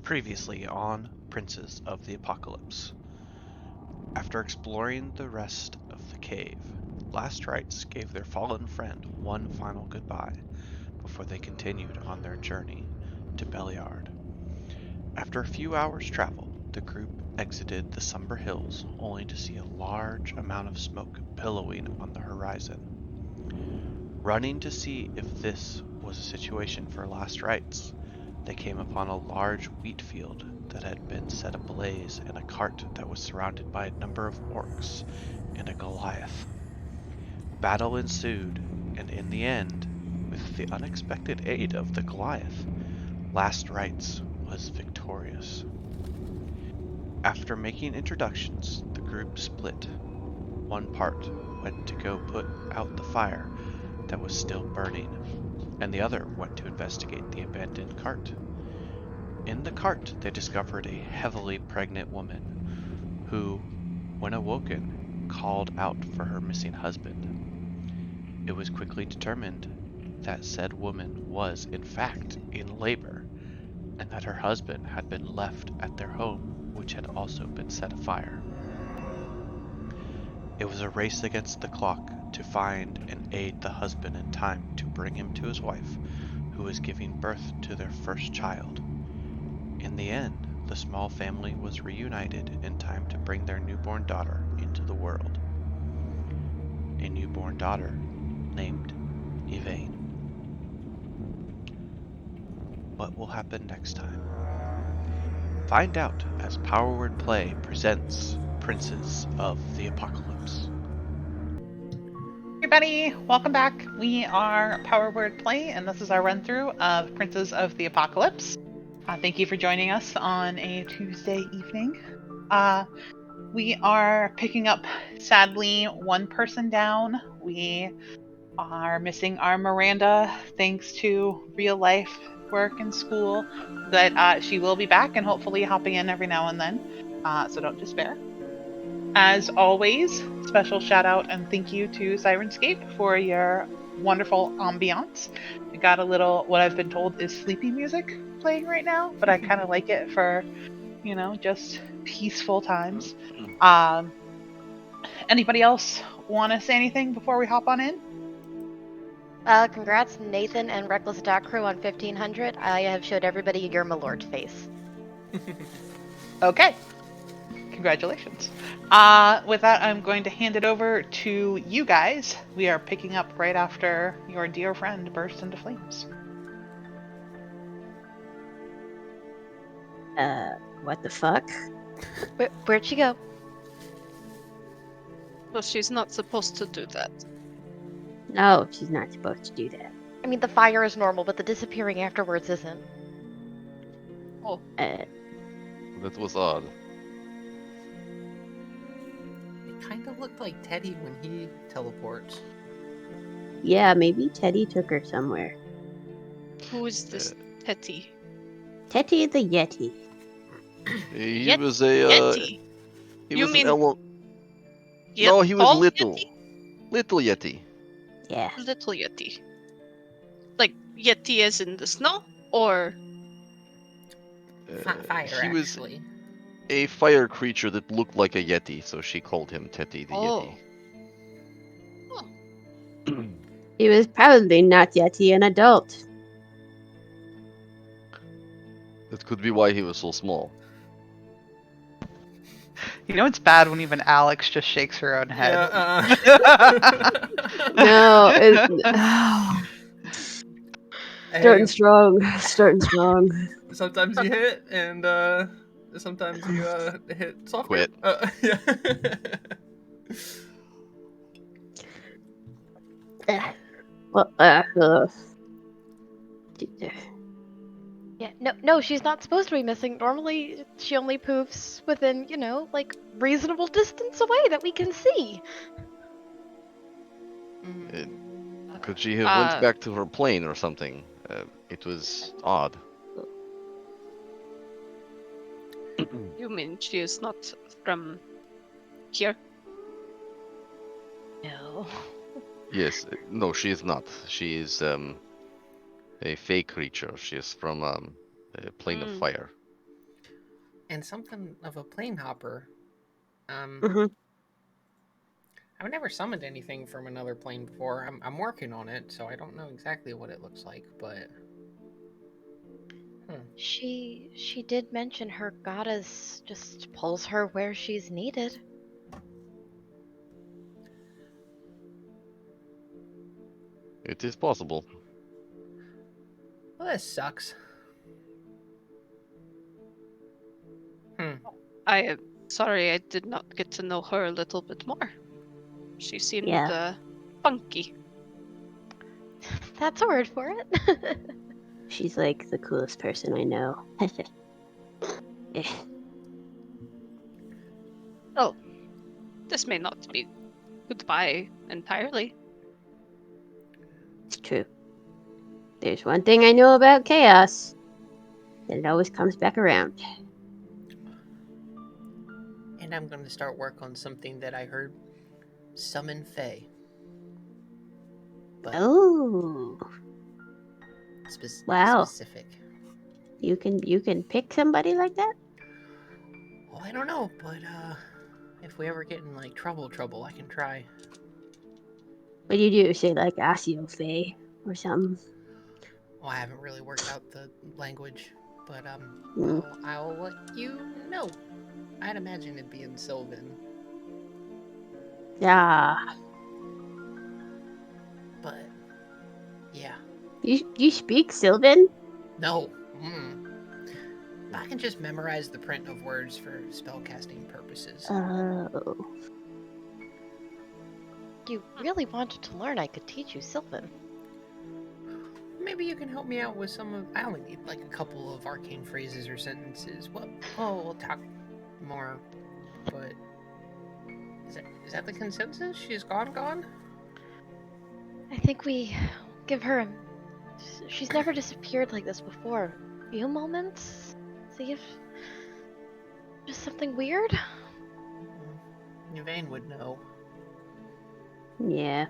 Previously on Princes of the Apocalypse. After exploring the rest of the cave, Last Rites gave their fallen friend one final goodbye before they continued on their journey to Beliard. After a few hours' travel, the group exited the somber hills only to see a large amount of smoke billowing on the horizon. Running to see if this was a situation for Last Rites, they came upon a large wheat field that had been set ablaze and a cart that was surrounded by a number of orcs and a Goliath. Battle ensued, and in the end, with the unexpected aid of the Goliath, Last Rites was victorious. After making introductions, the group split. One part went to go put out the fire that was still burning, and the other went to investigate the abandoned cart. In the cart, they discovered a heavily pregnant woman who, when awoken, called out for her missing husband. It was quickly determined that said woman was, in fact, in labor, and that her husband had been left at their home, which had also been set afire. It was a race against the clock to find and aid the husband in time to bring him to his wife, who was giving birth to their first child. In the end, the small family was reunited in time to bring their newborn daughter into the world. A newborn daughter named Yvain. What will happen next time? Find out as Power Word Play presents Princes of the Apocalypse. Everybody, welcome back. We are Power Word Play, and this is our run through of Princes of the Apocalypse. Thank you for joining us on a Tuesday evening. We are picking up, sadly, one person down. We are missing our Miranda, thanks to real life work and school. But she will be back and hopefully hopping in every now and then. So don't despair. As always, special shout out and thank you to Syrinscape for your wonderful ambiance. We got a little, what I've been told is sleepy music playing right now, but I kind of like it for, just peaceful times. Anybody else want to say anything before we hop on in? Congrats, Nathan and Reckless Attack Crew on 1500. I have showed everybody your Malort face. Okay. Congratulations. With that, I'm going to hand it over to you guys. We are picking up right after your dear friend burst into flames. What the fuck? Where'd she go? Well, she's not supposed to do that. No, she's not supposed to do that. I mean, the fire is normal, but the disappearing afterwards isn't. Oh. That was odd. It kind of looked like Teddy when he teleports. Yeah, maybe Teddy took her somewhere. Who is this Teddy? Teddy the Yeti. He was a. Yeti. He You was mean- an Yep, No, he was tall little. Yeti? Little Yeti. Yeah. Little Yeti. Like Yeti as in the snow? Or Fire, he was actually. a fire creature that looked like a Yeti, so she called him Teddy the Oh. Yeti. He was probably not Yeti an adult. That could be why he was so small. You know it's bad when even Alex just shakes her own head. No, starting strong. Starting strong. Sometimes you hit, and sometimes you hit software. Quit. Yeah. Well, Yeah, no, she's not supposed to be missing. Normally, she only poofs within, reasonable distance away that we can see. Could she have went back to her plane or something? It was odd. you mean she is not from here? No. Yes. No, she is not. She is a fake creature. She is from a plane of fire. and something of a plane hopper. Mhm. I've never summoned anything from another plane before. I'm working on it, so I don't know exactly what it looks like, but She did mention her goddess just pulls her where she's needed. It is possible. well, this sucks. I am sorry I did not get to know her a little bit more. She seemed Yeah. funky. That's a word for it. She's like the coolest person I know. Eh, Oh, this may not be goodbye entirely. it's true. There's one thing I know about chaos. That it always comes back around. And I'm going to start work on something that I heard. Summon Fae. But Oh. Wow. specific. You can pick somebody like that? Well, I don't know, but if we ever get in like trouble, I can try. What do you do? Say like Asio Fae or something? Well, I haven't really worked out the language, but Mm. I'll let you know. I'd imagine it'd be in Sylvan, Yeah. but yeah, You speak Sylvan? no. I can just memorize the print of words for spellcasting purposes. Oh. You really wanted to learn, I could teach you Sylvan. Maybe you can help me out with some of. I only need like a couple of arcane phrases or sentences. Well, we'll talk more. But is that the consensus? She's gone. I think we give her a... She's never disappeared like this before. A few moments? See if... Just something weird? Yvain would know. Yeah.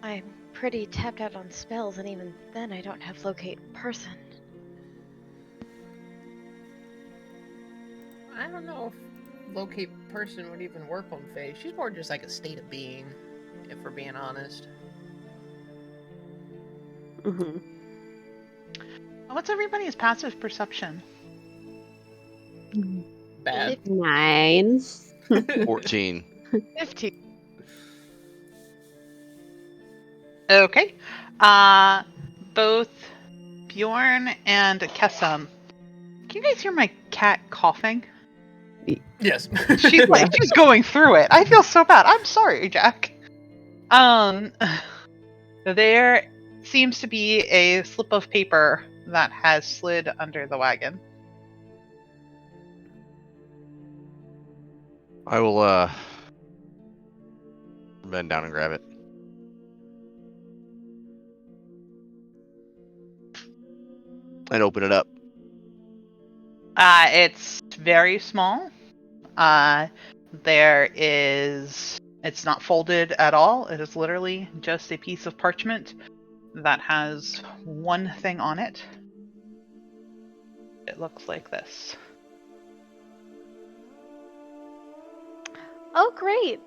I'm pretty tapped out on spells, and even then I don't have locate person. I don't know if locate person would even work on Faye. She's more just like a state of being, if we're being honest. Mm-hmm. What's everybody's passive perception? Bad. 9. 14. 15. Okay. Both Bjorn and Kessam. Can you guys hear my cat coughing? Yes. She's like, she's going through it. I feel so bad. I'm sorry, Jack. There seems to be a slip of paper that has slid under the wagon. I will bend down and grab it. And open it up. It's very small. It's not folded at all. It is literally just a piece of parchment that has one thing on it. It looks like this. Oh, great!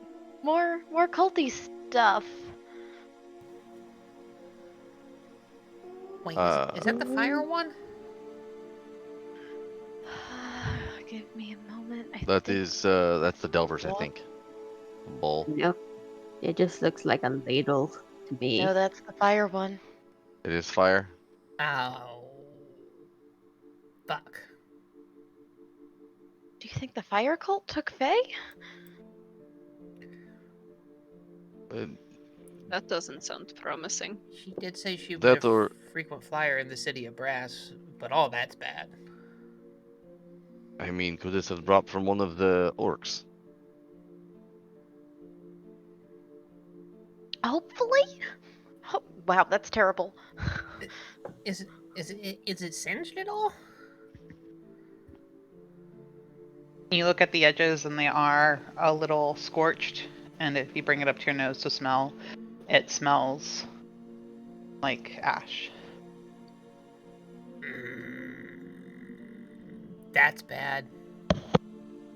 More culty stuff. Wait, is that the fire one? Give me a moment. That's the Delvers, I think. Bowl. No. It just looks like a ladle to me. No, that's the fire one. It is fire. Oh. Fuck. Do you think the fire cult took Faye? That doesn't sound promising. She did say she was That a or- frequent flyer in the city of Brass, but all that's bad. I mean, could this have dropped from one of the orcs? Hopefully? Oh, wow, that's terrible. Is it singed at all? You look at the edges and they are a little scorched, and if you bring it up to your nose to smell, it smells like ash. That's bad.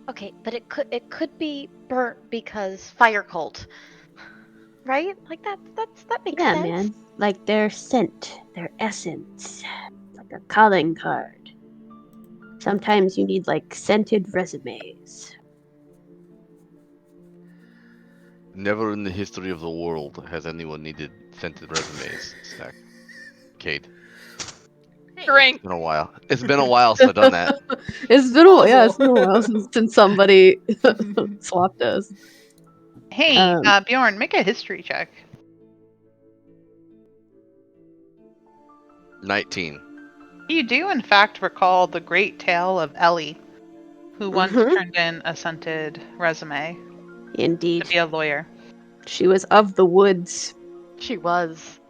Okay, but it could be burnt because fire cult, right? Like that makes Yeah, sense. man. Like their scent, their essence. Like a calling card. Sometimes you need like scented resumes. Never in the history of the world has anyone needed scented resumes, Stack. Kate. Drink. It's been a while. It's been a while since I've done that. It's been a while since somebody swapped us. Hey, Bjorn, make a history check. 19. You do, in fact, recall the great tale of Ellie, who once Mhm. turned in a scented resume to Indeed. be a lawyer. She was of the woods. She was.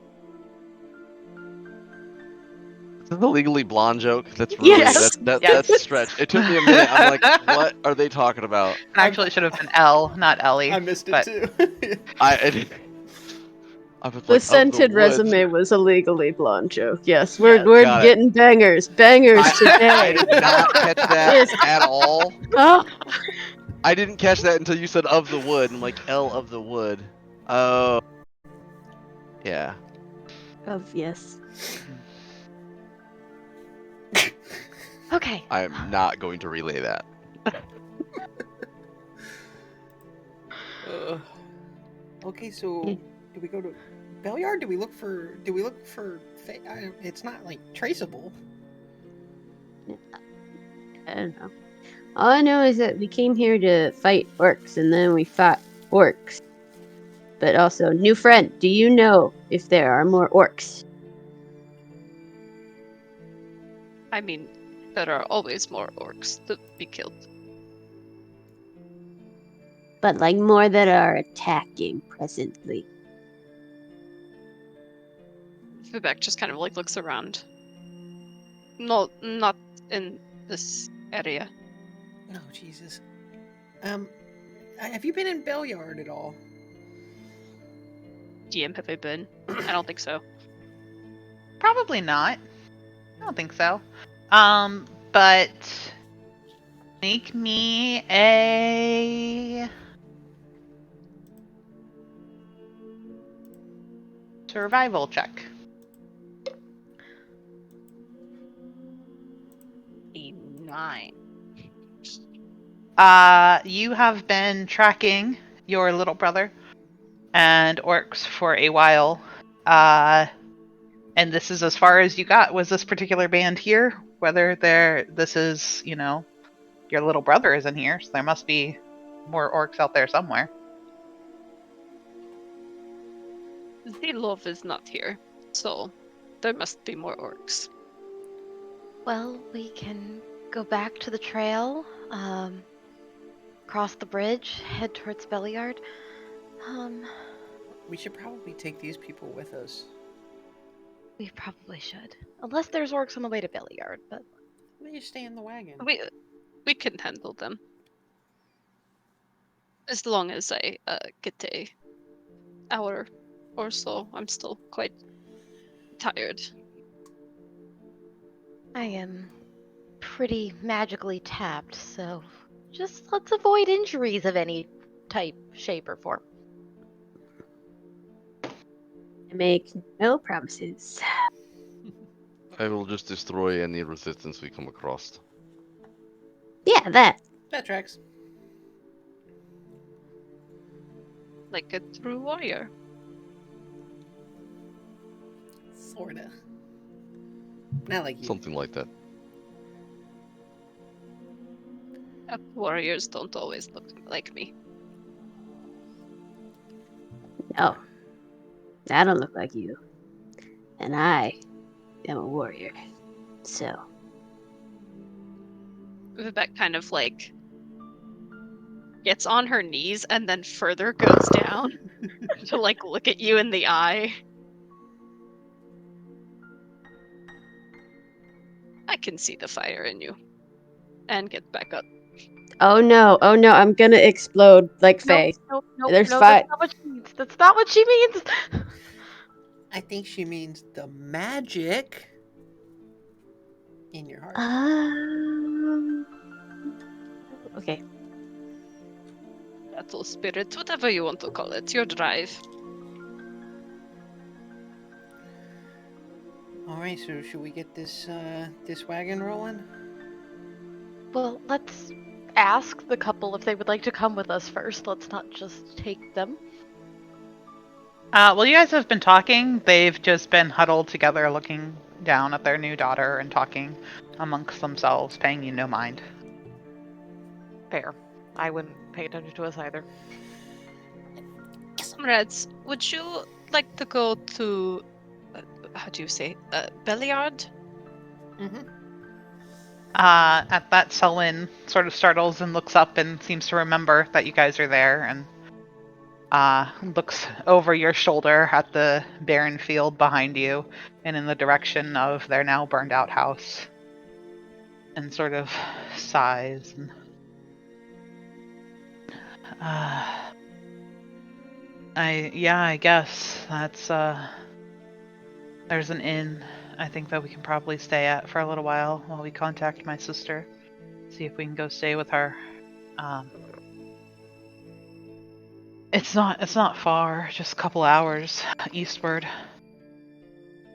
Is this a Legally Blonde joke? That's really Yes. that's a stretch. It took me a minute. I'm like, what are they talking about? Actually, it should have been Elle, not Ellie. I missed it but too. I was The like, scented of the woods. resume was a Legally Blonde joke. Yes, Yes. we're Got it. getting bangers I today. did not catch that Yes. at all. Oh, I didn't catch that until you said of the wood. I'm like, L of the wood. Oh. Yeah. yes. Okay. I'm not going to relay that. Okay, so Yeah. do we go to Bellyard? Do we look for? It's not like traceable. I don't know. All I know is that we came here to fight orcs, and then we fought orcs. But also, new friend, do you know if there are more orcs? I mean, there are always more orcs to be killed. But like more that are attacking presently. Vivek just kind of like looks around. No, not in this area. Oh Jesus. Have you been in Bellyard at all? DM, have I been? I don't think so. Probably not. I don't think so. But make me a survival check. A 9. You have been tracking your little brother and orcs for a while. And this is as far as you got. Was this particular band here? Whether this is, your little brother is in here, so there must be more orcs out there somewhere. Zilov is not here, so there must be more orcs. Well, we can go back to the trail, cross the bridge, head towards Bellyard. We should probably take these people with us. We probably should. Unless there's orcs on the way to Bellyard, but Let me just stay in the wagon. We can handle them. As long as I get a hour or so. I'm still quite tired. I am pretty magically tapped, so just let's avoid injuries of any type, shape, or form. I make no promises. I will just destroy any resistance we come across. Yeah, that. That tracks. Like a true warrior. Sorta. Not like you. Something like that. Warriors don't always look like me. No. I don't look like you. And I am a warrior. So. Vivek kind of like gets on her knees and then further goes down to like look at you in the eye. I can see the fire in you. And get back up. Oh no, I'm gonna explode like Faye. Nope, There's no, five. that's not what she means. That's not what she means. I think she means the magic in your heart. Okay. Battle spirit, whatever you want to call it. Your drive. All right, so should we get this this wagon rolling? Well, let's ask the couple if they would like to come with us first. Let's not just take them. Well, you guys have been talking. They've just been huddled together looking down at their new daughter and talking amongst themselves, paying you no mind. Fair. I wouldn't pay attention to us either. Comrades, would you like to go to, how do you say, Belliard? Mm-hmm. At that, Selwyn sort of startles and looks up and seems to remember that you guys are there and looks over your shoulder at the barren field behind you and in the direction of their now burned out house and sort of sighs and I guess that's there's an inn I think that we can probably stay at for a little while we contact my sister, see if we can go stay with her. It's not far, just a couple hours eastward.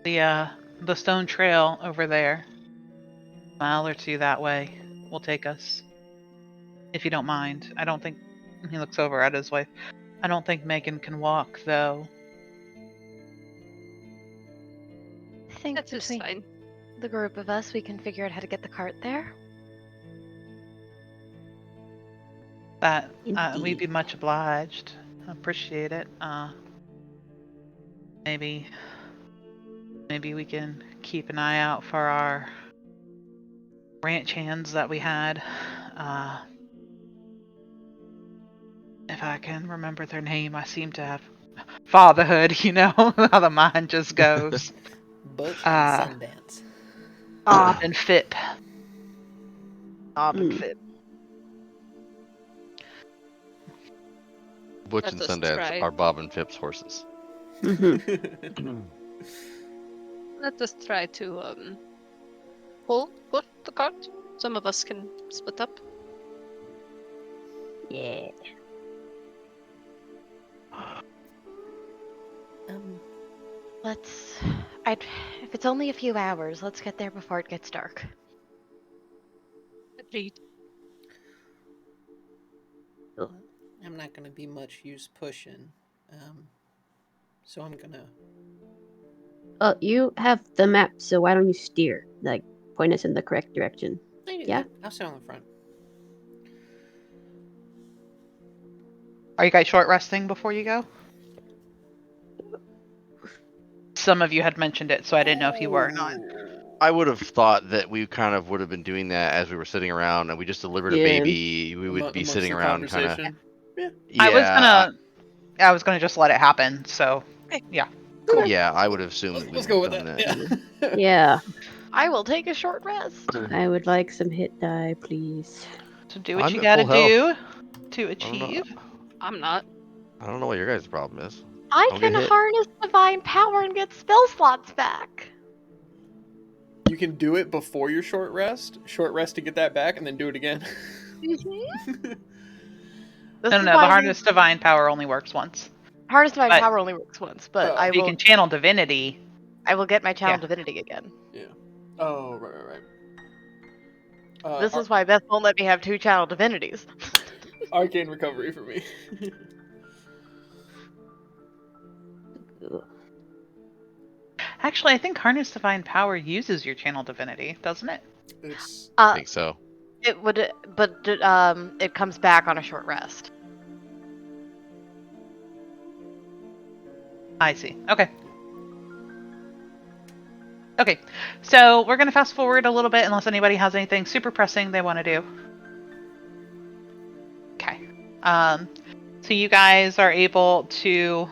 The stone trail over there, a mile or two that way, will take us. If you don't mind. I don't think he looks over at his wife. I don't think Megan can walk though. I think That is between fine. the group of us, we can figure out how to get the cart there. That we'd Indeed. be much obliged. Appreciate it. Maybe we can keep an eye out for our ranch hands that we had. If I can remember their name, I seem to have fatherhood, you know, how the mind just goes. Butch and Sundance. And Fip. Mm. Fip. Butch Let and us Sundance try. are Bob and Phip's horses. Let us try to pull the cart. Some of us can split up. Yeah. If it's only a few hours, let's get there before it gets dark. Agreed. I'm not gonna be much use pushing, so I'm gonna. Well, you have the map, so why don't you steer? Like, point us in the correct direction. Yeah? I'll sit on the front. Are you guys short resting before you go? Some of you had mentioned it, so I didn't know if you were or not. I would have thought that we kind of would have been doing that as we were sitting around and we just delivered a Yeah. baby. We would be Amongst sitting the around kind of. conversation. Yeah. Yeah, I was gonna just let it happen, so yeah. Cool. Yeah, I would have assumed that we Let's would go have with done that. that. Yeah. Yeah. I will take a short rest. I would like some hit die, please. So do what I'm you at gotta full health. do to I don't know- achieve. I'm not. I don't know what your guys' problem is. I Don't can get hit. harness divine power and get spell slots back. You can do it before your short rest to get that back, and then do it again. This No, is the why harness divine power only works once. harness divine but- power only works once, but Oh. I If you will can channel divinity, I will get my channel Yeah. divinity again. Yeah. Oh, right. This is why Beth won't let me have 2 channel divinities. arcane recovery for me. actually, I think harness divine power uses your channel divinity, doesn't it? It's I think so. It would, but it comes back on a short rest. I see. Okay. Okay, so we're gonna fast forward a little bit unless anybody has anything super pressing they want to do. Okay. So you guys are able to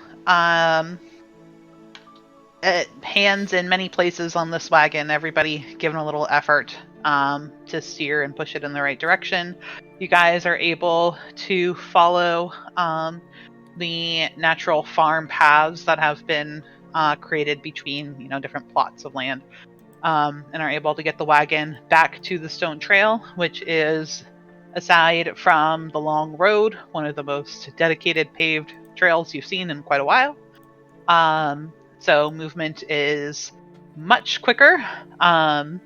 hands in many places on this wagon. Everybody giving a little effort to steer and push it in the right direction. You guys are able to follow the natural farm paths that have been created between different plots of land, and are able to get the wagon back to the stone trail, which is aside from the long road, one of the most dedicated paved trails you've seen in quite a while. So movement is much quicker, and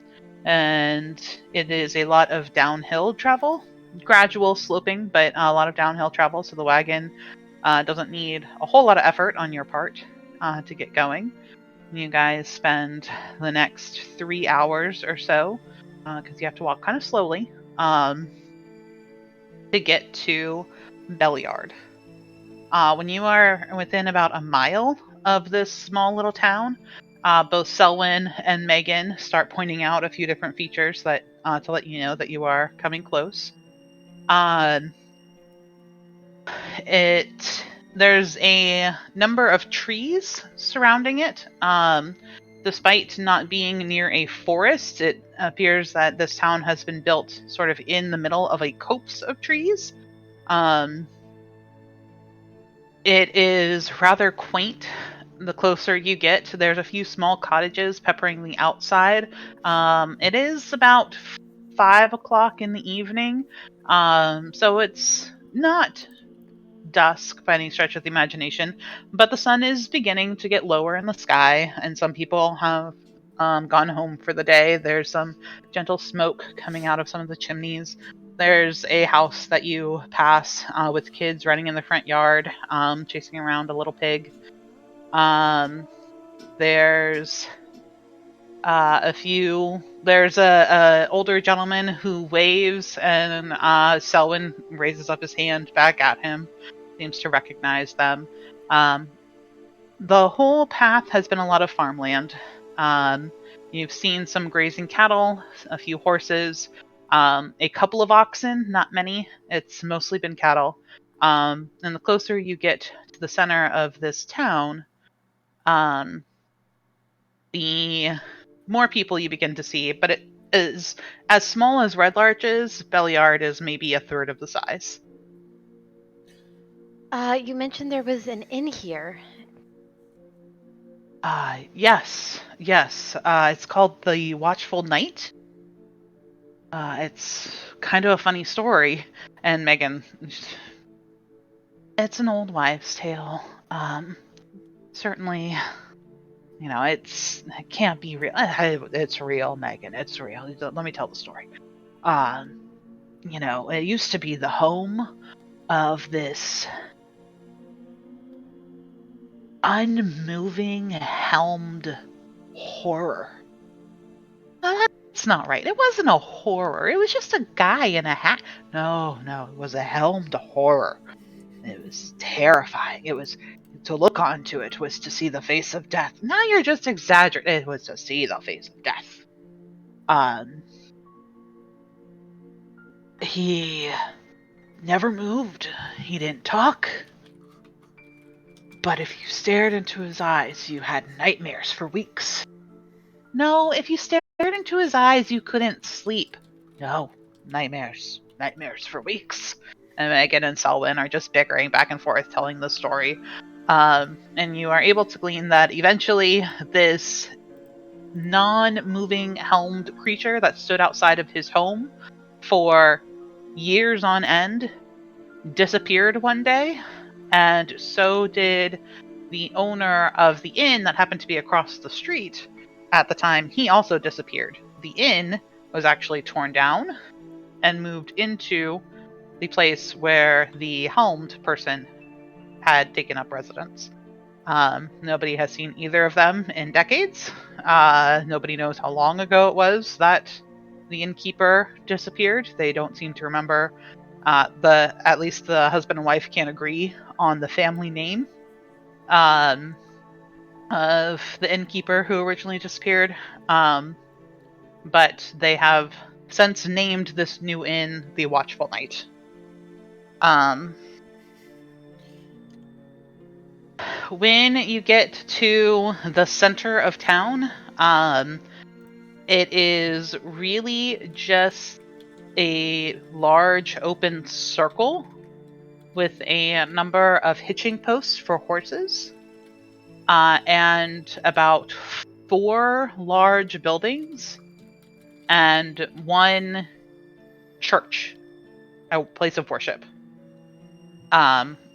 it is a lot of downhill travel, gradual sloping, but a lot of downhill travel. So the wagon doesn't need a whole lot of effort on your part to get going. You guys spend the next 3 hours or so, because you have to walk kind of slowly, to get to Belliard. When you are within about a mile of this small little town, both Selwyn and Megan start pointing out a few different features that to let you know that you are coming close. There's a number of trees surrounding it. Despite not being near a forest, it appears that this town has been built sort of in the middle of a copse of trees. It is rather quaint. The closer you get, there's a few small cottages peppering the outside. It is about 5 o'clock in the evening, so it's not dusk by any stretch of the imagination, but the sun is beginning to get lower in the sky, and some people have gone home for the day. There's some gentle smoke coming out of some of the chimneys. There's a house that you pass with kids running in the front yard, chasing around a little pig. There's There's a older gentleman who waves, and Selwyn raises up his hand back at him. Seems to recognize them. The whole path has been a lot of farmland. You've seen some grazing cattle, a few horses, a couple of oxen, not many. It's mostly been cattle. And the closer you get to the center of this town, the more people you begin to see, but it is as small as Red Larch is. Belliard is maybe a third of the size. You mentioned there was an inn here. Yes. It's called the Watchful Night. It's kind of a funny story. And Megan, it's an old wives' tale. Certainly, it can't be real. It's real, Megan. It's real. Let me tell the story. It used to be the home of this unmoving, helmed horror. That's not right. It wasn't a horror. It was just a guy in a hat. No, it was a helmed horror. It was terrifying. It was to look onto it was to see the face of death. Now you're just exaggerating. It was to see the face of death. He never moved. He didn't talk. But if you stared into his eyes, you had nightmares for weeks. No, if you stared into his eyes, you couldn't sleep. No, nightmares for weeks. And Megan and Selwyn are just bickering back and forth, telling the story. And you are able to glean that eventually this non-moving helmed creature that stood outside of his home for years on end disappeared one day, and so did the owner of the inn that happened to be across the street at the time. He also disappeared. The inn was actually torn down and moved into the place where the helmed person had taken up residence. Nobody has seen either of them in decades. Nobody knows how long ago it was that the innkeeper disappeared. They don't seem to remember. At least the husband and wife can't agree on the family name of the innkeeper who originally disappeared. But they have since named this new inn the Watchful Night. When you get to the center of town, it is really just a large open circle with a number of hitching posts for horses, and about 4 large buildings and 1 church. a place of worship.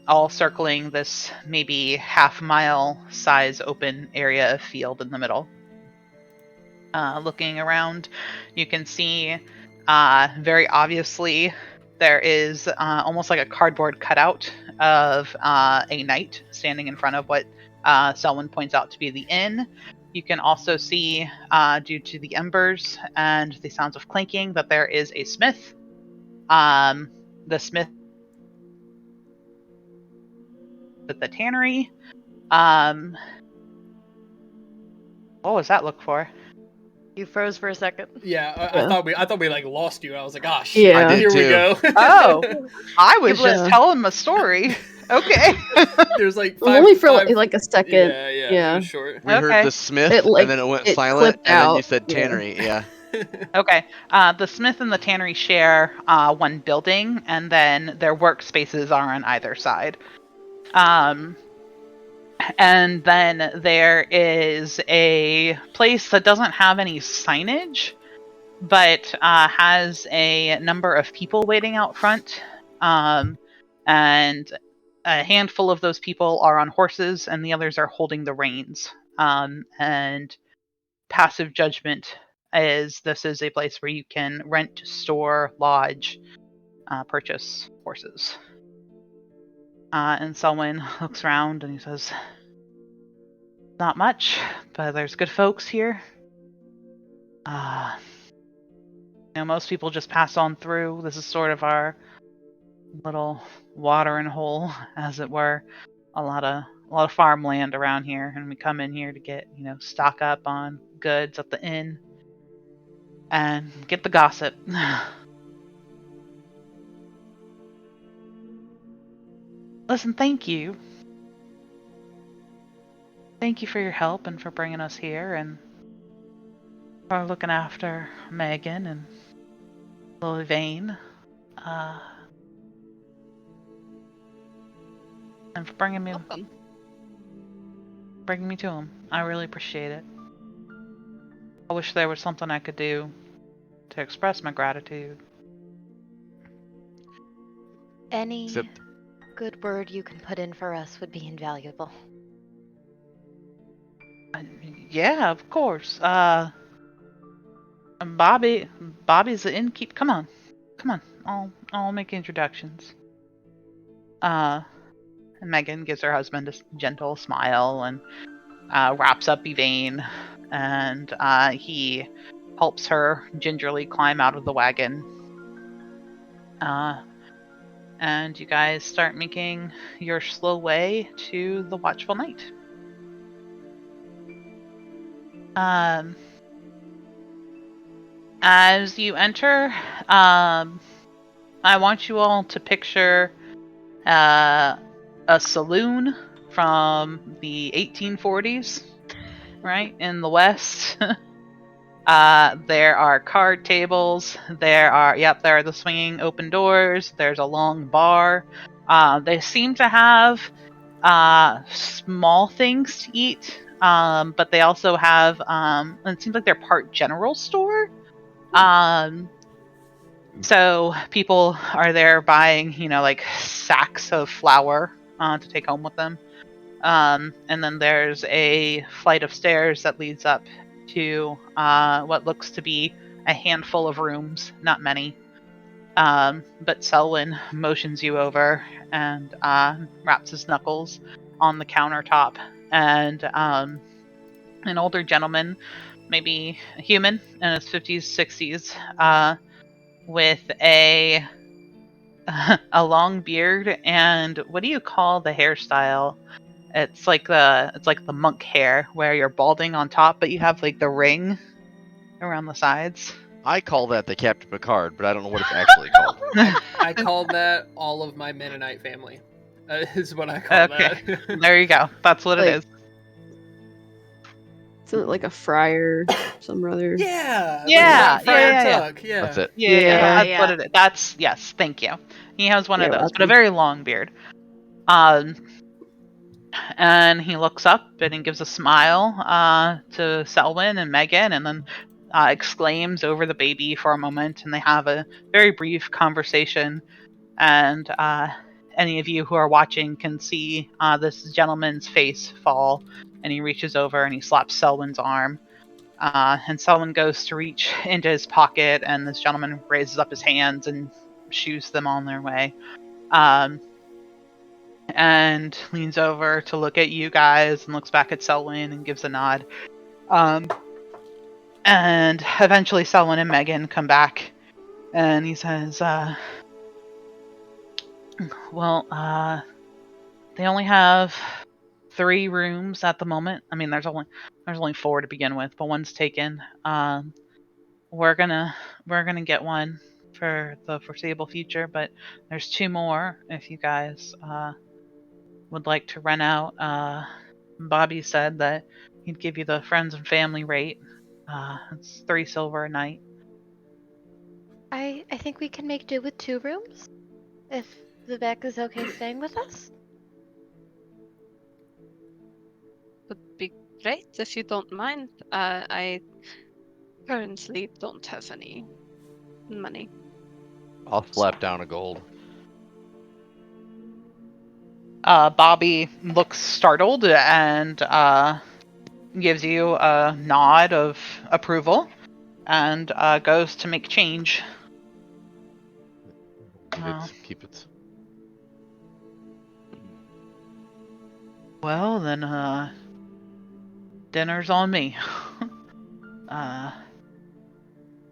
All circling this maybe half-mile size open area of field in the middle. Looking around, you can see very obviously there is almost like a cardboard cutout of a knight standing in front of what Selwyn points out to be the inn. You can also see, due to the embers and the sounds of clanking, that there is a smith. The smith at the tannery. What was that look for? You froze for a second. Yeah, Yeah. I thought we like lost you. I was like, oh shit, Yeah. I did here we too. go. Oh, I was Yeah, just but- telling my story. Okay. There's like Well, five, only for five- like a second. Yeah, yeah, Yeah. it was short. We Okay. heard the smith, It, like, and then it went it silent, clipped and then you out. said Yeah. tannery. Yeah. Okay. The smith and the tannery share one building, and then their workspaces are on either side. And then there is a place that doesn't have any signage, but has a number of people waiting out front. And a handful of those people are on horses, and the others are holding the reins. And passive judgment is this is a place where you can rent, store, lodge, purchase horses. And Selwyn looks around and he says, "Not much, but there's good folks here. Most people just pass on through. This is sort of our little watering hole, as it were. A lot of farmland around here, and we come in here to get, stock up on goods at the inn and get the gossip." Listen, thank you. Thank you for your help and for bringing us here and for looking after Megan and Lily Vane. And for bringing me Welcome. to him. I really appreciate it. I wish there was something I could do to express my gratitude. Any Except- good word you can put in for us would be invaluable. Yeah, of course. And Bobby's the innkeep. Come on. I'll make introductions. And Megan gives her husband a gentle smile and wraps up Yvain, and he helps her gingerly climb out of the wagon. And you guys start making your slow way to the Watchful Night. As you enter, I want you all to picture a saloon from the 1840s, right, in the West. There are card tables. There are the swinging open doors. There's a long bar. They seem to have small things to eat, but they also have. It seems like they're part general store. So people are there buying, like sacks of flour to take home with them. And then there's a flight of stairs that leads up to what looks to be a handful of rooms, not many. But Selwyn motions you over and wraps his knuckles on the countertop. And an older gentleman, maybe a human in his 50s, 60s, with a long beard and what do you call the hairstyle? It's like the monk hair where you're balding on top, but you have like the ring around the sides. I call that the Captain Picard, but I don't know what it's actually called. I called that all of my Mennonite family. Is what I call Okay. that. There you go. That's what Like- it is. Isn't it like a friar, some other? Yeah. Yeah, Like Friar yeah. Tuck, yeah. That's it. Yeah, Yeah. that's Yeah. what it is. That's yes. Thank you. He has one of You're those, but a welcome. very long beard. And he looks up and he gives a smile to Selwyn and Megan, and then exclaims over the baby for a moment, and they have a very brief conversation and any of you who are watching can see this gentleman's face fall, and he reaches over and he slaps Selwyn's arm. And Selwyn goes to reach into his pocket, and this gentleman raises up his hands and shoos them on their way. And leans over to look at you guys and looks back at Selwyn and gives a nod. And eventually Selwyn and Megan come back, and he says, well, they only have 3 rooms at the moment. I mean, there's only 4 to begin with, but one's taken. We're gonna get one for the foreseeable future, but there's 2 more if you guys would like to rent out. Bobby said that he'd give you the friends and family rate. It's 3 silver a night. I think we can make do with 2 rooms. If Vivek is okay staying with us. Would be great if you don't mind. I currently don't have any money. I'll slap down a gold. Bobby looks startled and gives you a nod of approval and goes to make change. Keep it. Well, then, dinner's on me.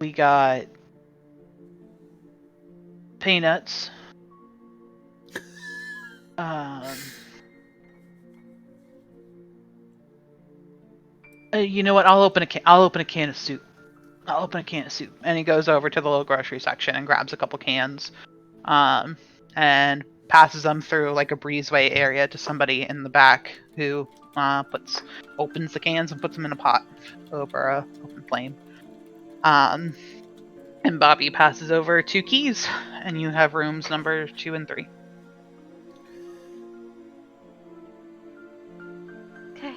We got peanuts. You know what? I'll open a can of soup. And he goes over to the little grocery section and grabs a couple cans, and passes them through like a breezeway area to somebody in the back who opens the cans and puts them in a pot over a open flame. And Bobby passes over 2 keys, and you have rooms number 2 and 3. Okay.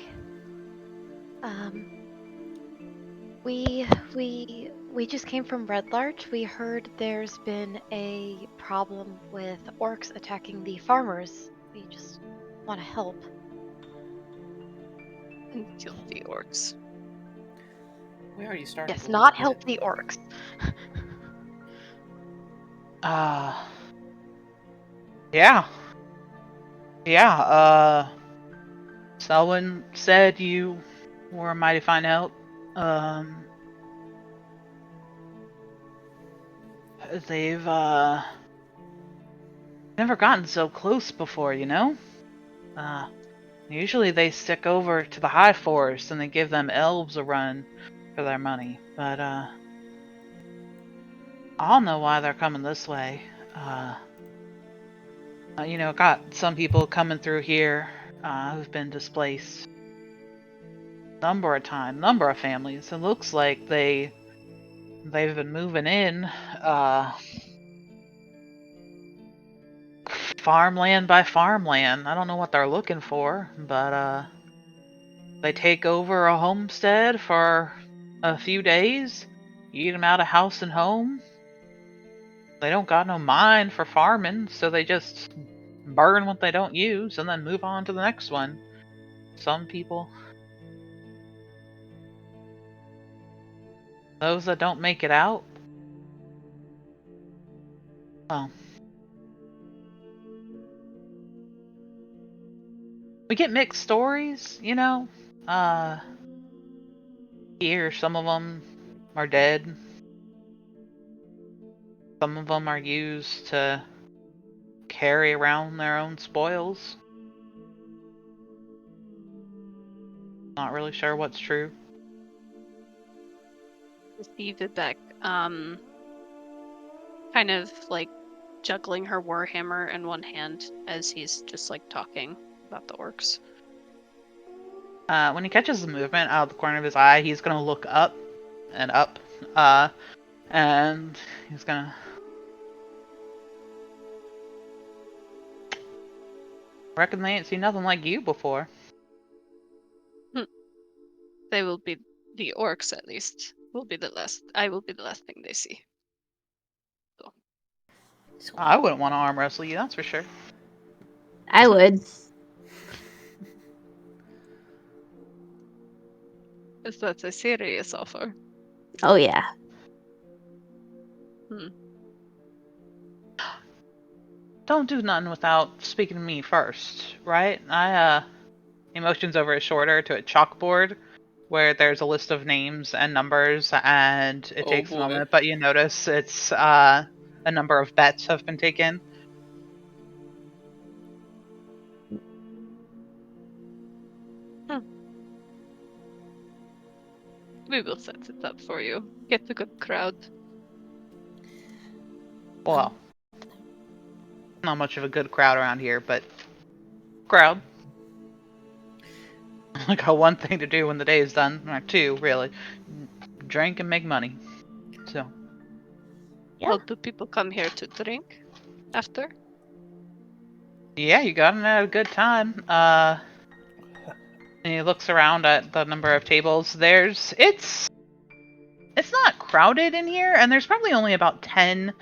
We just came from Red Larch. We heard there's been a problem with orcs attacking the farmers. We just want to help. And kill the orcs. We already started. Yes, not help the orcs. Yeah. Selwyn said you were a mighty fine help. They've never gotten so close before, you know? Usually they stick over to the High Forest and they give them elves a run for their money, but I'll know why they're coming this way. Got some people coming through here who've been displaced number of families. It looks like they've been moving in farmland by farmland. I don't know what they're looking for, but they take over a homestead for a few days, eat them out of house and home. They don't got no mind for farming, so they just burn what they don't use and then move on to the next one. Some people. Those that don't make it out, well, we get mixed stories, you know. Here, some of them are dead. Some of them are used to carry around their own spoils. Not really sure what's true. See Vivek, kind of like juggling her warhammer in one hand as he's just like talking about the orcs. When he catches the movement out of the corner of his eye, he's gonna look up and up, and he's gonna. Reckon they ain't seen nothing like you before. They will be the orcs, at least. Will be the last. I will be the last thing they see. So. So, I wouldn't want to arm wrestle you, that's for sure. I would. Is that a serious offer? Oh yeah. Don't do nothing without speaking to me first, right? He motions over his shoulder to a chalkboard where there's a list of names and numbers, and it Oh, takes a boy. moment, but you notice it's a number of bets have been taken. We will set it up for you. Get a good crowd. Well, not much of a good crowd around here, but crowd. Like a one thing to do when the day is done, or two, really. Drink and make money. So, Yeah. Well, do people come here to drink after? yeah, you got in at a good time. And he looks around at the number of tables. It's not crowded in here, and there's probably only about 10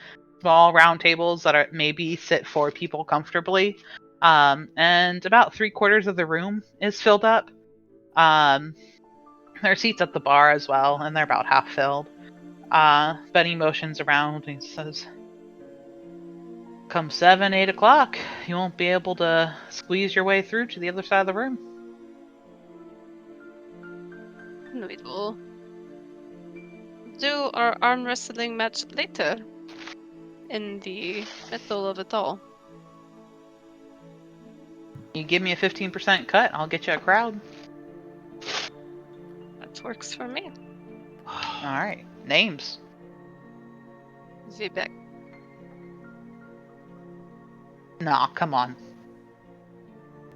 small round tables that are maybe sit 4 people comfortably. And about 3/4 of the room is filled up. There are seats at the bar as well, and they're about half filled. But he motions around and he says, come 7, 8 o'clock, you won't be able to squeeze your way through to the other side of the room. No, we will do our arm wrestling match later. In the middle of it all. You give me a 15% cut, I'll get you a crowd. That works for me. Alright, names. Vivek. Nah, come on.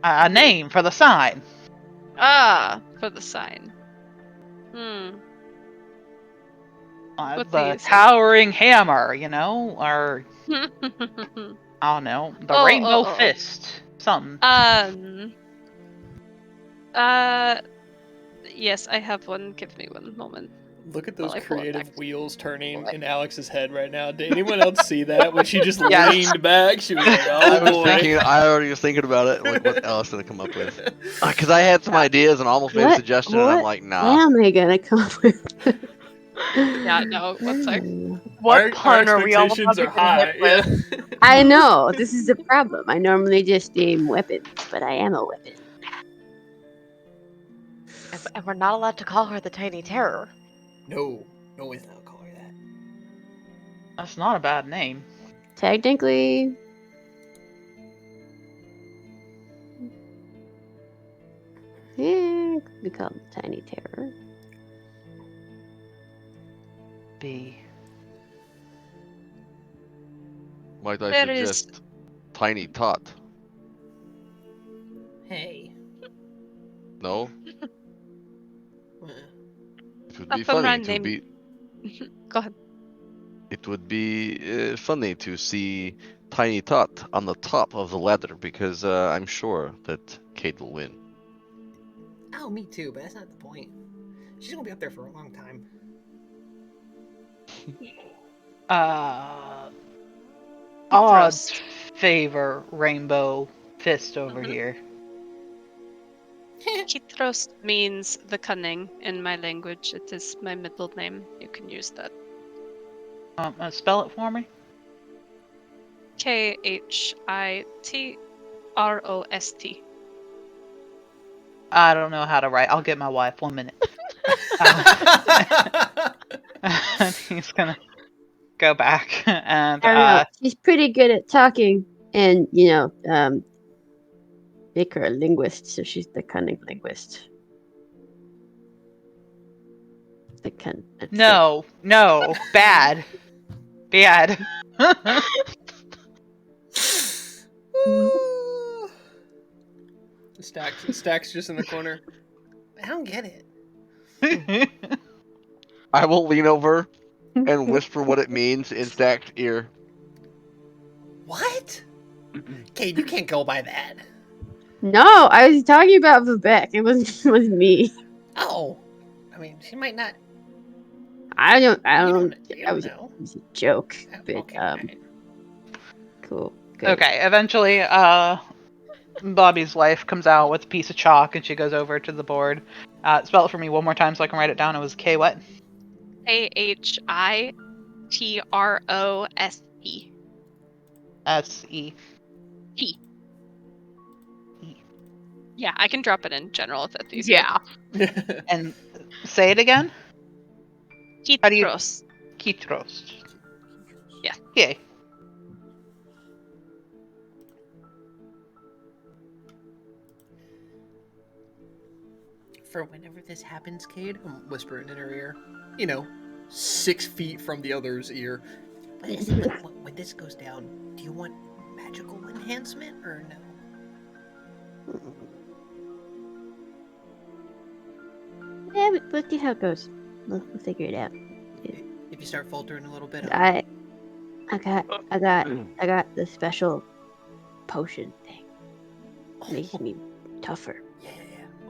A name for the sign. Ah, for the sign. What do The you say? towering hammer, you know? Or, I don't know, the rainbow fist. Something. Yes, I have one. Give me one moment. Look at those Well, I pull it creative back. wheels turning What? in Alex's head right now. Did anyone else see that? When she just Yes. leaned back, she was like, I oh was boy. thinking. I already was thinking about it. Like, what else did I come up with? Because I had some ideas and almost made a suggestion, and I'm like, nah. What am I gonna come up with? Yeah, no, one sec. What pun are we all expectations about to are get hit high. with? Yeah. I know, this is the problem. I normally just aim weapons, but I am a weapon. And we're not allowed to call her the Tiny Terror. No, it's not call her that. That's not a bad name. Technically, yeah, we call it Tiny Terror. B. Might I There is- suggest Tiny Tot? Hey. No, Uh, it would A be fun funny rhyme to name. be. Go ahead. It would be funny to see Tiny Tot on the top of the ladder because I'm sure that Kate will win. Oh, me too, but that's not the point. She's gonna be up there for a long time. Odds Thrust. favor rainbow fist over Mhm. here. Kithrust means the cunning in my language. It is my middle name. You can use that. Spell it for me. Khittrost. I don't know how to write. I'll get my wife. 1 minute. He's gonna go back and I don't know. She's pretty good at talking, and make her a linguist, so she's the cunning linguist. no, bad. Stacks just in the corner. I don't get it. I will lean over and whisper what it means in Stack's ear. What? Kate, you can't go by that. No, I was talking about Vivek. It wasn't me. Oh, I mean, she might not. I don't. You That don't was know. a joke. But Okay, alright. Cool. Great. Okay, eventually, Bobby's wife comes out with a piece of chalk and she goes over to the board. Spell it for me one more time so I can write it down. It was K what? AHITROSE. S-E. P. Yeah, I can drop it in general if that's easier. Yeah. And say it again? How do you- Kitros. Kitros. Yeah. Okay. For whenever this happens, Cade, I'm whispering in her ear. 6 feet from the other's ear. When this goes down, do you want magical enhancement or no? Yeah, we'll see how it goes. We'll figure it out. If you start faltering a little bit, I got the special potion thing. Makes me tougher. Yeah.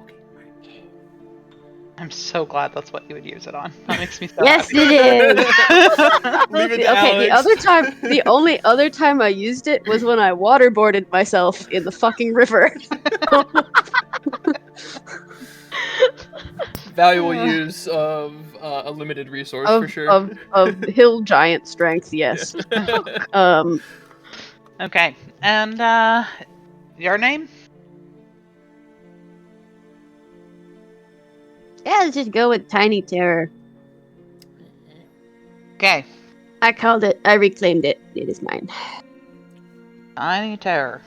Okay. All right. I'm so glad that's what you would use it on. That makes me so Yes, happy. it is. Leave it to Okay, Alex. the only other time I used it was when I waterboarded myself in the fucking river. Valuable use of a limited resource for sure. of hill giant strength, yes. Okay, and your name? Yeah, let's just go with Tiny Terror. Okay, I reclaimed it. It is mine. Tiny Terror.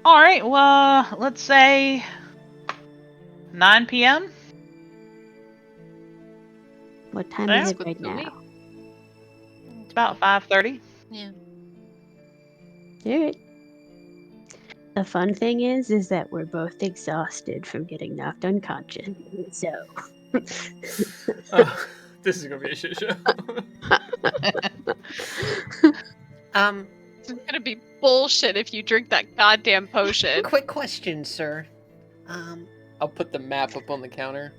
Alright, well, let's say 9 p.m.? What time Yeah, is That's it right good to me. now? It's about 5:30. Yeah. Alright. The fun thing is that we're both exhausted from getting knocked unconscious. So Oh, this is gonna be a shit show. It's gonna be bullshit if you drink that goddamn potion. Quick question, sir. I'll put the map up on the counter.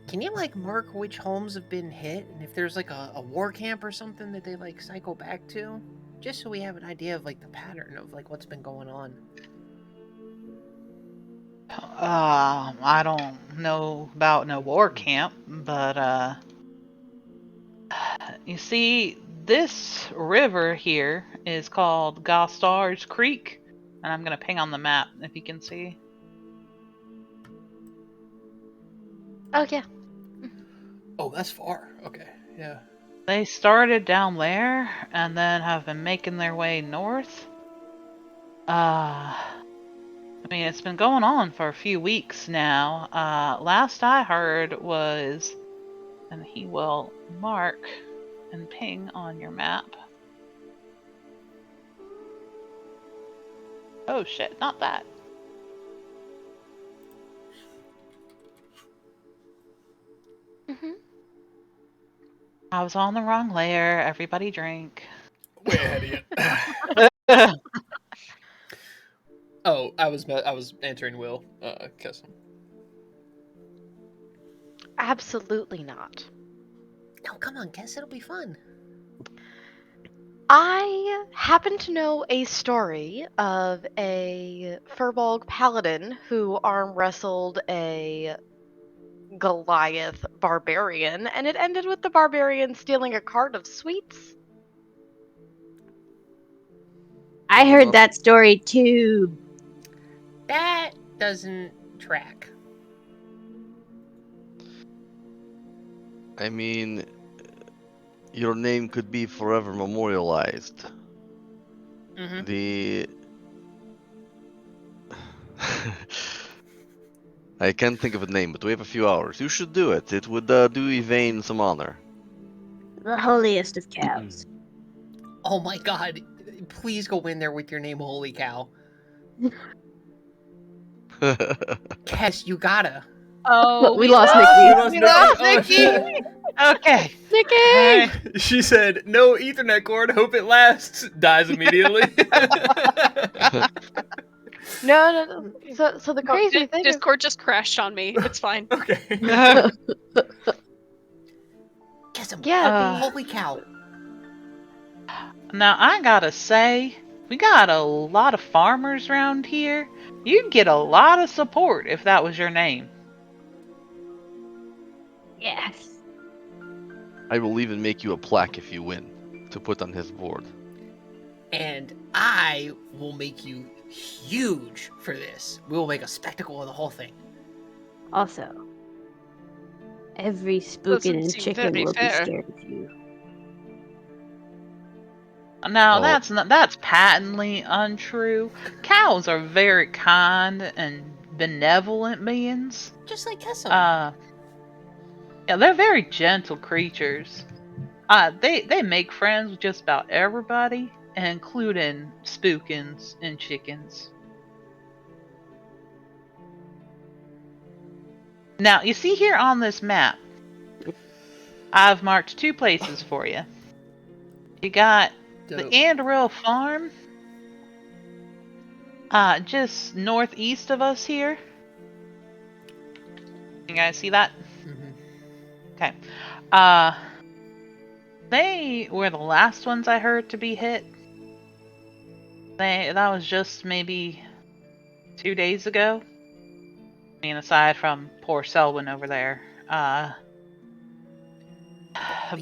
Can you mark which homes have been hit and if there's a war camp or something that they cycle back to, just so we have an idea of the pattern of what's been going on. I don't know about no war camp, but you see, this river here is called Gostar's Creek, and I'm gonna ping on the map if you can see. Oh yeah. Oh, that's far. Okay, yeah. They started down there and then have been making their way north. I mean, it's been going on for a few weeks now. Last I heard was, and he will mark and ping on your map. Oh shit, not that. Mhm. I was on the wrong layer. Everybody drink. Way ahead of you. Oh, I was answering Will. Custom. Absolutely not. No, come on, guess it'll be fun. I happen to know a story of a Furbolg paladin who arm wrestled a Goliath barbarian, and it ended with the barbarian stealing a cart of sweets. I heard that story too. That doesn't track. I mean, your name could be forever memorialized. Mm-hmm. The I can't think of a name, but we have a few hours. You should do it. It would do Yvain some honor. The holiest of cows. Oh my god. Please go in there with your name, Holy Cow. Kes, you gotta. Oh, We lost Nikki. We lost Nikki. shit. Okay. Nikki! Alright. She said, "No Ethernet cord. Hope it lasts." Dies immediately. No. So the crazy thing is, Discord just crashed on me. It's fine. Okay. Uh, Kiss him. yeah, Holy cow. Now, I gotta say, we got a lot of farmers around here. You'd get a lot of support if that was your name. Yes. I will even make you a plaque if you win, to put on his board. And I will make you huge for this. We will make a spectacle of the whole thing. Also, every spookin' Doesn't and seem chicken very will be fair. scared of you. Now, Oh. that's patently untrue. Cows are very kind and benevolent beings. Just like Kessam. Yeah, they're very gentle creatures. They make friends with just about everybody, including spookins and chickens. Now, you see here on this map, I've marked 2 places for you. You got the Dope. Andarill Farm, just northeast of us here. You guys see that? Mhm. Okay. They were the last ones I heard to be hit. That was just maybe 2 days ago. I mean, aside from poor Selwyn over there.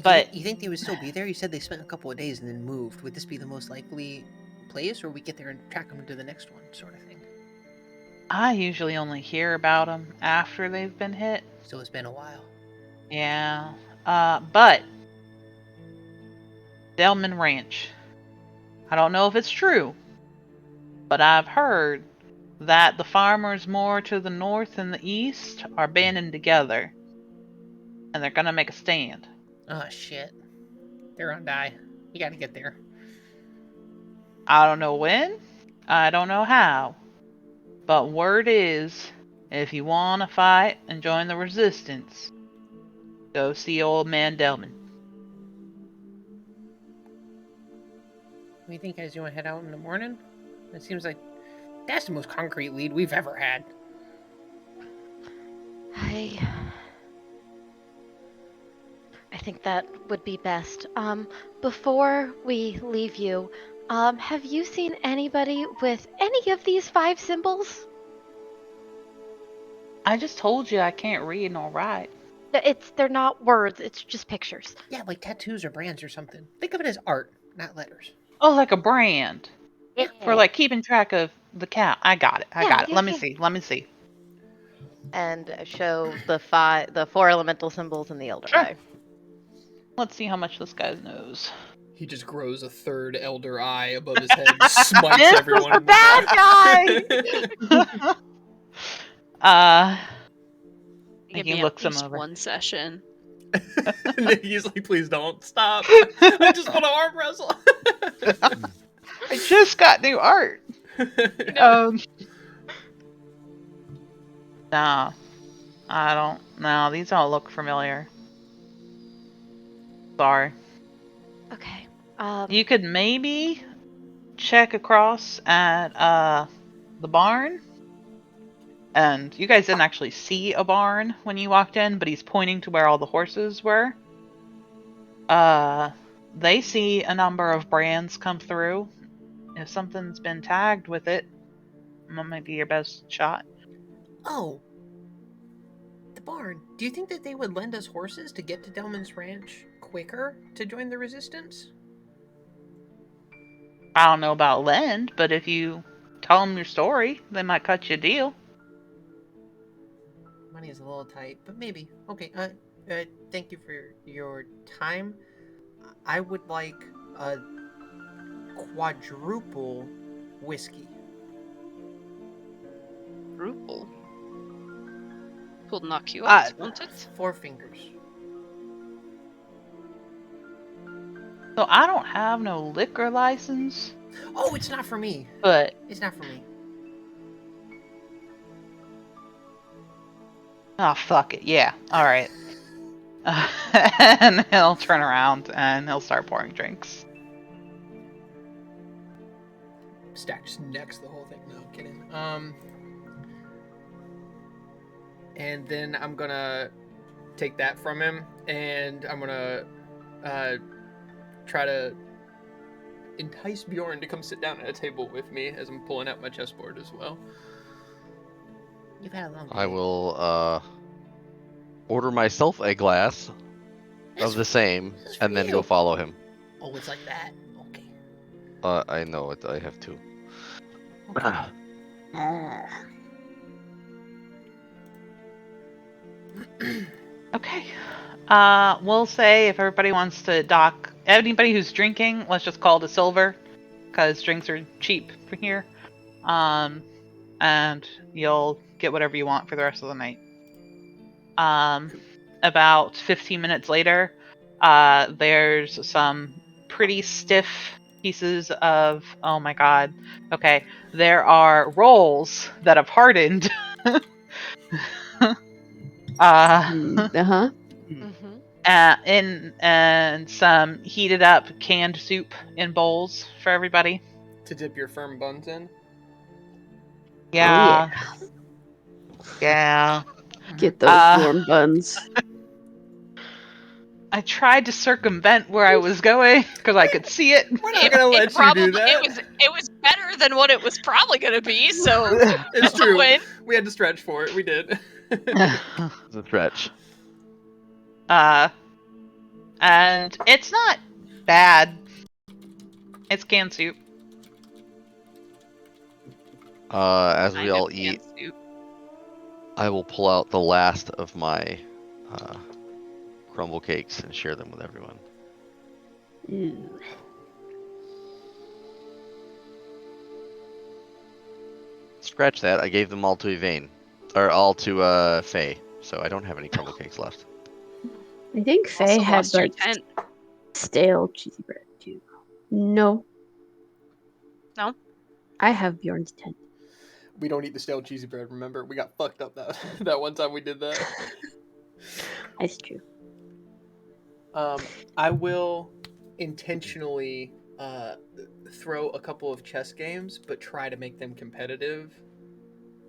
But you think they would still be there? You said they spent a couple of days and then moved. Would this be the most likely place, or we get there and track them to the next one, sort of thing? I usually only hear about them after they've been hit. So it's been a while. Yeah. But Delman Ranch. I don't know if it's true, but I've heard that the farmers more to the north and the east are banding together, and they're gonna make a stand. Oh shit. They're on die. You gotta get there. I don't know when, I don't know how, but word is, if you want to fight and join the resistance, go see old man Delman. What do you think, guys? You want to head out in the morning? It seems like that's the most concrete lead we've ever had. I think that would be best. Before we leave you, have you seen anybody with any of these 5 symbols? I just told you I can't read nor write. They're not words, it's just pictures. Yeah, like tattoos or brands or something. Think of it as art, not letters. Oh, like a brand. Yeah. For like keeping track of the cow. I got it. Yeah. Let me see. And show the 4 elemental symbols in the Elder Sure. Eye. Let's see how much this guy knows. He just grows a 3rd elder eye above his head and smites This everyone is in the bad guy! Give You me look at some least over. one session. He's like, please don't stop. I just want to arm wrestle. I just got new art. Nah, I don't. No, these don't look familiar. Sorry. Okay. You could maybe check across at the barn. And you guys didn't actually see a barn when you walked in, but he's pointing to where all the horses were. They see a number of brands come through. If something's been tagged with it, that might be your best shot. Oh. The barn. Do you think that they would lend us horses to get to Delman's ranch quicker to join the resistance? I don't know about lend, but if you tell them your story, they might cut you a deal. Money is a little tight, but maybe. Okay, thank you for your time. I would like a quadruple whiskey. Quadruple. Will knock you out, won't it? 4 fingers. So I don't have no liquor license, Oh, it's not for me. but It's not for me. oh fuck it, yeah, all right. And he'll turn around and he'll start pouring drinks. Stack just necks the whole thing. No, I'm kidding. And then I'm gonna take that from him, and I'm gonna try to entice Bjorn to come sit down at a table with me as I'm pulling out my chessboard as well. You've had a long day. I will order myself a glass of the same, and then go follow him. Oh, it's like that. Okay. I know it. I have two. Okay. We'll say if everybody wants to dock, anybody who's drinking, let's just call it a silver, because drinks are cheap for here. And you'll get whatever you want for the rest of the night. About 15 minutes later, there's some pretty stiff pieces of, oh my god. Okay, there are rolls that have hardened. Uh-huh. And some heated up canned soup in bowls for everybody. To dip your firm buns in? Yeah. Yeah. Get those warm buns. I tried to circumvent where I was going because I could see it. We're not gonna let you do that. It was better than what it was probably gonna be, so It's true. win. We had to stretch for it. We did. It's a stretch. And it's not bad. It's canned soup. As we Kind all of eat, canned soup. I will pull out the last of my crumble cakes and share them with everyone. Ew. Scratch that. I gave them all to Yvain. Or all to Faye. So I don't have any crumble cakes left. I think Faye Also had lost your like tent. stale cheesy bread too. No. No? I have Bjorn's tent. We don't eat the stale cheesy bread, remember? We got fucked up that one time we did that. That's true. I will intentionally throw a couple of chess games, but try to make them competitive.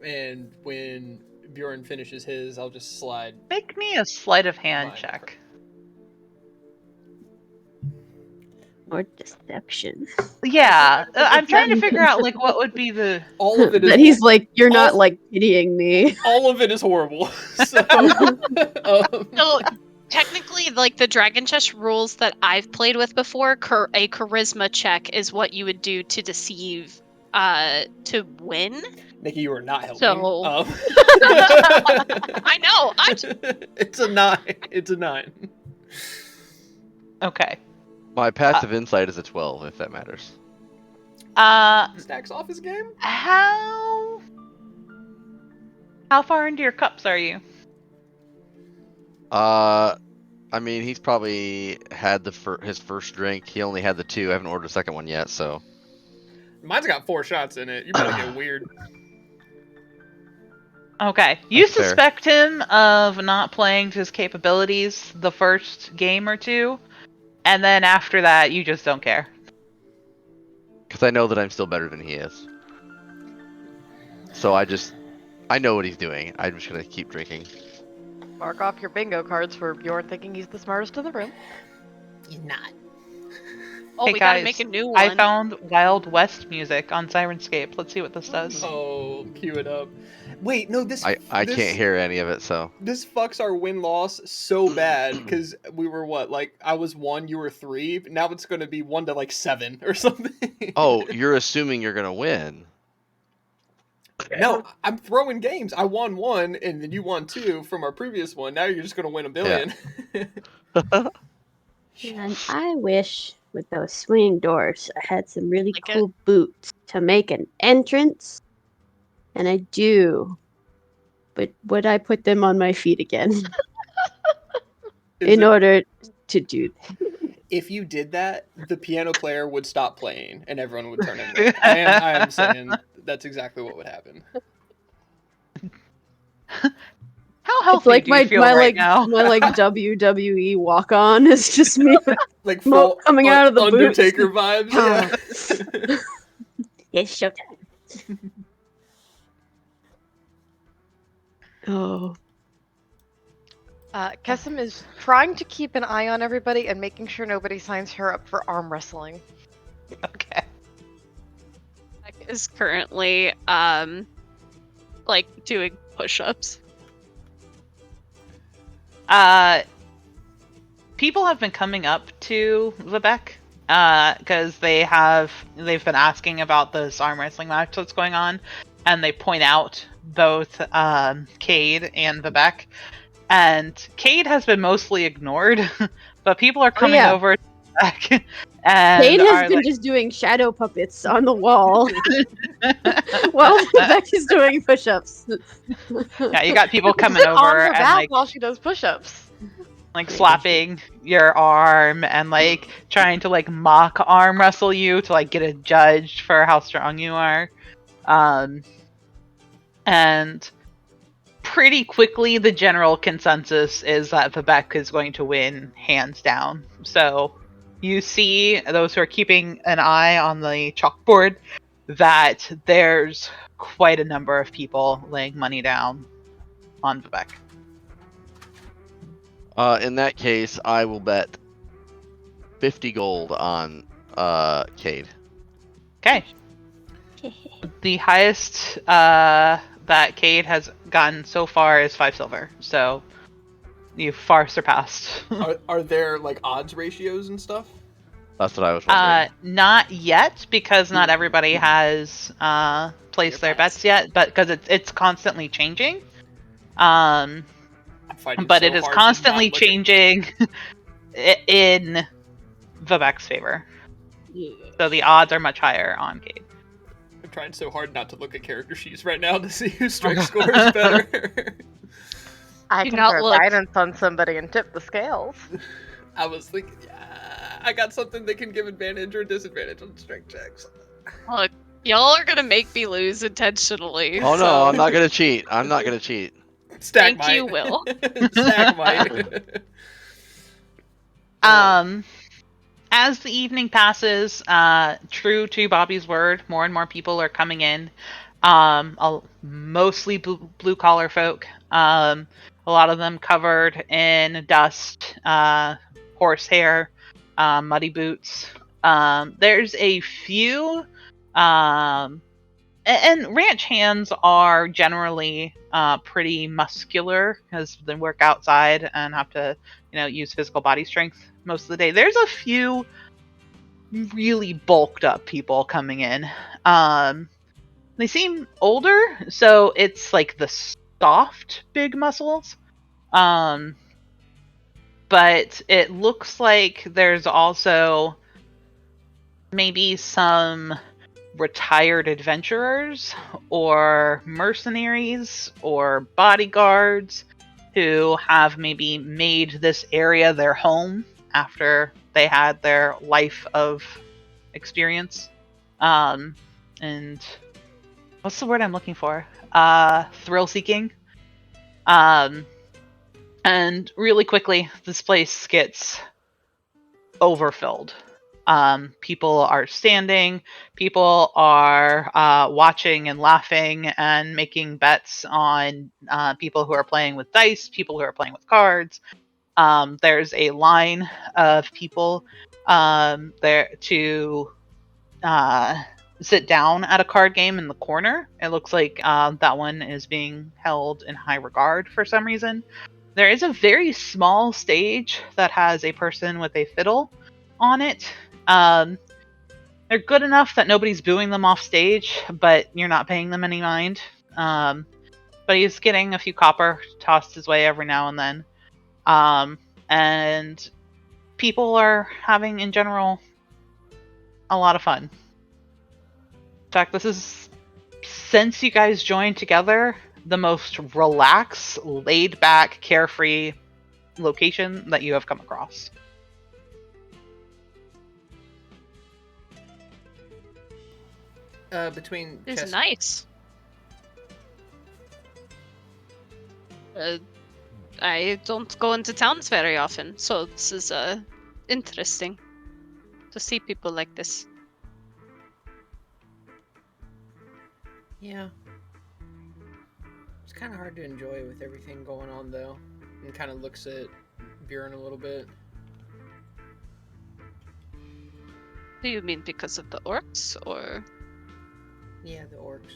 And when Bjorn finishes his, I'll just slide. Make me a sleight of hand Mine. check. Or deception. Yeah, I'm trying to figure out like what would be the. All of it is. But he's like, you're not all- like pitying me. All of it is horrible. So, So technically, like the Dragon Chess rules that I've played with before, a charisma check is what you would do to deceive, to win. Nikki, you are not helping. So- I know. It's a 9. It's a 9. Okay. My passive insight is a 12, if that matters. Stacks off his game. How far into your cups are you? I mean, he's probably had his first drink. He only had the 2. I haven't ordered a second one yet, so. Mine's got 4 shots in it. You better get weird. Okay. You That's fair. suspect him of not playing to his capabilities the first game or two, and then after that, you just don't care. Because I know that I'm still better than he is. So I know what he's doing. I'm just going to keep drinking. Mark off your bingo cards for Bjorn thinking he's the smartest in the room. He's not. Oh, Hey, we gotta guys, make a new one. I found Wild West music on Syrinscape. Let's see what this does. Oh, cue it up. Wait, no, this I this, can't hear any of it, so. This fucks our win-loss so bad because we were what? Like I was 1, you were 3. But now it's going to be 1 to like 7 or something. Oh, you're assuming you're going to win. No, I'm throwing games. I won 1 and then you won 2 from our previous one. Now you're just going to win $1 billion. And I wish with those swinging doors, I had some really Like cool boots to make an entrance. And I do. But would I put them on my feet again in order to do that? If you did that, the piano player would stop playing and everyone would turn in. I am saying that's exactly what would happen. How healthy It's like do you feel my right like now? my like WWE walk on is just me with Like smoke full coming out of the boots. Undertaker vibes. Yeah. It's showtime. Oh. Kessim is trying to keep an eye on everybody and making sure nobody signs her up for arm wrestling. Okay. Is currently like doing push-ups. People have been coming up to Vivek because they've been asking about this arm wrestling match that's going on, and they point out both Cade and Vivek. And Cade has been mostly ignored, but people are coming yeah. over to Vivek and Cade has are been like, just doing shadow puppets on the wall while Vivek is doing push-ups. yeah, you got people coming Sit on over her and back like while she does push-ups. slapping your arm and like trying to like mock arm wrestle you to like get a judge for how strong you are. And pretty quickly the general consensus is that Vivek is going to win hands down. So you see those who are keeping an eye on the chalkboard that there's quite a number of people laying money down on Vivek. In that case, I will bet 50 gold on Cade. Okay. The highest that Cade has gotten so far is 5 silver. So you far surpassed. Are there like odds ratios and stuff? That's what I was wondering. Not yet, because not everybody has placed their bets yet, but because it's constantly changing. I'm fighting But so it is hard to constantly not look at- changing in Vivek's favor. Yeah. So the odds are much higher on Cade. I'm trying so hard not to look at character sheets right now to see whose strength score is better. I Do can not throw look. guidance on somebody and tip the scales. I was thinking, yeah, I got something that can give advantage or disadvantage on strength checks. Look, y'all are gonna make me lose intentionally. Oh no, so- I'm not gonna cheat. I'm not gonna cheat. Stack Thank you, Will. Stack might. As the evening passes, true to Bobby's word, more and more people are coming in. Mostly blue collar folk. A lot of them covered in dust, horsehair, muddy boots. There's a few, and ranch hands are generally pretty muscular because they work outside and have to, use physical body strength most of the day. There's a few really bulked up people coming in. They seem older, so it's like the soft big muscles. But it looks like there's also maybe some retired adventurers or mercenaries or bodyguards who have maybe made this area their home after they had their life of experience. And what's the word I'm looking for? Thrill seeking. And really quickly, this place gets overfilled. People are standing, people are watching and laughing and making bets on people who are playing with dice, people who are playing with cards. There's a line of people there to sit down at a card game in the corner. It looks like that one is being held in high regard for some reason. There is a very small stage that has a person with a fiddle on it. They're good enough that nobody's booing them off stage, but you're not paying them any mind. But he's getting a few copper tossed his way every now and then. And people are having, in general, a lot of fun. In fact, this is, since you guys joined together, the most relaxed, laid-back, carefree location that you have come across. Between It's chess- nice. I don't go into towns very often, so this is interesting to see people like this. Yeah. It's kind of hard to enjoy with everything going on, though. And kind of looks at Buren a little bit. Do you mean because of the orcs, or? Yeah, the orcs.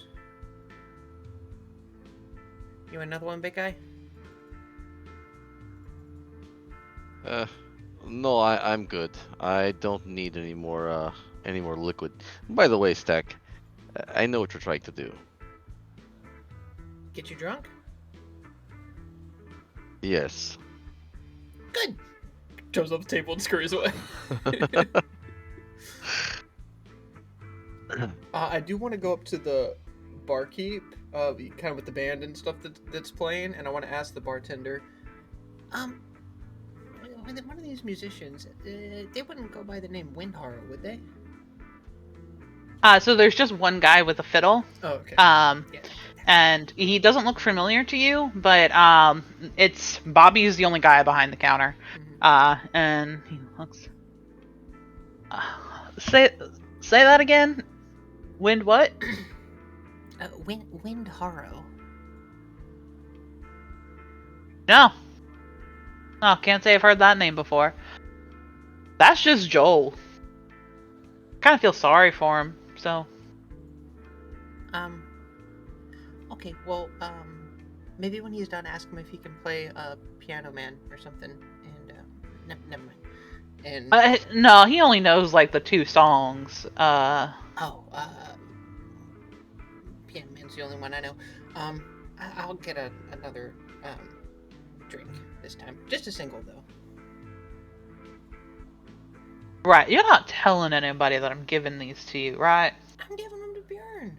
You want another one, big guy? No, I'm good. I don't need any more liquid. By the way, Stack, I know what you're trying to do. Get you drunk? Yes. Good. Jumps off the table and scurries away. I do want to go up to the barkeep, kind of with the band and stuff that's playing, and I want to ask the bartender, one of these musicians, they wouldn't go by the name Windhorror, would they? So there's just one guy with a fiddle. Oh, okay. Yeah. Yeah. And he doesn't look familiar to you, but it's Bobby's the only guy behind the counter. Mm-hmm. And he looks. Say that again. Wind what? Windhorror. No, can't say I've heard that name before. That's just Joel. Kind of feel sorry for him, so. Okay, well, maybe when he's done, ask him if he can play Piano Man or something, and, never mind. And... no, he only knows, like, the 2 songs, Piano Man's the only one I know. I'll get another, drink this time. Just a single, though. Right, you're not telling anybody that I'm giving these to you, right? I'm giving them to Bjorn.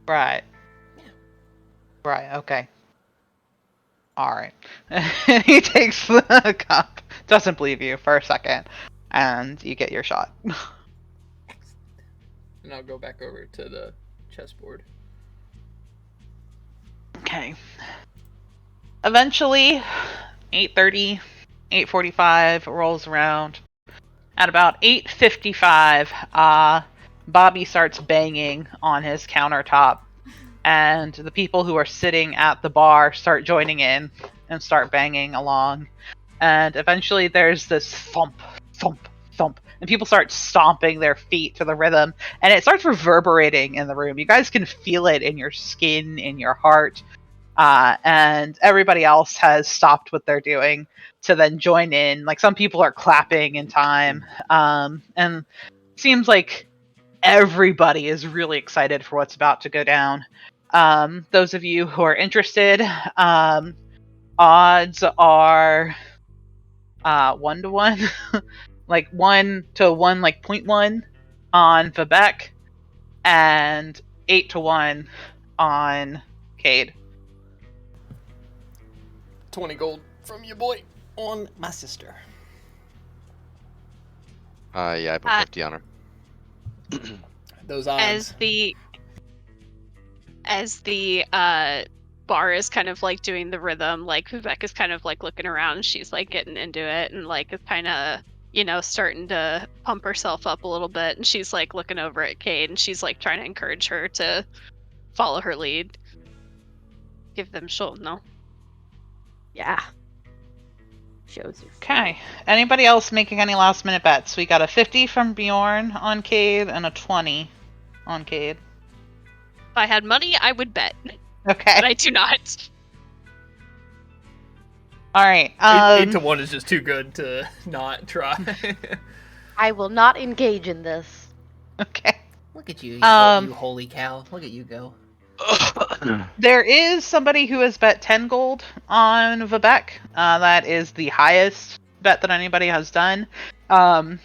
Right. Yeah. Right, okay. Alright. He takes the cup, doesn't believe you for a second, and you get your shot. And I'll go back over to the chessboard. Okay. Eventually, 8:30, 8:45 rolls around. At about 8:55, Bobby starts banging on his countertop, and the people who are sitting at the bar start joining in and start banging along. And eventually there's this thump, thump, thump, and people start stomping their feet to the rhythm, and it starts reverberating in the room. You guys can feel it in your skin, in your heart. And everybody else has stopped what they're doing to then join in. Like, some people are clapping in time. And it seems like everybody is really excited for what's about to go down. Those of you who are interested, odds are 1-to-1, like 1-to-1, like 0.1 on Vivek, and 8-to-1 on Cade. 20 gold from you, boy, on my sister. Yeah, I put 50 on her. Those odds. As the bar is kind of like doing the rhythm, like Rebecca's kind of like looking around, she's like getting into it and like is kind of, starting to pump herself up a little bit, and she's like looking over at Cade and she's like trying to encourage her to follow her lead. Give them show, no? Yeah. Shows you. Okay. Anybody else making any last minute bets? We got a 50 from Bjorn on Cade and a 20 on Cade. If I had money, I would bet. Okay. But I do not. Alright. 8-to-1 is just too good to not try. I will not engage in this. Okay. Look at you, you holy cow. Look at you go. There is somebody who has bet 10 gold on Vivek. That is the highest bet that anybody has done. In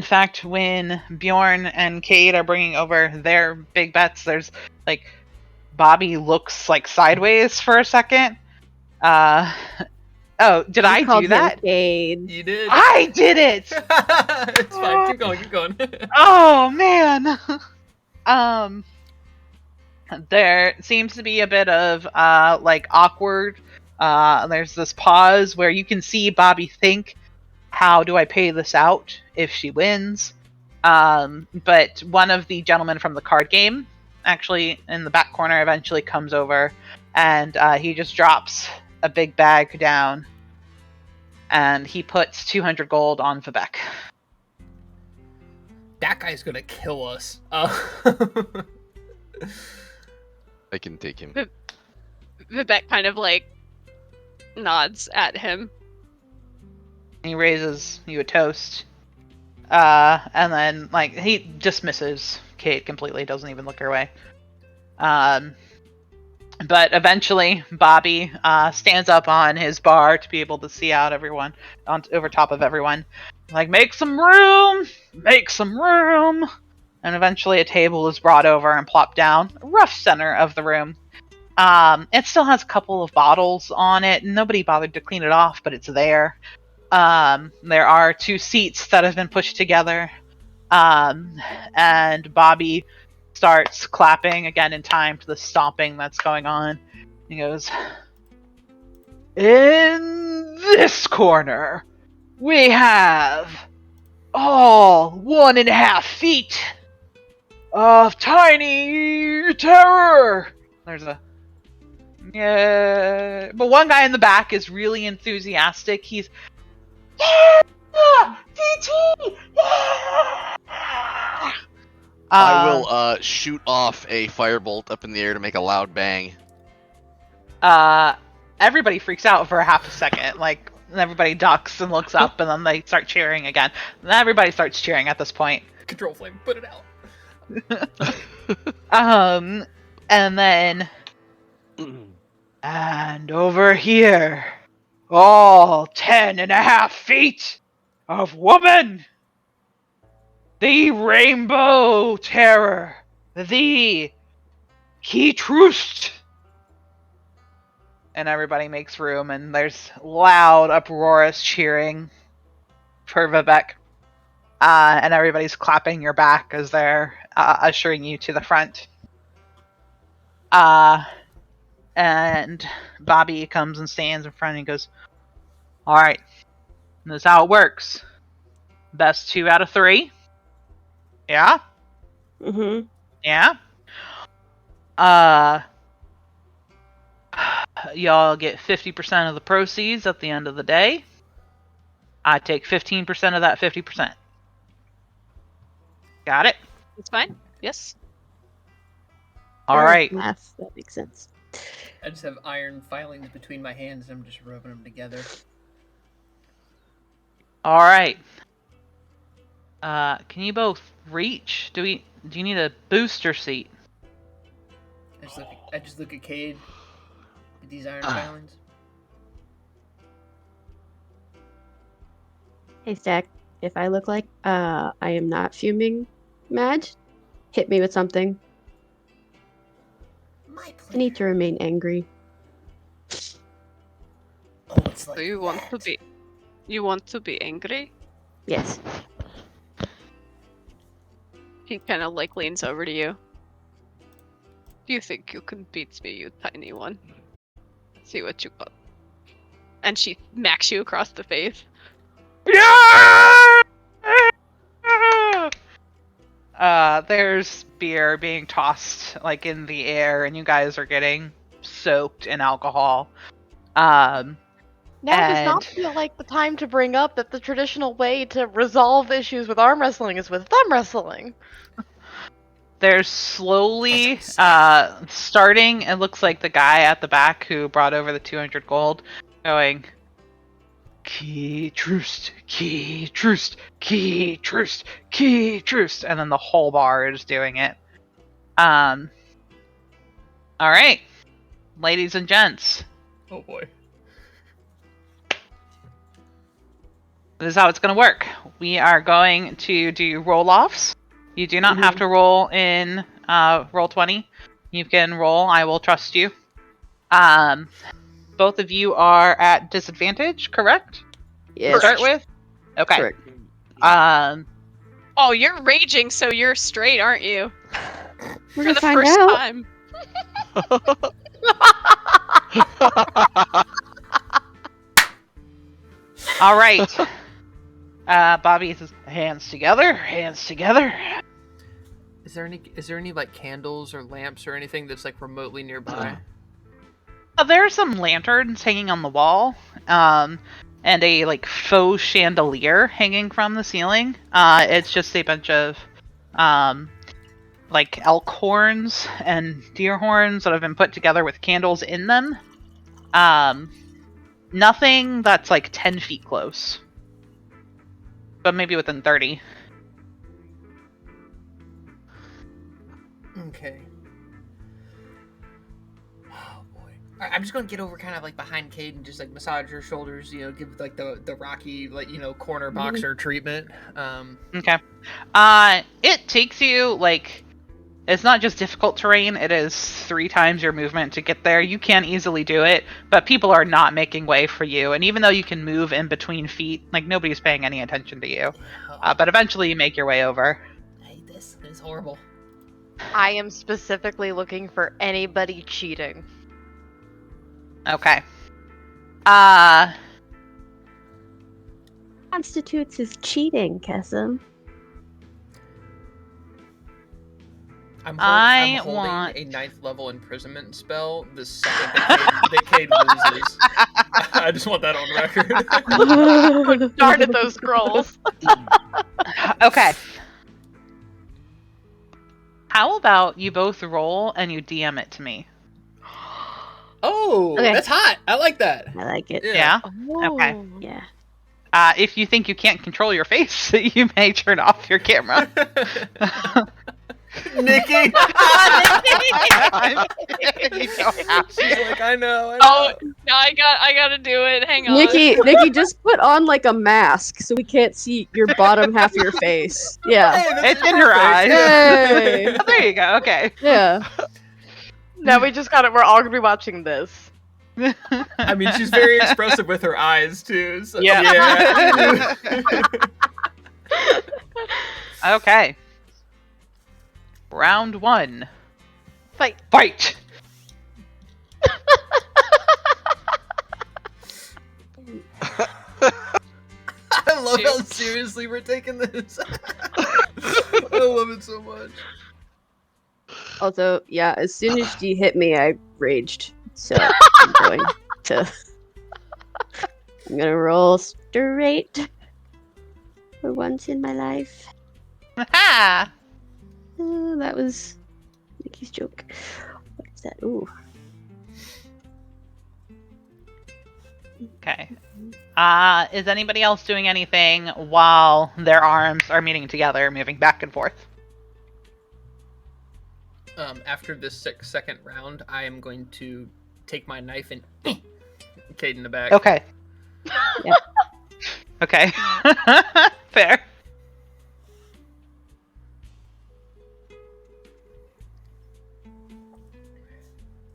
fact, when Bjorn and Cade are bringing over their big bets, there's like Bobby looks like sideways for a second. Oh, did I do that? Cade. You did. I did it. It's fine. Keep going. Oh man. There seems to be a bit of like awkward. There's this pause where you can see Bobby think, how do I pay this out if she wins? But one of the gentlemen from the card game, actually in the back corner, eventually comes over, and he just drops a big bag down, and he puts 200 gold on Vivek. that guy's gonna kill us. I can take him. Vivek kind of like nods at him. He raises you a toast. And then, like, he dismisses Kate completely, doesn't even look her way. But eventually, Bobby stands up on his bar to be able to see out everyone, over top of everyone. Like, make some room! Make some room! And eventually a table is brought over and plopped down, rough center of the room. It still has a couple of bottles on it. Nobody bothered to clean it off, but it's there. There are 2 seats that have been pushed together. And Bobby starts clapping again in time to the stomping that's going on. He goes, in this corner, we have all 1.5 feet of tiny terror. There's a yeah, but one guy in the back is really enthusiastic. He's DT! I will shoot off a firebolt up in the air to make a loud bang. Everybody freaks out for a half a second. Like, everybody ducks and looks up, and then they start cheering again. And everybody starts cheering at this point. Control flame, put it out. And then... and over here, all 10.5 feet of woman! The Rainbow Terror! The Keytrust! And everybody makes room, and there's loud, uproarious cheering for Vivek. And everybody's clapping your back as they're ushering you to the front. And Bobby comes and stands in front and goes, alright, this is how it works. Best 2 out of 3. Yeah? Mm-hmm. Yeah? Y'all get 50% of the proceeds at the end of the day. I take 15% of that 50%. Got it? It's fine. Yes. Alright. Math, that makes sense. I just have iron filings between my hands and I'm just rubbing them together. Alright. Can you both reach? Do you need a booster seat? I just look at Cade with these iron filings. Hey, Stack, if I look like I am not fuming mad, hit me with something. My I pleasure. need to remain angry. Oh, it's like So you want to be angry? Yes. He kind of like leans over to you. Do you think you can beat me, you tiny one? See what you got. And she smacks you across the face. There's beer being tossed like in the air, and you guys are getting soaked in alcohol. Now does And- not feel like the time to bring up that the traditional way to resolve issues with arm wrestling is with thumb wrestling. There's slowly starting, it looks like the guy at the back who brought over the 200 gold going, Keytrust, Keytrust, Keytrust, Keytrust, and then the whole bar is doing it. Alright, ladies and gents, oh boy. this is how it's going to work. We are going to do roll-offs. You do not have to roll in roll 20. You can roll. I will trust you. Both of you are at disadvantage, correct? Yes. To start with? Okay. Correct. Oh, you're raging, so you're straight, aren't you? We're For gonna the find first out. time. All right. Bobby says, hands together, hands together. Is there any like candles or lamps or anything that's like remotely nearby? There are some lanterns hanging on the wall, and a like faux chandelier hanging from the ceiling. It's just a bunch of like elk horns and deer horns that have been put together with candles in them. Nothing that's like 10 feet close, but maybe within 30. Okay. Oh boy. Alright, I'm just gonna get over kind of like behind Cade and just like massage her shoulders, give like the Rocky, like, corner boxer treatment. Okay. It takes you like, it's not just difficult terrain, it is 3 times your movement to get there. You can easily do it, but people are not making way for you. And even though you can move in between feet, like nobody's paying any attention to you. But eventually you make your way over. I hate this. It's horrible. I am specifically looking for anybody cheating. Okay. Constitutes as cheating, Kessim. I'm I holding want- a 9th level imprisonment spell the second that Cade loses. I just want that on record. Darn it, those scrolls. Okay. How about you both roll and you DM it to me? Oh, Okay. that's hot. I like that. I like it. Yeah? Oh. Okay. Yeah. If you think you can't control your face, you may turn off your camera. Nikki. I'm kidding, you don't have to. She's like, I know. Oh, no, I gotta do it. Hang on. Nikki, just put on like a mask so we can't see your bottom half of your face. Yeah. Hey, that's It's in your eyes. Yay. Oh, there you go. Okay. Yeah. Now we just got it. We're all gonna be watching this. I mean, she's very expressive with her eyes too. So, Yeah. Okay. Round 1. Fight. Fight! I love how seriously we're taking this. I love it so much. Also, yeah, as soon as she hit me, I raged. So I'm gonna roll straight for once in my life. Ha! That was Nikki's joke. What is that? Ooh. Okay. Is anybody else doing anything while their arms are meeting together, moving back and forth? After this second round, I am going to take my knife and Cade in the back. Okay. Yeah. Okay. Fair.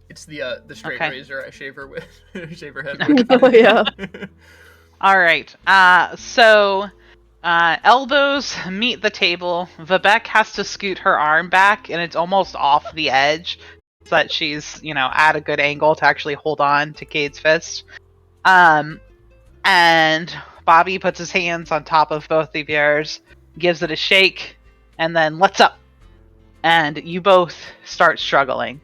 It's the straight Okay. razor I shave her with. Shave her head with. Oh, yeah. All right. So elbows meet the table. Vivek has to scoot her arm back, and it's almost off the edge, so that she's, at a good angle to actually hold on to Cade's fist. And Bobby puts his hands on top of both of yours, gives it a shake, and then lets up. And you both start struggling.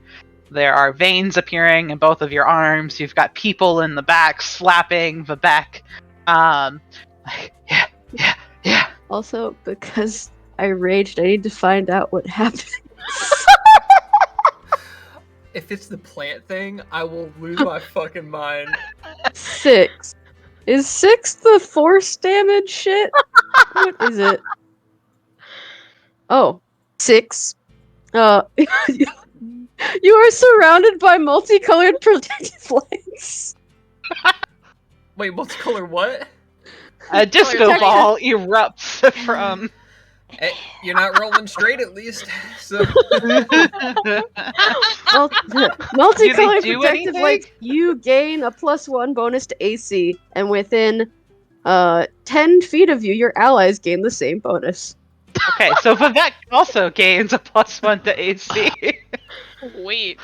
There are veins appearing in both of your arms. You've got people in the back slapping Vivek. Yeah. Also, because I raged, I need to find out what happened. If it's the plant thing, I will lose my fucking mind. 6. Is 6 the force damage shit? What is it? Oh, 6. You are surrounded by multicolored protective lights. Wait, multicolor what? A disco ball erupts from... Hey, you're not rolling straight at least. So Multicolored do protective anything? lights. You gain a +1 bonus to AC, and within 10 feet of you, your allies gain the same bonus. Okay, so Vivek also gains a +1 to AC. Wait.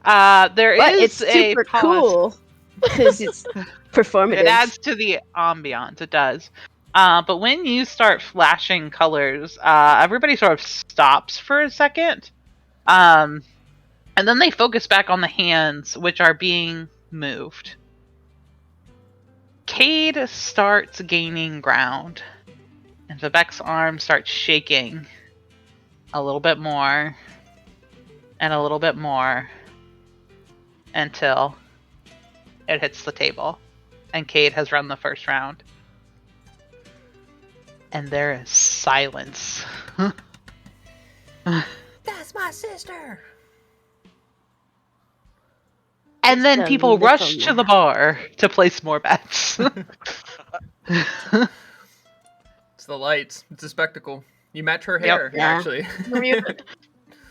There But is it's a super pause. cool because it's performative. It adds to the ambiance, it does. But when you start flashing colors, everybody sort of stops for a second. And then they focus back on the hands, which are being moved. Cade starts gaining ground. And Vivek's arm starts shaking a little bit more and a little bit more until it hits the table. And Cade has run the first round. And there is silence. That's my sister. And Just then a people little rush to the now. bar to place more bets. It's the lights. It's a spectacle. You match her Yep. hair, Yeah. actually.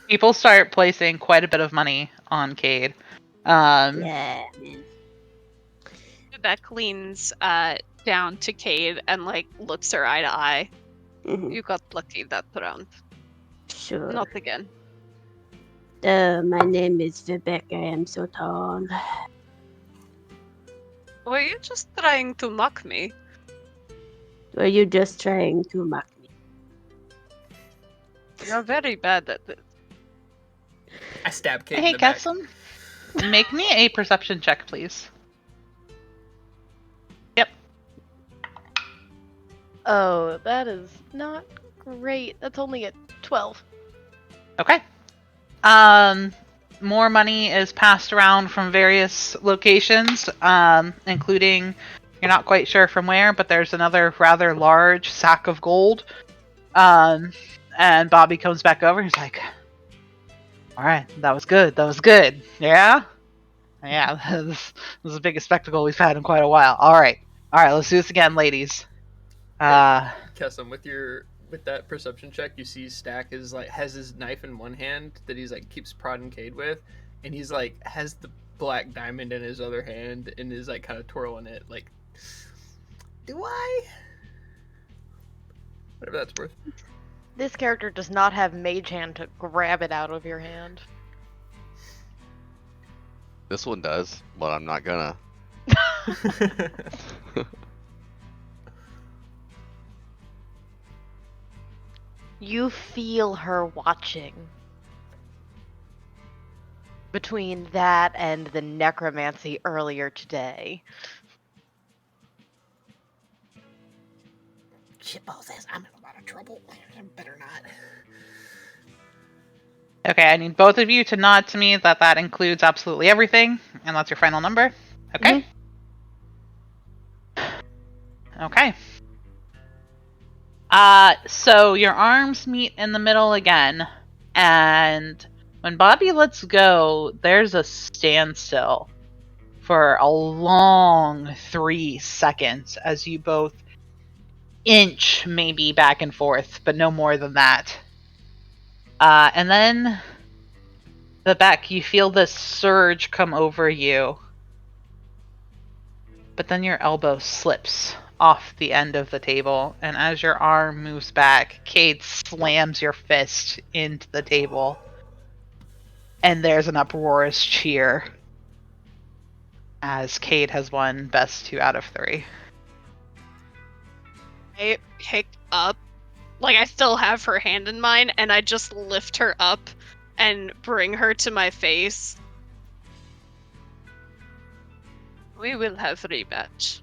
People start placing quite a bit of money on Cade. Yeah, man. Beck leans down to Cade and like looks her eye to eye. Mhm. You got lucky that round. Sure. Not again. My name is Vivek. I am so tall. Were you just trying to mock me? Were you just trying to mock me? You're very bad at it. I stab Kate in Hey, the back. Cassim, make me a perception check, please. Yep. Oh, that is not great. That's only at 12. Okay. More money is passed around from various locations, including, you're not quite sure from where, but there's another rather large sack of gold. And Bobby comes back over and he's like, all right, that was good. That was good. Yeah? Yeah, this is the biggest spectacle we've had in quite a while. All right, let's do this again, ladies. Kessim, with that perception check, you see Stack has his knife in one hand that he's like keeps prodding Cade with, and he's like has the black diamond in his other hand and is like kind of twirling it like, do I? Whatever that's worth. This character does not have Mage Hand to grab it out of your hand. This one does, but I'm not gonna. You feel her watching. Between that and the necromancy earlier today. Shitball says I'm in a lot of trouble. I better not. Okay, I need both of you to nod to me that includes absolutely everything, and that's your final number. Okay? Okay. So your arms meet in the middle again, and when Bobby lets go, there's a standstill for a long 3 seconds as you both inch maybe back and forth, but no more than that. And then Vivek, you feel this surge come over you, but then your elbow slips off the end of the table, and as your arm moves back, Cade slams your fist into the table, and there's an uproarious cheer as Cade has won best 2 out of 3. I pick up, like I still have her hand in mine, and I just lift her up and bring her to my face. We will have rematch.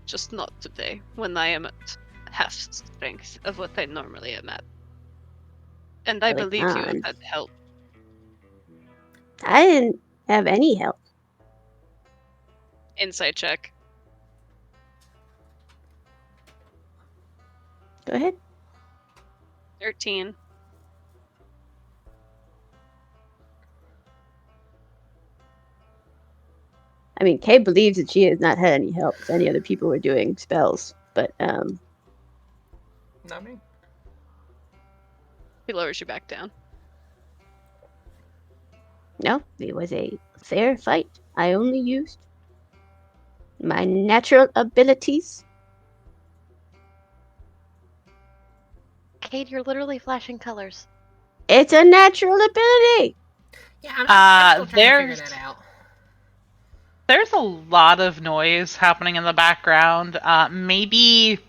Just not today, when I am at half strength of what I normally am at. And I Really believe you have not. had help. I didn't have any help. Insight check. Go ahead. 13. I mean, Kay believes that she has not had any help if any other people were doing spells, but Not me. He lowers you back down. no, it was a fair fight. I only used my natural abilities. Cade, you're literally flashing colors. It's a natural ability. Yeah, I'm still trying to figure that out. There's a lot of noise happening in the background. Maybe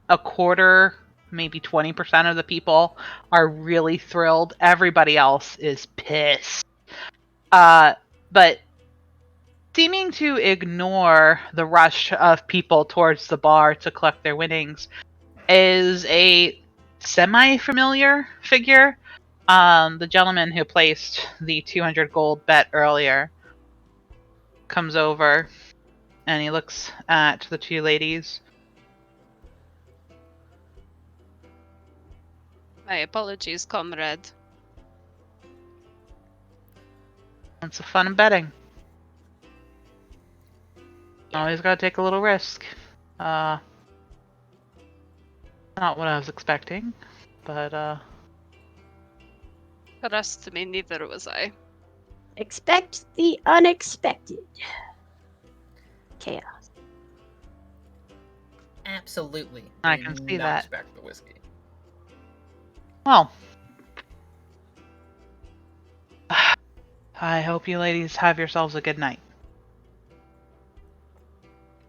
a quarter, maybe 20% of the people are really thrilled. Everybody else is pissed. But seeming to ignore the rush of people towards the bar to collect their winnings, is a semi-familiar figure. The gentleman who placed the 200 gold bet earlier comes over and he looks at the two ladies. My apologies, comrade. It's the fun of betting. Always gotta take a little risk. Not what I was expecting, but Trust me, neither was I. Expect the unexpected. Chaos. Absolutely. I Did can see not that. expect the whiskey. Well, I hope you ladies have yourselves a good night.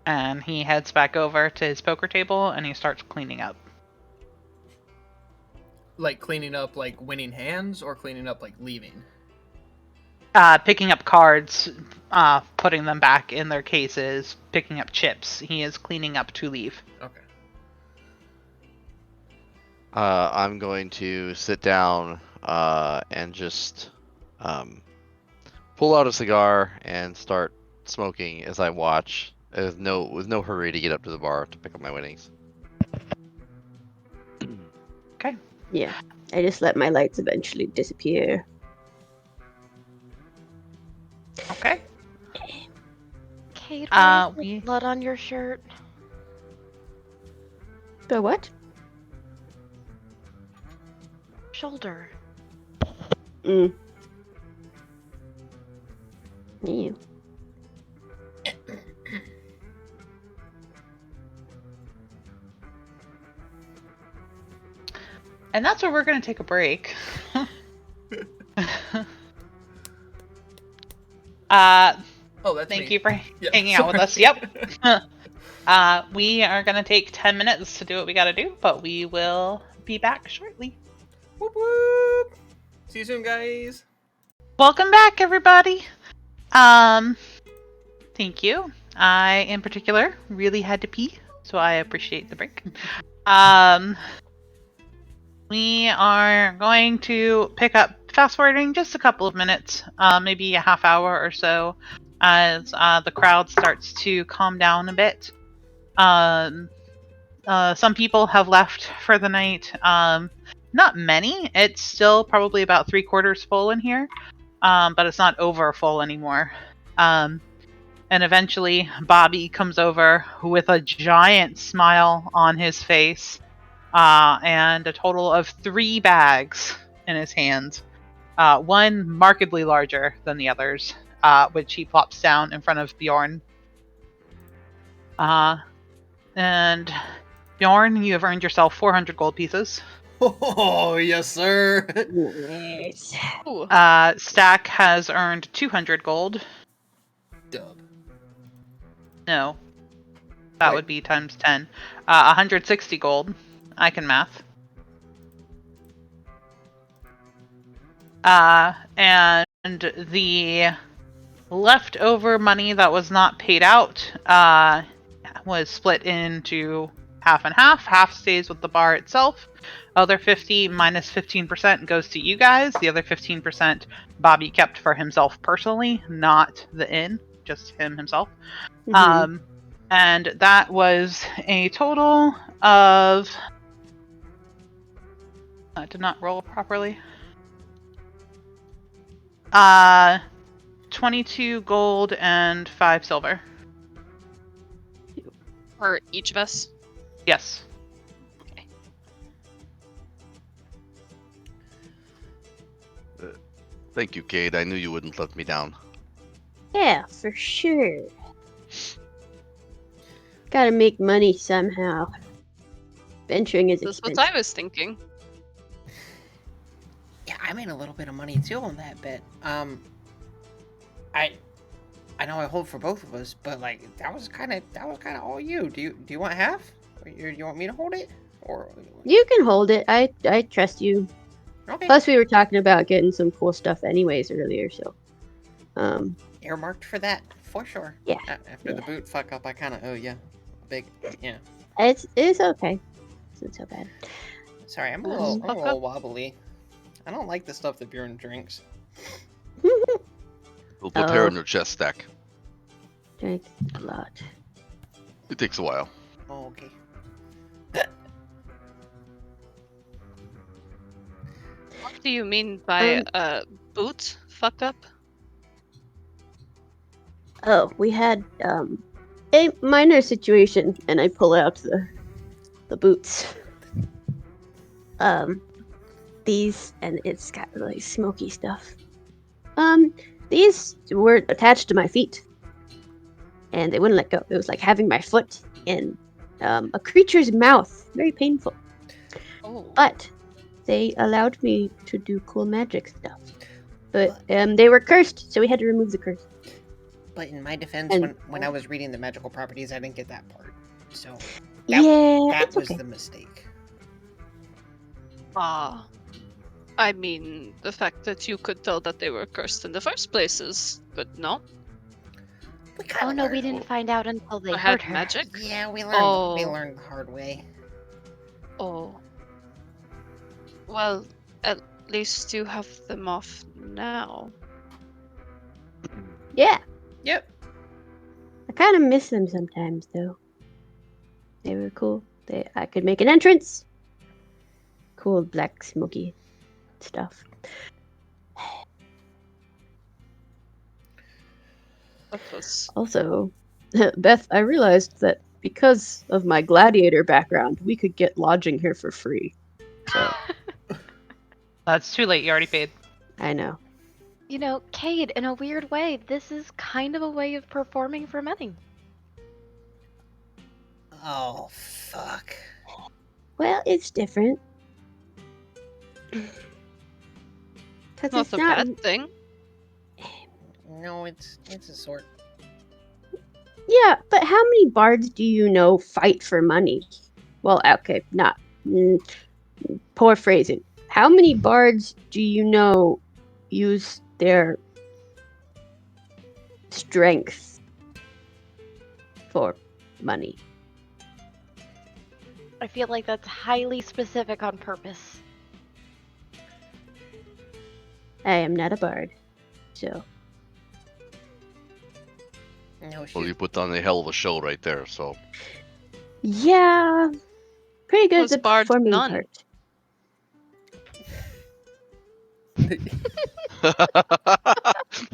And he heads back over to his poker table and he starts cleaning up. Like cleaning up, like winning hands, or cleaning up, like leaving? Picking up cards, putting them back in their cases, picking up chips. He is cleaning up to leave. Okay. I'm going to sit down and just pull out a cigar and start smoking as I watch, with no hurry to get up to the bar to pick up my winnings. Okay. Yeah, I just let my lights eventually disappear. Okay. Kate, why is there we- blood on your shirt? The what? Shoulder. Mm. Ew. And that's where we're going to take a break. Oh, that's Thank me. you for Yeah, hanging out with us. Yep. We are going to take 10 minutes to do what we got to do, but we will be back shortly. Whoop whoop. See you soon, guys. Welcome back, everybody. Thank you. I, in particular, really had to pee, so I appreciate the break. We are going to pick up, fast forwarding just a couple of minutes, maybe a half hour or so, as the crowd starts to calm down a bit. Some people have left for the night. Not many. It's still probably about 3/4 full in here, but it's not over full anymore. And eventually, Bobby comes over with a giant smile on his face. And a total of 3 bags in his hands. One markedly larger than the others, which he plops down in front of Bjorn. And Bjorn, you have earned yourself 400 gold pieces. Oh, yes, sir. Yes. Ooh. Stack has earned 200 gold. Dub. No. That Wait. would be times 10. 160 gold. I can math. And the leftover money that was not paid out was split into half and half. Half stays with the bar itself. Other 50 minus 15% goes to you guys. The other 15% Bobby kept for himself personally, not the inn, just himself. Mhm. And that was a total of... I did not roll properly. 22 gold and 5 silver. For each of us. Yes. Okay. Thank you, Cade. I knew you wouldn't let me down. Yeah, for sure. Gotta make money somehow. Venturing is That's expensive. what I was thinking. Yeah, I made a little bit of money too on that bet. I know I hold for both of us, but like that was kind of all you. Do you want half? Or you want me to hold it? Or You can hold it. I trust you. okay. Plus, we were talking about getting some cool stuff anyways earlier, so. Earmarked for that for sure. Yeah, After the boot fuck up, I kind of owe you a big yeah. It's okay. wasn't so bad. Sorry, I'm a Fuck little up. wobbly. I don't like the stuff that Bjorn drinks. We'll put hair Oh. on your chest, Stack. Drank a lot. It takes a while. Oh, okay. What do you mean by boot fuck up? Oh, we had a minor situation, and I pull out the boots. These, and it's got like smoky stuff. These were attached to my feet, and they wouldn't let go. It was like having my foot in a creature's mouth. Very painful. Oh. But they allowed me to do cool magic stuff. But they were cursed, so we had to remove the curse. But in my defense, And- when I was reading the magical properties, I didn't get that part. So That that was okay. the mistake. I mean, the fact that you could tell that they were cursed in the first place is good, no? We kinda Oh no, we learned- didn't find out until they Or hurt had her. magic? Yeah, we learned Oh. the hard way. Oh. Well, at least you have them off now. Yeah, Yep. I kind of miss them sometimes, though. They were cool. I could make an entrance. Cool black smoky stuff. That was Also, Beth, I realized that because of my gladiator background, we could get lodging here for free. So, That's too late. You already paid. I know. You know, Cade, in a weird way, this is kind of a way of performing for money. Oh, fuck. Well, it's different. Because not it's a not. bad thing. No, it's a sort. Yeah, but how many bards do you know fight for money? Well, okay, not. Poor phrasing. How many bards do you know use their strength for money? I feel like that's highly specific on purpose. I am not a bard, so. No shit. Well, you put on a hell of a show right there, so. Yeah, pretty good Was at the bard performing none? part.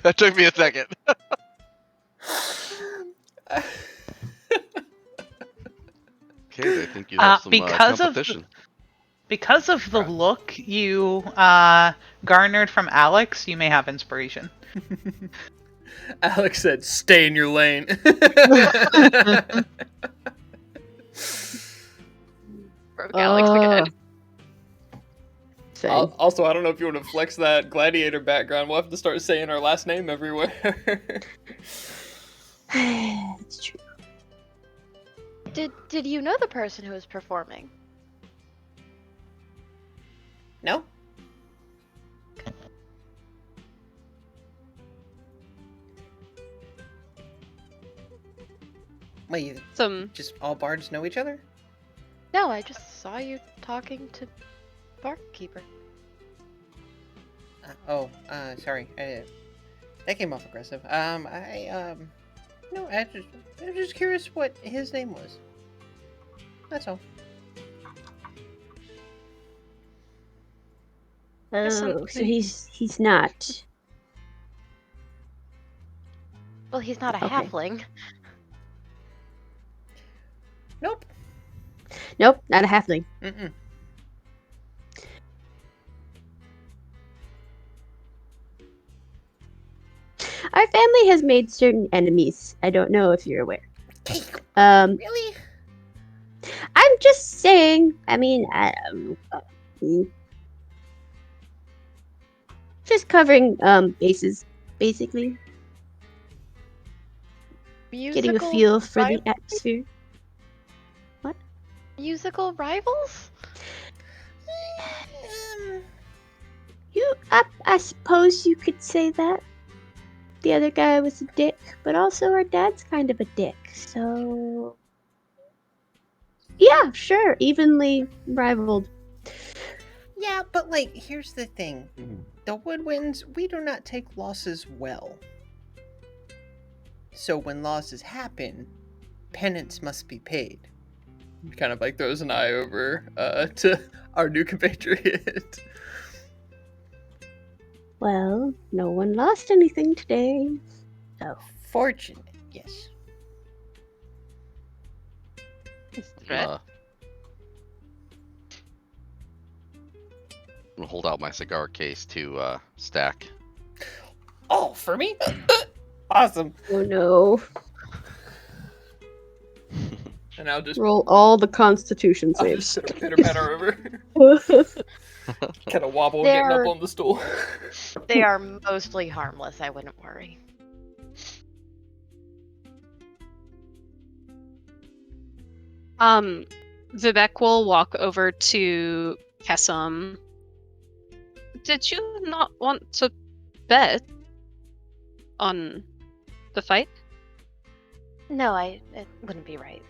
That took me a second. Okay, I think you have some competition. Because of the look you garnered from Alex, you may have inspiration. Alex said, "Stay in your lane." Broke Alex again. Same. Also, I don't know if you want to flex that gladiator background. We'll have to start saying our last name everywhere. It's true. Did you know the person who was performing? No? Wait, you just all bards know each other? No, I just saw you talking to barkeeper. Sorry. That came off aggressive. No, I was just curious what his name was. That's all. Oh, so he's not. Well, he's not a Okay. halfling. Nope. Nope, not a halfling. Mm-mm. Our family has made certain enemies. I don't know if you're aware. Really? I'm just saying. I mean, just covering bases, basically. Getting a Musical feel for the rival- atmosphere. Musical rivals? I suppose you could say that. The other guy was a dick, but also our dad's kind of a dick, so. Yeah, sure. Evenly rivaled. Yeah, but like, here's the thing. The Woodwinds, we do not take losses well. So when losses happen, penance must be paid. Kind of like throws an eye over to our new compatriot. Well, no one lost anything today. So, Fortunate, yes. I'm gonna hold out my cigar case to Stack. Oh, for me? Awesome. oh no. And I'll just Roll all the Constitution I'll saves. just pitter patter over. Kind of wobble getting up They're- on the stool. They are mostly harmless, I wouldn't worry. Vivek will walk over to Kesum. Did you not want to bet on the fight? No, it wouldn't be right.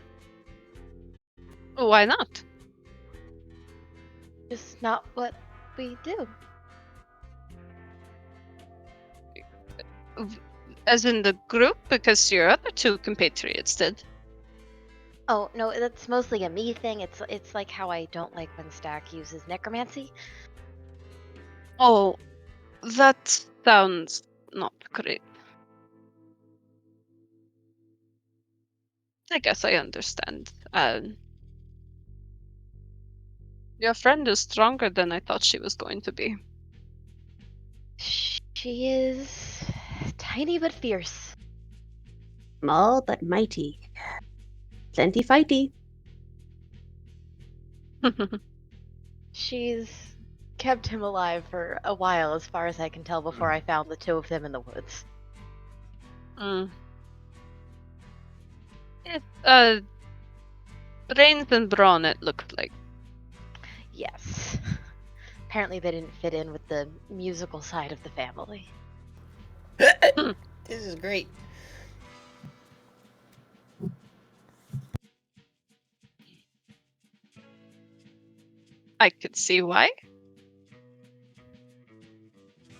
Why not? Just not what we do. As in the group, because your other two compatriots did. Oh, no, that's mostly a me thing. It's like how I don't like when Stack uses necromancy. Oh, that sounds not great. I guess I understand. Your friend is stronger than I thought she was going to be. She is tiny but fierce. Small but mighty. Plenty fighty. She's kept him alive for a while, as far as I can tell, before I found the two of them in the woods. Brains and brawn, it looked like. Yes. Apparently they didn't fit in with the musical side of the family. This is great. I could see why.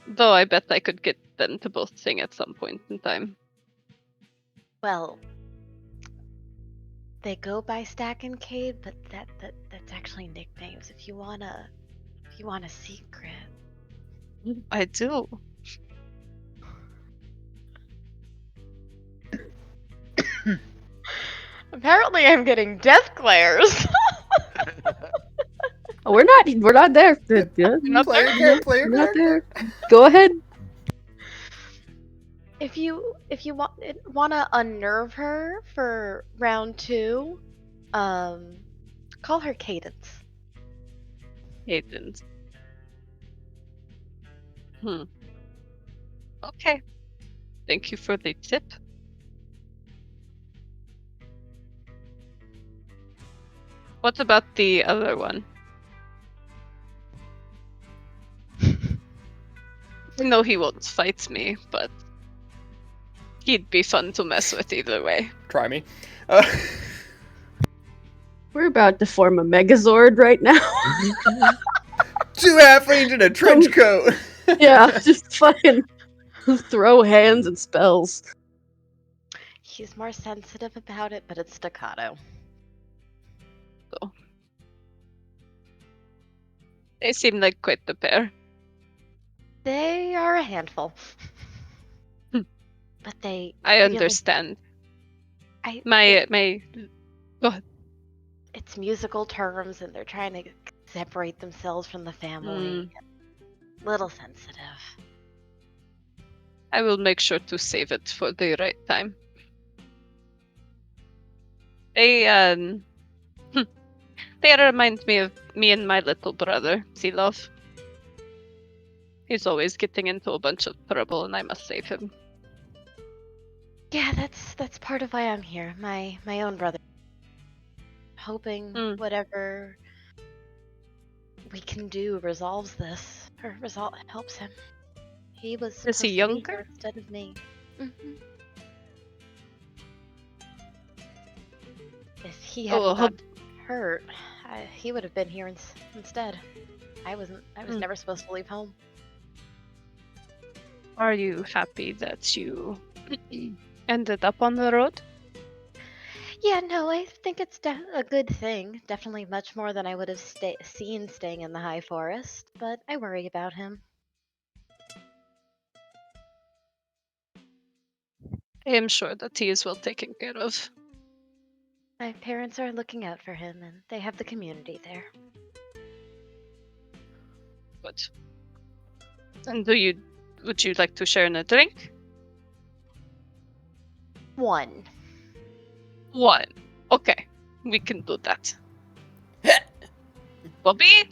Though I bet I could get them to both sing at some point in time. Well, they go by Stack and Cade, but that's actually nicknames. If you want a secret. I do. Apparently I'm getting death glares. Oh, we're not there. Yeah, Player not character. there. Go ahead. If you want to unnerve her for round 2, call her Cadence. Cadence. Okay. Thank you for the tip. What about the other one? I know he won't fight me, but he'd be fun to mess with either way. Try me. We're about to form a Megazord right now. 2 halflings in a trench coat. Yeah, just fucking throw hands and spells. He's more sensitive about it, but it's staccato. So. They seem like quite the pair. They are a handful. But they I really- understand. I My Go ahead. It's musical terms, and they're trying to separate themselves from the family. Little sensitive. I will make sure to save it for the right time. They remind me of me and my little brother, Zilov. He's always getting into a bunch of trouble, and I must save him. Yeah, that's part of why I'm here. My own brother. Hoping whatever we can do resolves this, or helps him. He was Is supposed he to be younger? here instead of me. If he hadn't Oh, gotten hurt, he would have been here instead. I was never supposed to leave home. Are you happy that you ended up on the road? Yeah, no, I think it's a good thing. Definitely much more than I would have seen staying in the high forest, but I worry about him. I am sure that he is well taken care of. My parents are looking out for him, and they have the community there. Good. And would you like to share in a drink? One. Okay, we can do that. Bobby?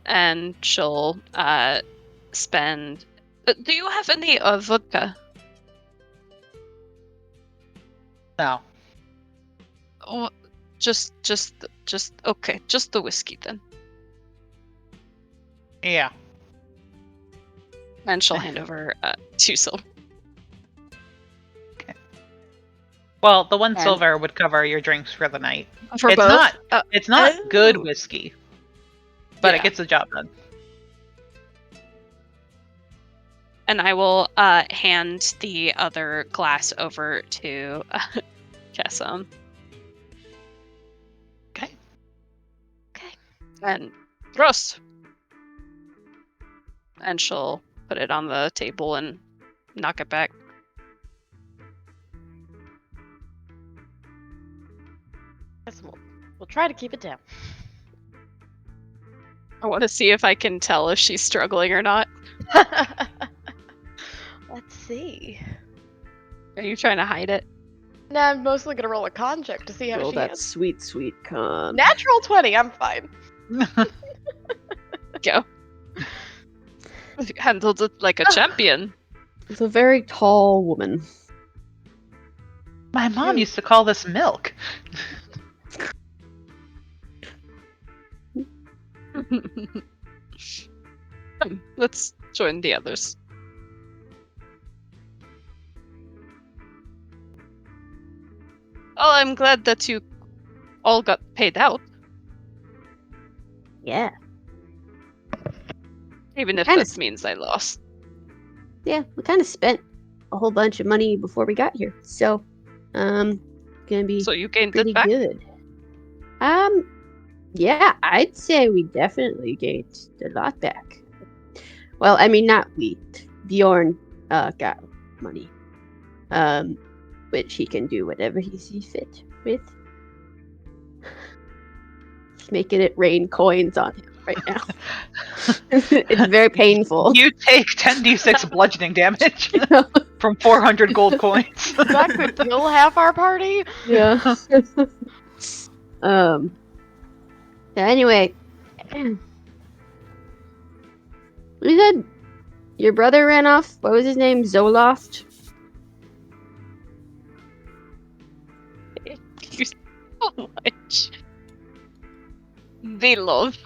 And she'll spend... do you have any vodka? No. Oh, just okay, just the whiskey then. Yeah. And she'll hand over 2 silver. Well, the 1 And- silver would cover your drinks for the night. For it's both? It's not Oh. good whiskey, but Yeah. it gets the job done. And I will hand the other glass over to Kessam. Okay. And Roast. And she'll put it on the table and knock it back. Guess we'll try to keep it down. I want to see if I can tell if she's struggling or not. Let's see. Are you trying to hide it? Nah, I'm mostly gonna roll a con check to see how Roll she that handles. sweet, sweet con. Natural 20, I'm fine. Go. Handled it like a champion. It's a very tall woman. My mom used to call this milk. Let's join the others. Oh, I'm glad that you all got paid out, Yeah. even if Kinda. this means I lost. Yeah, we kind of spent a whole bunch of money before we got here. So, gonna be So you gained pretty it back? good. Yeah, I'd say we definitely gained a lot back. Well, I mean, not we. Bjorn, got money. Which he can do whatever he sees fit with. He's making it rain coins on him right now. It's very painful. You take 10d6 bludgeoning damage from 400 gold coins. That could kill half our party. Yeah. Anyway, you said your brother ran off. What was his name? Zoloft. Thank you so much. They love.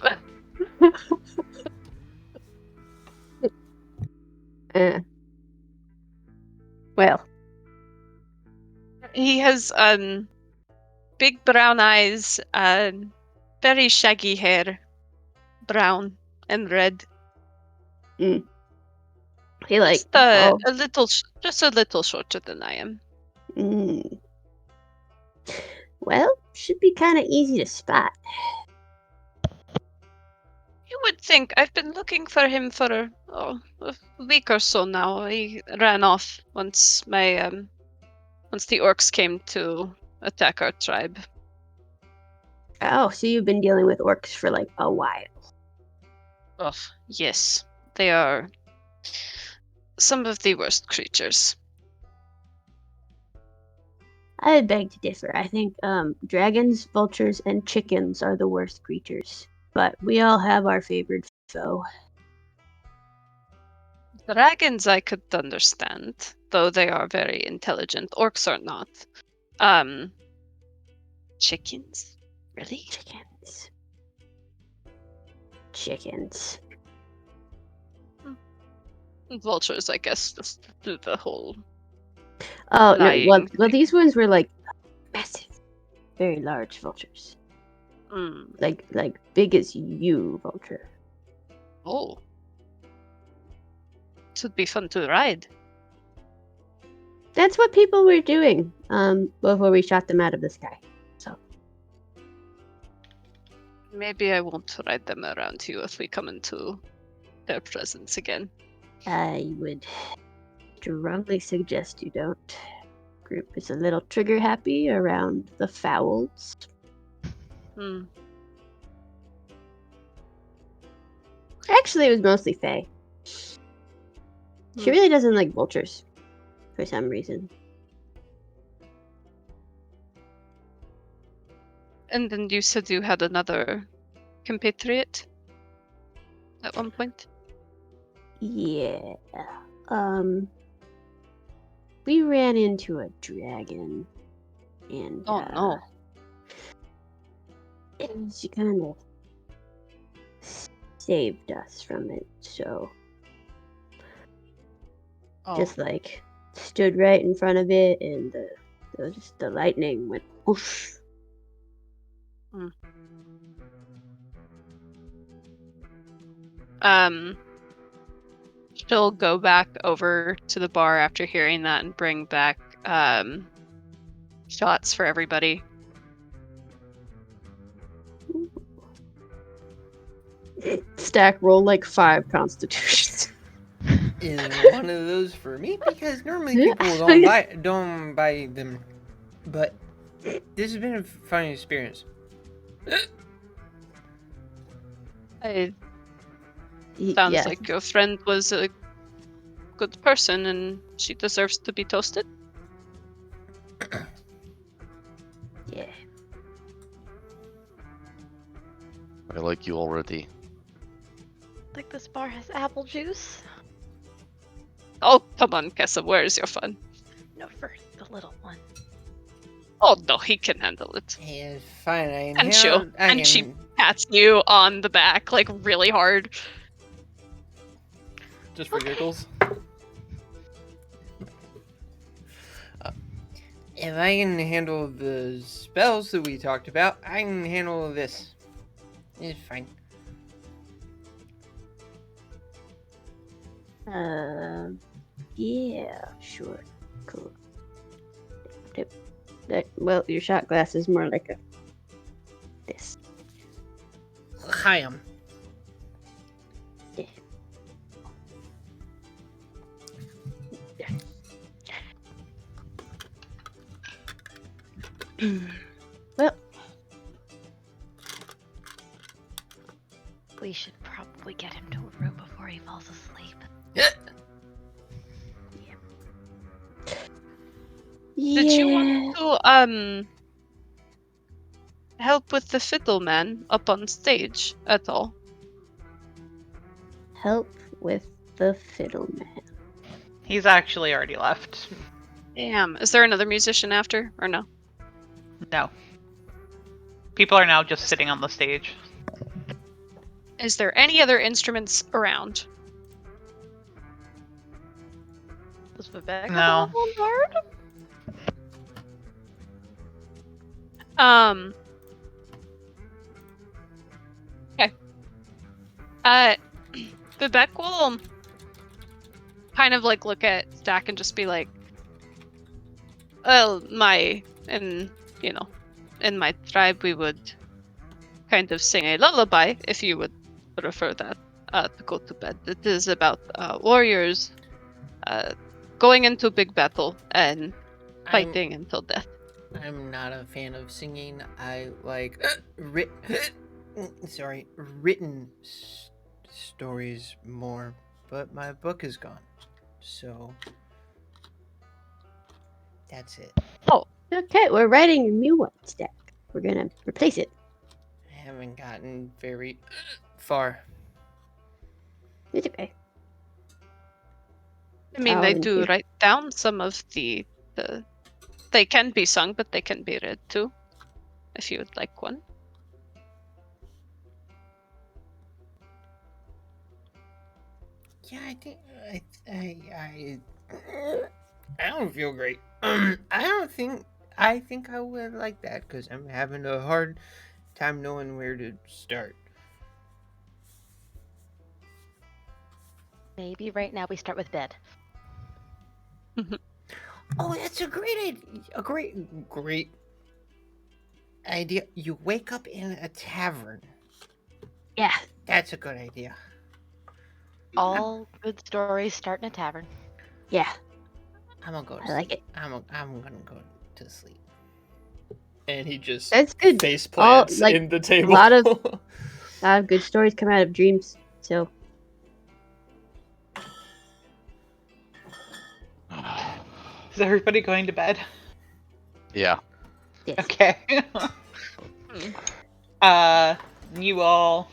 Well, He has big brown eyes, very shaggy hair, brown and red. he like Just oh, just a little shorter than I am. Well, should be kind of easy to spot. You would think. I've been looking for him for a week or so now. He ran off once the orcs came to attack our tribe. Oh, so you've been dealing with orcs for like a while. Oh, yes. They are some of the worst creatures. I would beg to differ. I think dragons, vultures, and chickens are the worst creatures. But we all have our favorite foe. Dragons I could understand, though they are very intelligent. Orcs are not. Chickens? Really? Chickens. Vultures, I guess, just do the whole... Oh, no. Lying. Well, these ones were like massive. very large vultures. Hmm. Like big as you, vulture. Oh. This would be fun to ride. That's what people were doing before we shot them out of the sky. So Maybe I won't ride them around you if we come into their presence again. I would strongly suggest you don't. Group is a little trigger happy around the fowls. Hmm. Actually, it was mostly Faye. She really doesn't like vultures for some reason. And then you said you had another compatriot at one point? Yeah. We ran into a dragon and Oh no. she kind of saved us from it, so Oh. just like stood right in front of it and the lightning went whoosh. She'll go back over to the bar after hearing that and bring back shots for everybody. Stack roll like 5 constitutions. Is one of those for me? Because normally people don't buy them. But this has been a fun experience. Sounds Yeah. like your friend was a good person and she deserves to be toasted. Yeah. I like you already. Like this bar has apple juice. Oh, come on, Kessa, where's your fun? No, for the little one. Oh no, he can handle it. Yeah, it's fine. And she pats you on the back, like, really hard. Just for giggles. If I can handle the spells that we talked about, I can handle this. It's fine. Yeah, sure. Cool. Well, your shot glass is more like this. Hi, Yeah. Well, We should probably get him to a room before he falls asleep. Did you want to help with the fiddleman up on stage at all? help with the fiddleman? He's actually already left. Damn. Is there another musician after, or no? No. People are now just sitting on the stage. Is there any other instruments around? Does Vivek No. have a little bard? Okay. Vivek will kind of like look at Stack and just be like, well, in my tribe we would kind of sing a lullaby, if you would prefer that, to go to bed. It is about warriors going into big battle and fighting until death. I'm not a fan of singing. I like written stories more, but my book is gone, so that's it. Oh, Okay, we're writing a new one, Stack. We're gonna replace it. I haven't gotten very far. It's okay. I mean, Oh, they and do here. write down some of the. They can be sung, but they can be read too, if you would like one. Yeah, I think I don't feel great. I don't think I think I would like that because I'm having a hard time knowing where to start. Maybe right now we start with bed. Oh, that's a great idea. A great idea. You wake up in a tavern. Yeah. That's a good idea. All good stories start in a tavern. Yeah. I'm gonna go to I sleep. like it. I'm gonna go to sleep. And he just That's good. face plants like, in the table. A lot of good stories come out of dreams. So Is everybody going to bed? Yeah. yes. Okay. You all,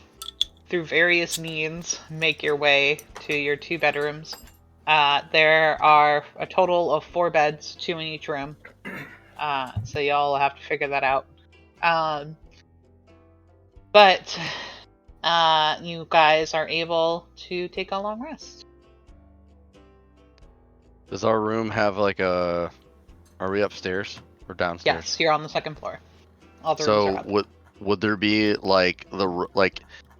through various means, make your way to your 2 bedrooms. There are a total of 4 beds, 2 in each room. So y'all have to figure that out. But you guys are able to take a long rest. Does our room have like a? Are we upstairs or downstairs? Yes, you're on the 2nd floor. All the rooms are So up. would there be like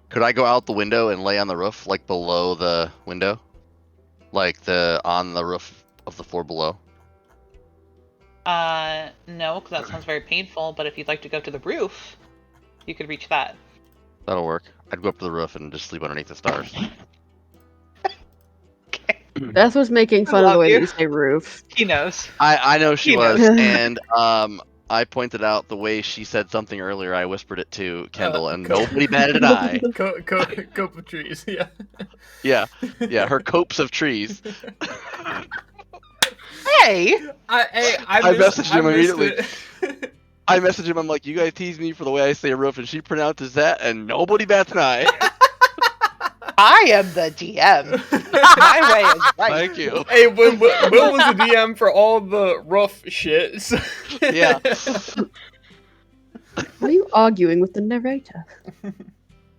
could I go out the window and lay on the roof like below the window, like on the roof of the floor below? No, because that sounds very painful. But if you'd like to go to the roof, you could reach that. That'll work. I'd go up to the roof and just sleep underneath the stars. Beth was making fun of the way that you say roof. He knows. I know she He was, knows. and I pointed out the way she said something earlier. I whispered it to Kendall, and nobody batted an eye. Cope of trees, yeah. Yeah, her copes of trees. Hey! I messaged him immediately. I messaged him. I'm like, you guys tease me for the way I say roof, and she pronounces that, and nobody bats an eye. I am the DM. My way is right. Thank you. Hey, Will was the DM for all the rough shit. So- Yeah. Why are you arguing with the narrator?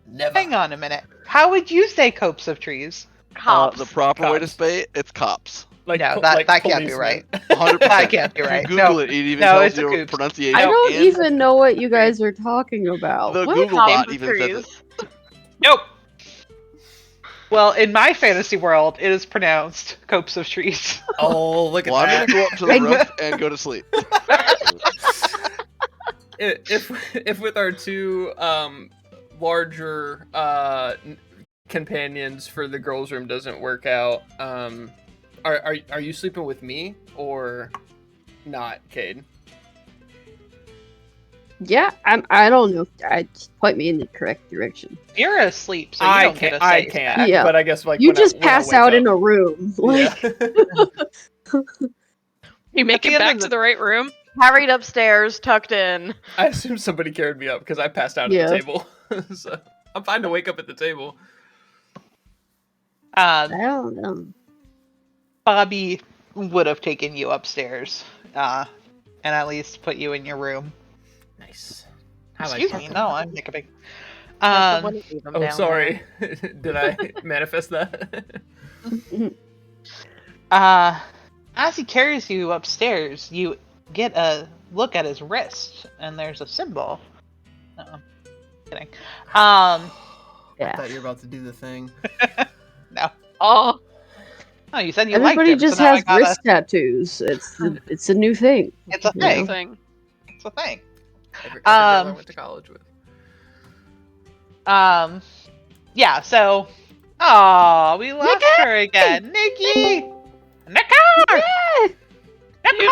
Never. Hang on a minute. How would you say copes of trees? Cops. The proper way to Cops. say it, it's cops. No, that can't be right. 100%. That can't be right. If you Google No. it, it even No, tells it's a you coops. pronunciation. I don't and even know what you guys are talking about. The What? Google Cops bot of even says trees. it. Nope. Well, in my fantasy world, it is pronounced copes of trees. Oh, look at Well, I'm that. gonna go up to the roof and go to sleep. If with our 2 larger companions for the girls' room doesn't work out, are you sleeping with me or not, Cade? Yeah, I don't know. Just point me in the correct direction. You're asleep, so you I don't get can't. a I say. can't. Yeah. But I guess like You when just when I pass wake out up. in a room. Like, Yeah. You make the it end back of to the- the right room. Carried upstairs, tucked in. I assume somebody carried me up because I passed out Yeah. at the table. So I'm fine to wake up at the table. I don't know. Bobby would have taken you upstairs, and at least put you in your room. Nice. I like Excuse me, that. no, I'm hiccuping. That's the one that leave 'em Oh, down sorry. Did I manifest that? As he carries you upstairs, you get a look at his wrist, and there's a symbol. Kidding. I Yeah. thought you were about to do the thing. No. Oh, Oh, you said you Everybody liked him, just so now has I gotta... wrist tattoos. It's a new thing. It's a you thing. know? thing. It's a thing. Every girl I went to college with. Yeah, so... Oh, we lost her again. Nikki! Nikki! Nikki!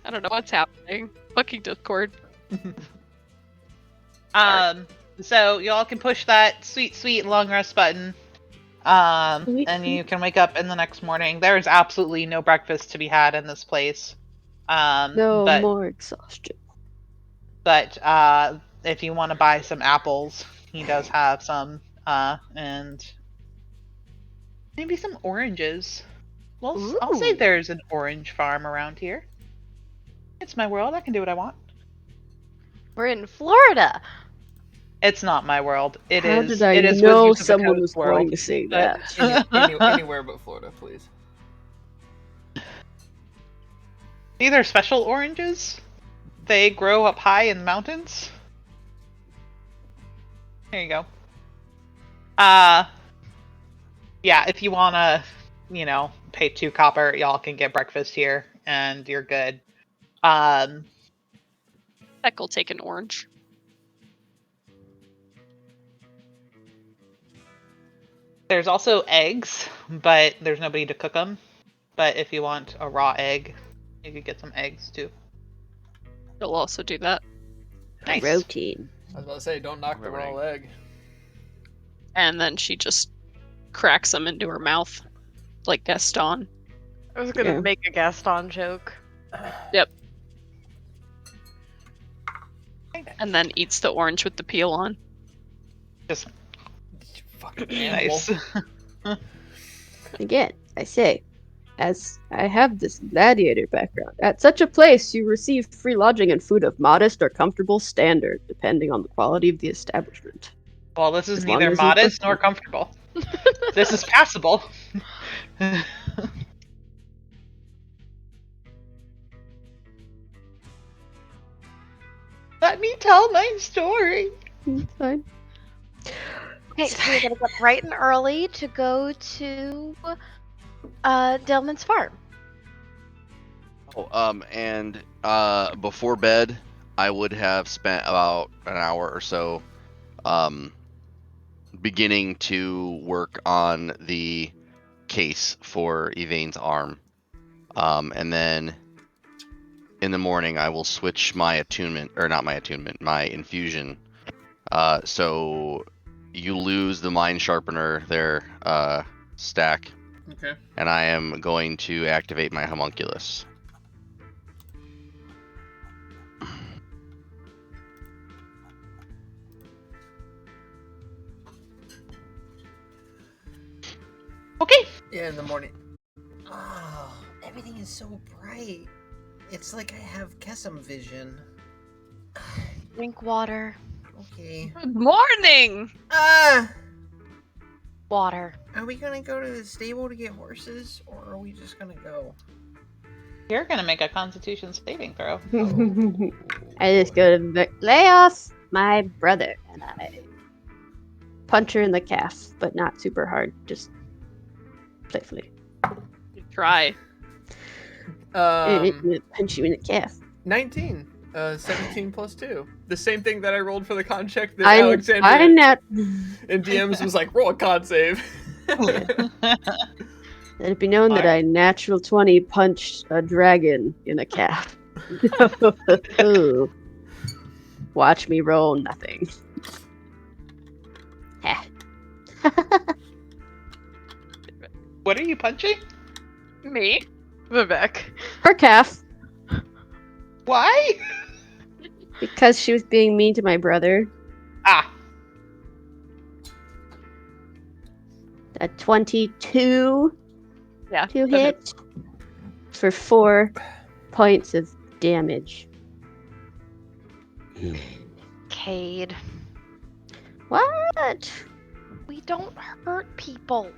I don't know what's happening. Fucking Discord. So y'all can push that sweet long rest button. Sweet, And you can wake up in the next morning. There is absolutely no breakfast to be had in this place. No but, more exhaustion. But if you want to buy some apples, he does have some, and maybe some oranges. Well, I'll say Ooh. there's an orange farm around here. It's my world. I can do what I want. We're in Florida. It's not my world. It How is. did I it is know Wizards of the someone Coast was world. going to say but- that? Anywhere but Florida, please. These are special oranges. They grow up high in the mountains. There you go. Yeah, if you wanna, pay 2 copper, y'all can get breakfast here, and you're good. Heck, will take an orange. There's also eggs, but there's nobody to cook them. But if you want a raw egg, you could get some eggs too. You'll also do that. Nice. Protein. I was about to say, don't knock the raw egg. And then she just cracks them into her mouth, like Gaston. I was gonna make a Gaston joke. Yep. And then eats the orange with the peel on. Just fucking nice. Again, I say, as I have this gladiator background, at such a place you receive free lodging and food of modest or comfortable standard, depending on the quality of the establishment. Well, this is As long neither as you modest prefer. nor comfortable. This is passable. Let me tell my story. It's fine. Okay, so we're gonna get bright and early to go to Delman's farm. Oh, and before bed, I would have spent about an hour or so beginning to work on the case for Yvain's arm. And then in the morning, I will switch my attunement, or not my attunement, my infusion. So you lose the mind sharpener there, Stack. Okay. And I am going to activate my homunculus. Okay. Yeah, in the morning. Oh, everything is so bright. It's like I have Kesem vision. Drink water. Okay. Good morning! Water. Are we gonna go to the stable to get horses, or are we just gonna go? You're gonna make a Constitution saving throw. I just go to the lay off my brother, and I punch her in the calf, but not super hard, just playfully. Try. Punch you in the calf. 19. 17 plus 2. The same thing that I rolled for the con check that I Alexandria not. in DMs was like, roll a con save. Let it be known that I natural 20 punched a dragon in a calf. Watch me roll nothing. What are you punching? Me? Vivek. Her calf. Why? Because she was being mean to my brother. Ah. A 22 Yeah. to hit for 4 points of damage. Cade. What? We don't hurt people.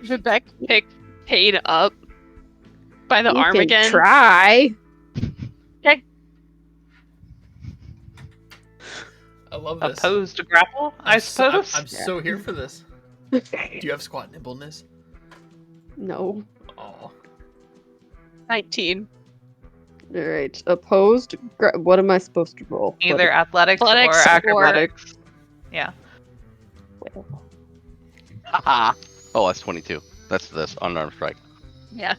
Vivek picked Cade up by the You arm can again. Try. Okay. I love this. Opposed to grapple, I suppose. I'm so here for this. Do you have squat nimbleness? No. Oh. 19. Alright. Opposed? What am I supposed to roll? Either athletics or Athletics or- acrobatics. Yeah. Haha. Oh, that's 22. That's this unarmed strike. Yeah.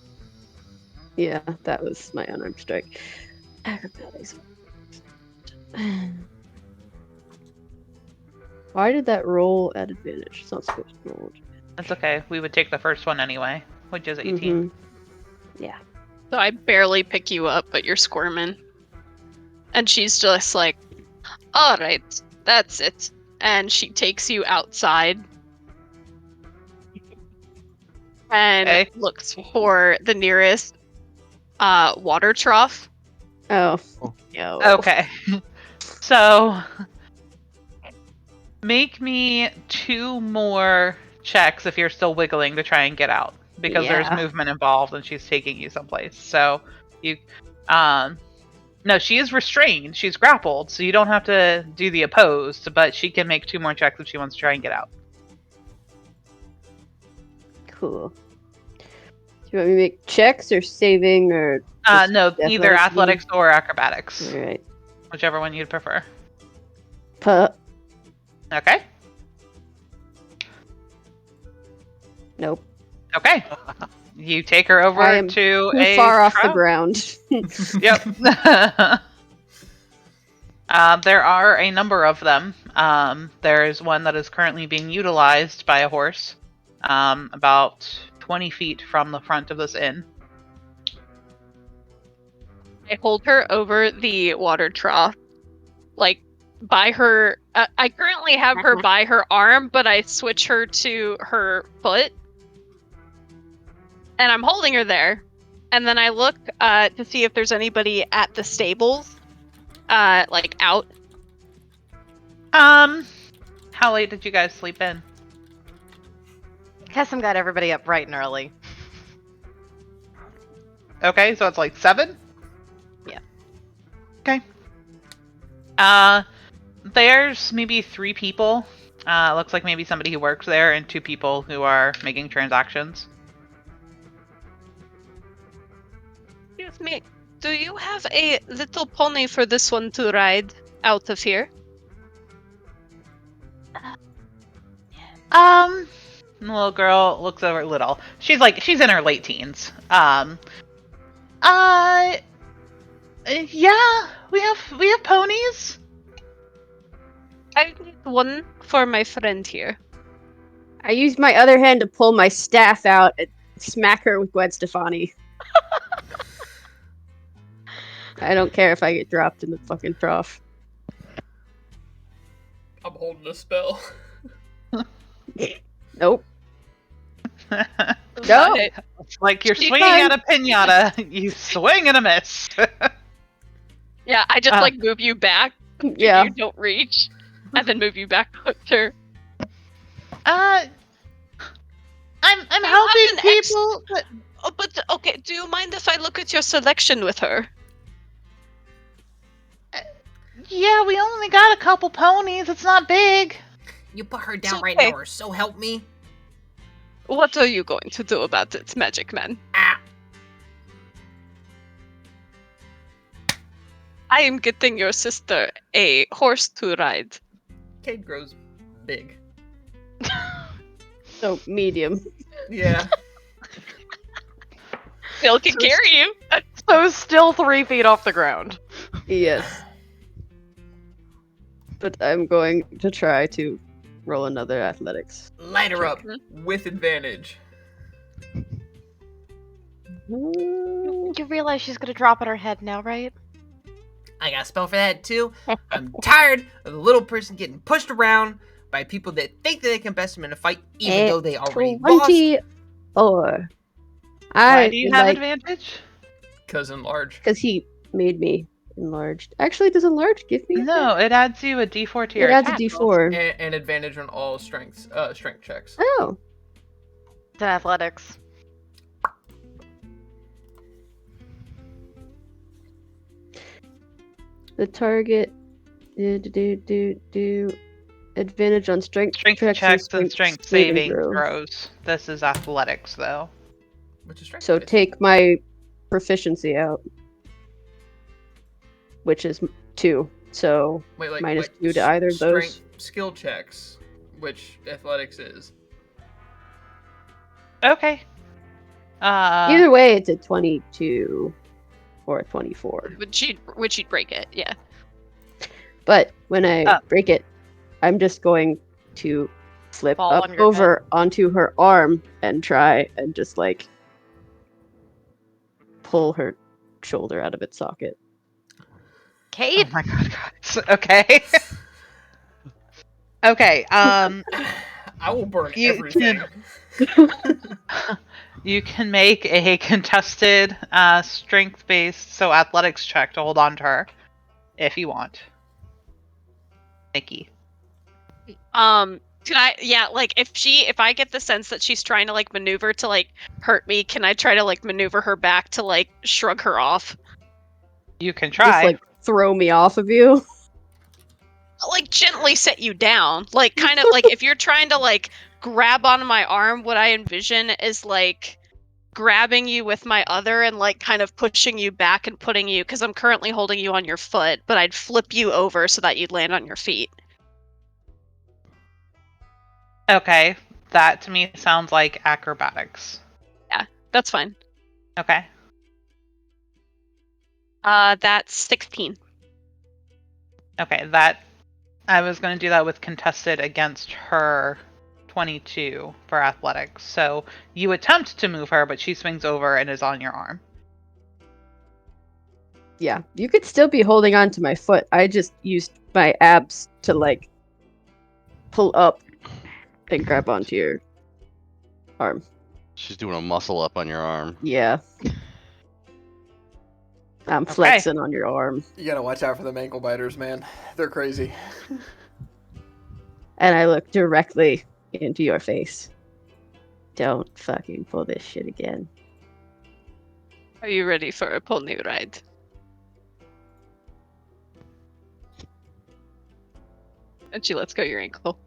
Yeah, that was my unarmed strike. Acrobatics. Why did that roll at advantage? It's not supposed to roll. That's okay. We would take the first one anyway, which is 18. Mhm. Yeah. So I barely pick you up, but you're squirming. And she's just like, alright, that's it. And she takes you outside. And Okay. looks for the nearest water trough. Oh. Yo. Okay. So, make me 2 more checks if you're still wiggling to try and get out. because there's Yeah. movement involved and she's taking you someplace. So you, no, she is restrained. She's grappled, so you don't have to do the opposed, but she can make 2 more checks if she wants to try and get out. Cool. Do you want me to make checks or saving or? No, either athletics or acrobatics, All right. whichever one you'd prefer. Okay. Nope. Okay. You take her over I am to Too a far off the trap. ground. Yep. There are a number of them. There's one that is currently being utilized by a horse, about 20 feet from the front of this inn. I hold her over the water trough, like by her. I currently have her by her arm, but I switch her to her foot, and I'm holding her there. And then I look to see if there's anybody at the stables, like out. How late did you guys sleep in? Kessim got everybody up bright and early. Okay, so it's like 7? Yeah. Okay. There's maybe 3 people. Looks like maybe somebody who works there and 2 people who are making transactions. Excuse me. Do you have a little pony for this one to ride out of here? The little girl looks over little. She's in her late teens. Yeah, we have ponies. I need one for my friend here. I use my other hand to pull my staff out and smack her with Gwen Stefani. I don't care if I get dropped in the fucking trough. I'm holding a spell. Nope. No. No. Like you're She's swinging fine. at a pinata, you swing and a miss. Yeah, I just like move you back. Yeah. You don't reach, and then move you back closer. I'm You helping have an ex- people. But Oh, but okay. Do you mind if I look at your selection with her? yeah, we only got a couple ponies. It's not big. You put her down It's right okay. now, or so help me. What are you going to do about it, Magic Man? Ah, I am getting your sister a horse to ride. Cade grows big. So medium. Yeah. Still can carry you. So still 3 feet off the ground. Yes. But I'm going to try to roll another athletics. light her up. With advantage. You realize she's gonna drop on her head now, right? I got a spell for that too. I'm tired of the little person getting pushed around by people that think that they can best him in a fight, even though they already lost. 24. Why do you have advantage? Because enlarge. Because he made me enlarged. Actually, does enlarge give me? No, it adds you a D4 to your It adds a attack. D4. And advantage on all strength checks. Oh. It's an athletics. The target. Do advantage on strength Checks and strength saving throws. throws. This is athletics, though. Which is strength. So take my proficiency out, which is 2. So Wait, minus 2 to either of those. strength skill checks, which athletics is. Okay. Either way, it's a 22 or a 24. Would she break it? Yeah. But when I break it, I'm just going to flip Fall up on your over onto her arm and try and just like pull her shoulder out of its socket. Kate? Oh my god, guys. Okay. Okay. I will burn everything. You can make a contested strength-based, so athletics check to hold on to her, if you want. Nikki. Can I? Yeah, like if I get the sense that she's trying to like maneuver to like hurt me, can I try to like maneuver her back to like shrug her off? You can try. Just like throw me off of you. Like gently set you down, like kind of like if you're trying to like grab onto my arm, what I envision is like grabbing you with my other and like kind of pushing you back and putting you, because I'm currently holding you on your foot, but I'd flip you over so that you'd land on your feet. Okay, that to me sounds like acrobatics. Yeah, that's fine. Okay. That's 16. Okay, that I was going to do that with contested against her 22 for athletics. So you attempt to move her, but she swings over and is on your arm. Yeah, you could still be holding on to my foot. I just used my abs to like pull up and grab onto your arm. She's doing a muscle up on your arm. Yeah. I'm flexing on your arm. You gotta watch out for them ankle biters, man. They're crazy. And I look directly into your face. Don't fucking pull this shit again. Are you ready for a pony ride? And she lets go your ankle.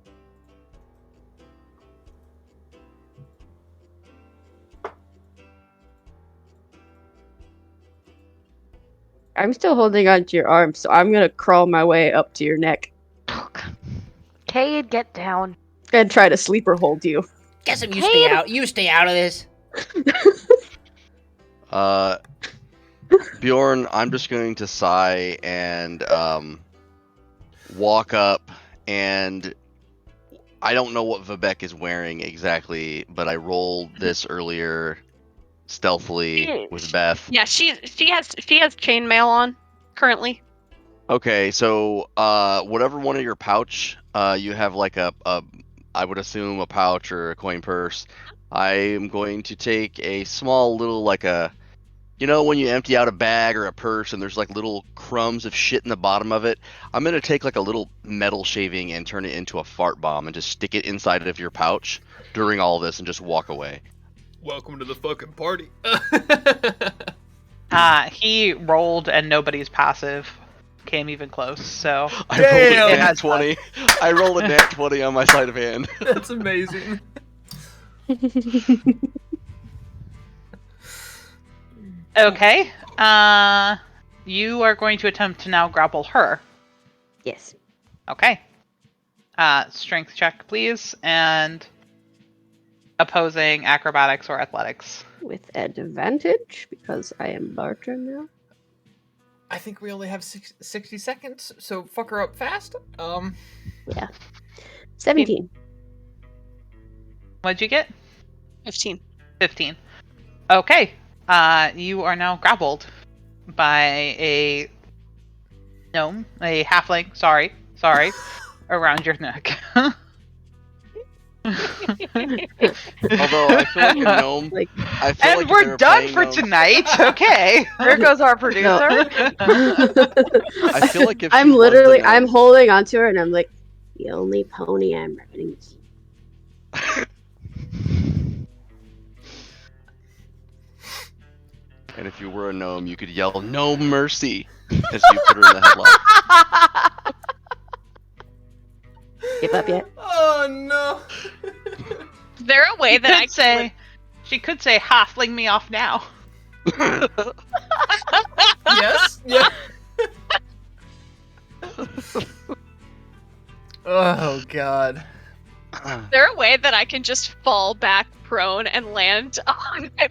I'm still holding onto your arm, so I'm gonna crawl my way up to your neck. Cade, get down. And try to sleeper hold you. Guess if you stay out. You stay out of this. Bjorn, I'm just going to sigh and walk up, and I don't know what Vivek is wearing exactly, but I rolled this earlier stealthily with Beth. Yeah, she has chainmail on currently. Okay, so whatever one of your pouch, you have like a I would assume a pouch or a coin purse. I am going to take a small little like a, you know when you empty out a bag or a purse and there's like little crumbs of shit in the bottom of it? I'm going to take like a little metal shaving and turn it into a fart bomb and just stick it inside of your pouch during all this and just walk away. Welcome to the fucking party. He rolled and nobody's passive came even close, so I rolled a Damn! nat 20. I rolled a nat 20 on my sleight of hand. That's amazing. Okay. You are going to attempt to now grapple her. Yes. Okay. Strength check, please, and opposing acrobatics or athletics. With advantage, because I am larger now. I think we only have 60 seconds, so fuck her up fast. Yeah. 17. What'd you get? 15. 15. Okay. You are now grappled by a gnome, a halfling, sorry, around your neck. Although I feel like a gnome. I feel And like if they we're were done playing for gnomes- tonight. Okay. There goes our producer. I feel like if she I'm was the literally, gnome- I'm holding onto her and I'm like, the only pony I'm riding is you. And if you were a gnome, you could yell, "No mercy!" as you put her in the headlock. Give up yet? Oh no! Is there a way that I say? She could say, "Ha, fling me off now." Yes. Yeah. Oh god. Is there a way that I can just fall back prone and land on my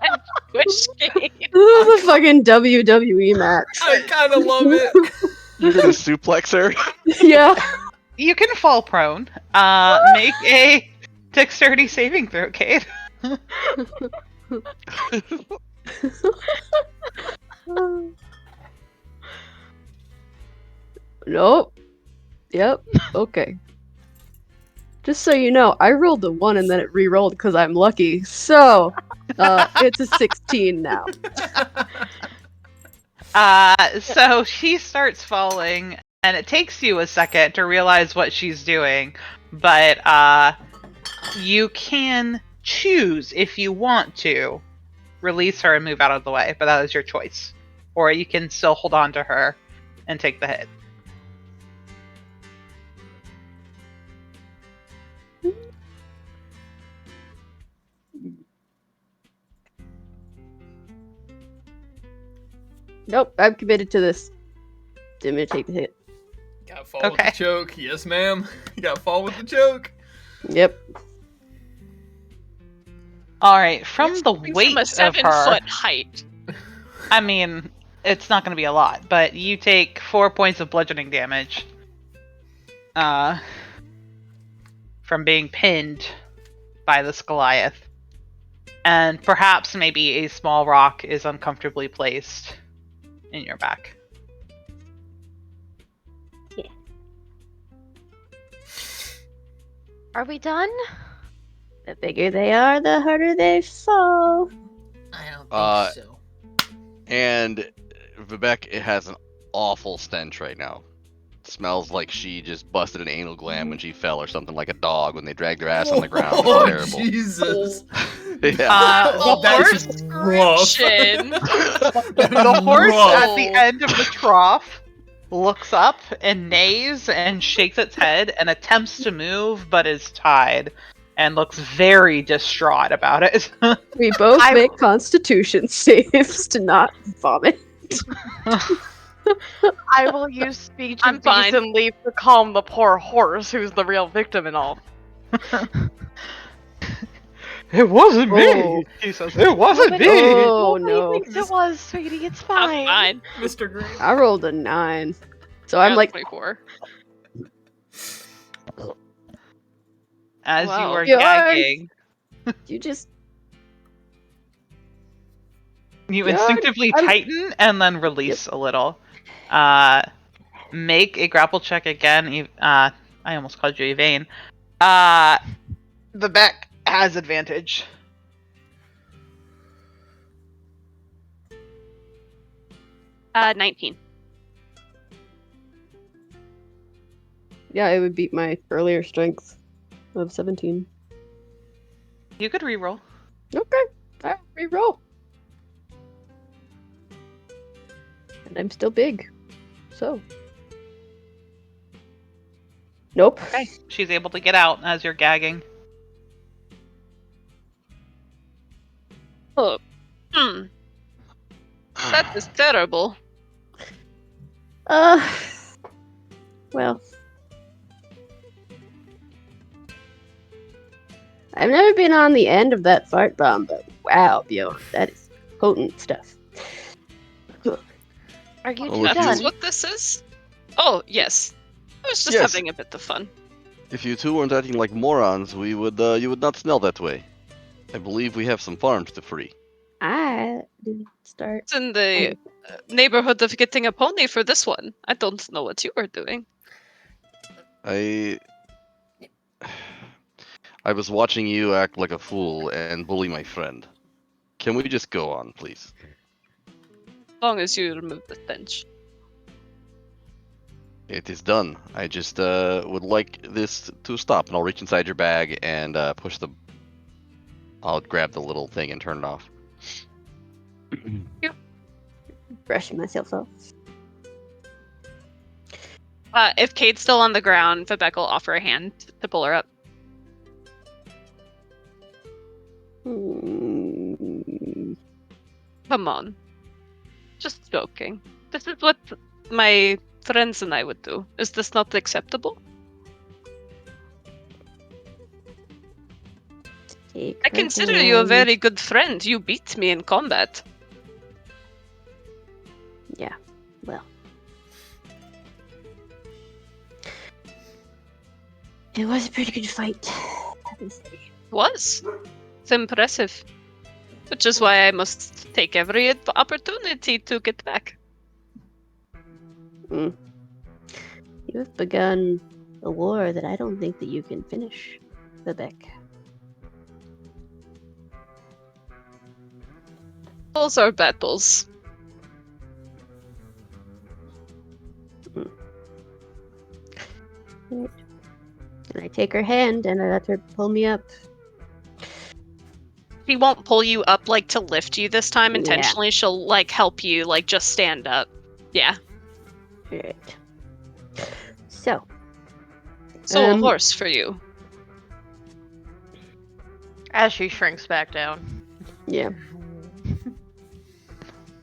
and squish Kate? This is a fucking WWE match. I kind of love it. You're gonna suplex her. Yeah. You can fall prone. Make a dexterity saving throw, Kate. Nope. Yep. Okay. Just so you know, I rolled a 1 and then it re-rolled because I'm lucky. So, it's a 16 now. So she starts falling, and it takes you a second to realize what she's doing, but you can choose if you want to release her and move out of the way, but that is your choice. Or you can still hold on to her and take the hit. Nope, I'm committed to this. I'm gonna take the hit. Gotta fall with the choke. Yes, ma'am. You gotta fall with the choke. Yep. All right, from the weight from a of 7-foot her, height. I mean, it's not going to be a lot, but you take 4 points of bludgeoning damage from being pinned by this Goliath. And perhaps maybe a small rock is uncomfortably placed in your back. Yeah. Are we done? The bigger they are, the harder they fall. I don't think so. And Vivek, it has an awful stench right now. It smells like she just busted an anal gland when she fell, or something, like a dog when they dragged her ass on the ground. It's Oh, terrible. Jesus. Yeah. The That's horse, rough. the horse at the rough. end of the trough looks up and neighs and shakes its head and attempts to move, but is tied and looks very distraught about it. We both make constitution saves to not vomit. I will use speech I'm and fine. and leave to calm the poor horse who's the real victim in all. It wasn't Oh. me, he says. It wasn't me. Oh Nobody no. thinks it was, sweetie. It's I'm fine. fine. Mr. Green. I rolled a 9. So I'm like, 24. As you Wow. are Yarn. gagging, you just you Yarn. instinctively I'm- tighten and then release a little. Make a grapple check again. I almost called you Evane. The back has advantage. Uh, 19. Yeah, it would beat my earlier strength of 17. You could reroll. Okay, I reroll. And I'm still big. So. Nope. Okay, she's able to get out as you're gagging. Oh. That is terrible. Well. I've never been on the end of that fart bomb, but wow, Bjorn, that is potent stuff. Are you Oh, two if That you- is done? what this is? Oh, yes. I was just Yes. having a bit of fun. If you two weren't acting like morons, we would you would not smell that way. I believe we have some farms to free. I didn't start. It's in the neighborhood of getting a pony for this one. I don't know what you were doing. I was watching you act like a fool and bully my friend. Can we just go on, please? As long as you remove the stench. It is done. I just would like this to stop, and I'll reach inside your bag and push the. I'll grab the little thing and turn it off. Brushing myself off. If Kate's still on the ground, Vivek will offer a hand to pull her up. Come on. Just joking. This is what my friends and I would do. Is this not acceptable? Take I her consider you a hand. very good friend. You beat me in combat. Yeah, well. It was a pretty good fight. I can say. Was. It's impressive. Which is why I must take every opportunity to get back. You have begun a war that I don't think that you can finish, Vivek. Those are battles. Right. And I take her hand and I let her pull me up. She won't pull you up like to lift you this time Yeah. intentionally. She'll like help you like just stand up. Yeah. Right. So. So a horse for you. As she shrinks back down. Yeah.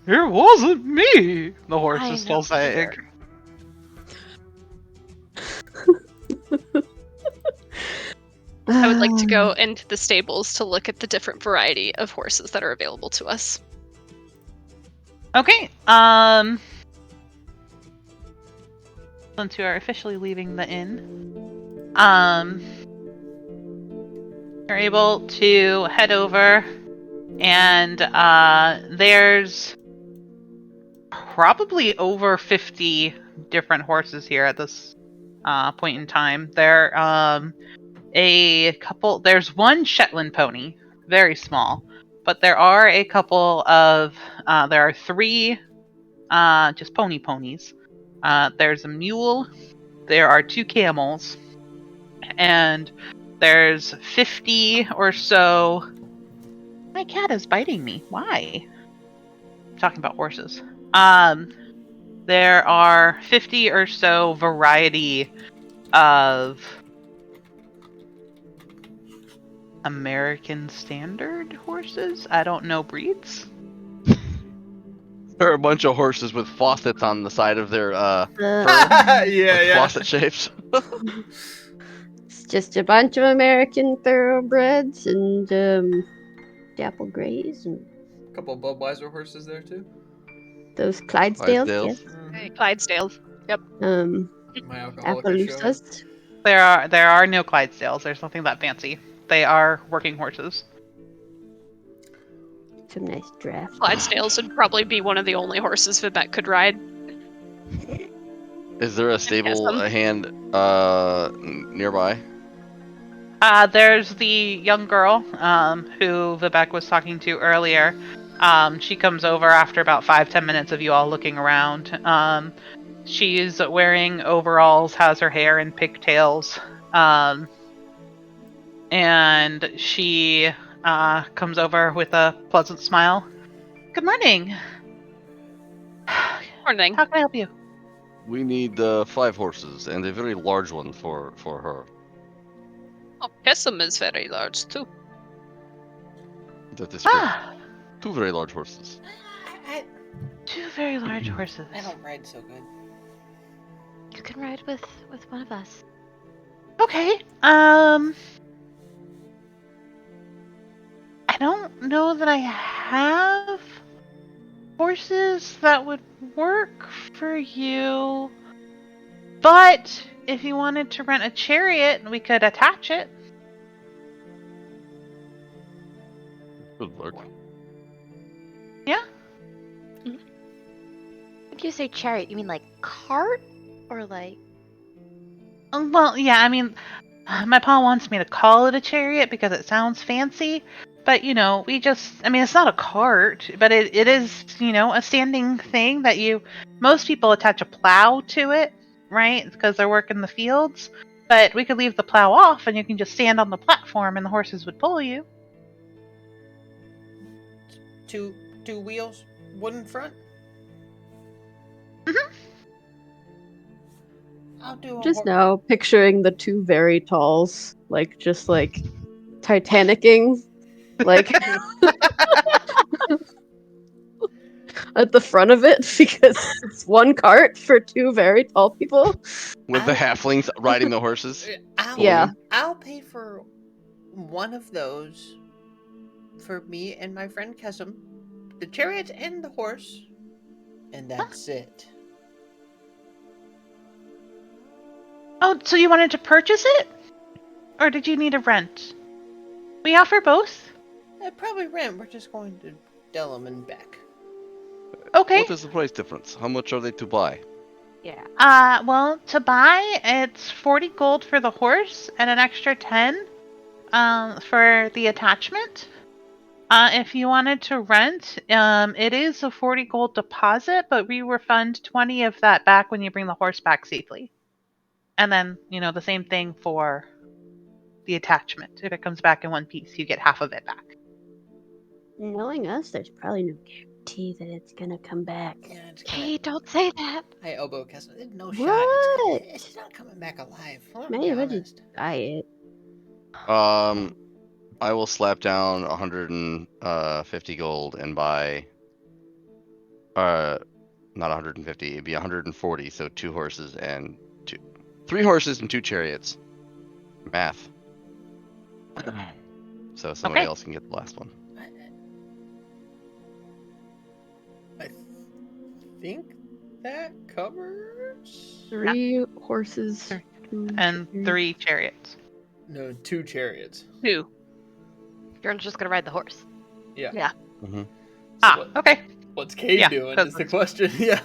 It wasn't me, the horse I is still know, saying. Peter. I would like to go into the stables to look at the different variety of horses that are available to us. Okay. Since you are officially leaving the inn, you're able to head over, and there's probably over 50 different horses here at this point in time. There's one Shetland pony, very small, but there are a couple of, there are 3 just ponies. There's a mule, there are 2 camels, and there's 50 or so. My cat is biting me. Why? I'm talking about horses. There are 50 or so variety of American Standard horses. I don't know breeds. There are a bunch of horses with faucets on the side of their fur. Yeah. Faucet shapes. It's just a bunch of American thoroughbreds and dapple grays and A couple of Budweiser horses there too. those Clydesdales. Clydesdales. Yes. Hey, Clydesdales. My alcoholic is showing. Appaloosas. There are no Clydesdales. There's nothing that fancy. They are working horses. Some nice draft. Clydesdales would probably be one of the only horses Vivek could ride. Is there a stable hand nearby? There's the young girl who Vivek was talking to earlier. She comes over after about 5-10 minutes of you all looking around. She's wearing overalls, has her hair in pigtails, and she comes over with a pleasant smile. Good morning. Morning. How can I help you? We need 5 horses and a very large one for her. Oh, Pessim is very large too. That is correct. 2 very large horses. 2 very large horses. I don't ride so good. You can ride with one of us. Okay. I don't know that I have horses that would work for you. But if you wanted to rent a chariot, we could attach it. Good work. Yeah? When you say chariot, you mean like cart? Or like... Well, yeah, I mean, my pa wants me to call it a chariot because it sounds fancy. But, you know, it's not a cart, but it is, a standing thing that most people attach a plow to it, right? Because they're working the fields. But we could leave the plow off and you can just stand on the platform and the horses would pull you. Two wheels, wooden front. Mm-hmm. I'll do a Just now picturing the 2 very talls, just Titanicing, at the front of it because it's one cart for 2 very tall people. With the halflings riding the horses. I'll pay for one of those for me and my friend Kesem, the chariot and the horse, and that's it. Oh, so you wanted to purchase it? Or did you need a rent? We offer both. Probably rent. We're just going to Dellum and back. Okay. What is the price difference? How much are they to buy? Yeah. Well, to buy, it's 40 gold for the horse and an extra 10 for the attachment. If you wanted to rent, it is a 40 gold deposit, but we refund 20 of that back when you bring the horse back safely. And then, the same thing for the attachment. If it comes back in one piece, you get half of it back. Knowing us, there's probably no guarantee that it's gonna come back. Yeah, it's Hey, don't say that. I elbow Kessel. No shot. What? It's not coming back alive. I'm May be have to honest. die it. I will slap down 150 gold and buy. Not 150. It'd be 140. So 3 horses and 2 chariots. Math. So somebody Okay. else can get the last one. I think that covers. 3 horses. And 3 chariots. No, 2 chariots. 2. Bjorn's just gonna ride the horse. Yeah. Yeah. Mm-hmm. Okay. What's Cade Yeah, doing? that's Is the question. Yeah.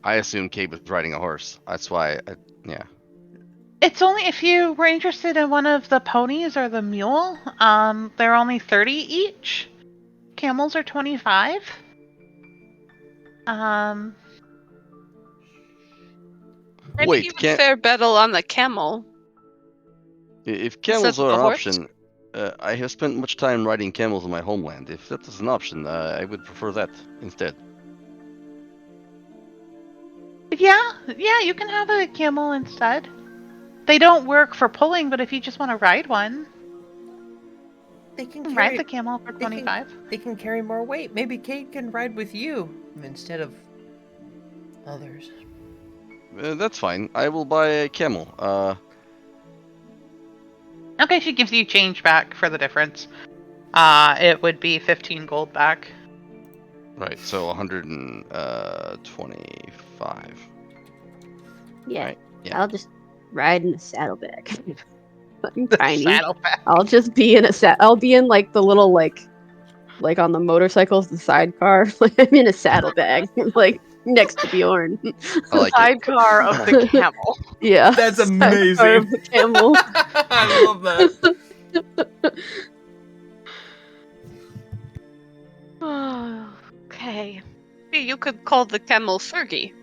I assumed Cade was riding a horse. That's why. Yeah. It's only if you were interested in one of the ponies or the mule. They're only 30 each. Camels are 25. Maybe Wait, you would fare better on the camel. If camels Instead of are an the horse? option, I have spent much time riding camels in my homeland. If that is an option, I would prefer that instead. Yeah, you can have a camel instead. They don't work for pulling, but if you just want to ride one, They can ride carry. the camel for 25. They can carry more weight. Maybe Cade can ride with you instead of others. That's fine. I will buy a camel. Okay, she gives you change back for the difference. It would be 15 gold back. Right, so 125. Yeah. Right, yeah. I'll just ride in a saddlebag. I'm The tiny. saddlebag. I'll just be in I'll be in like the little like on the motorcycles, the sidecar. I'm in a saddlebag, like next to Bjorn. I like it. Sidecar of the camel. Yeah. That's sidecar amazing. of the camel. I love that. Okay. You could call the camel Fergie.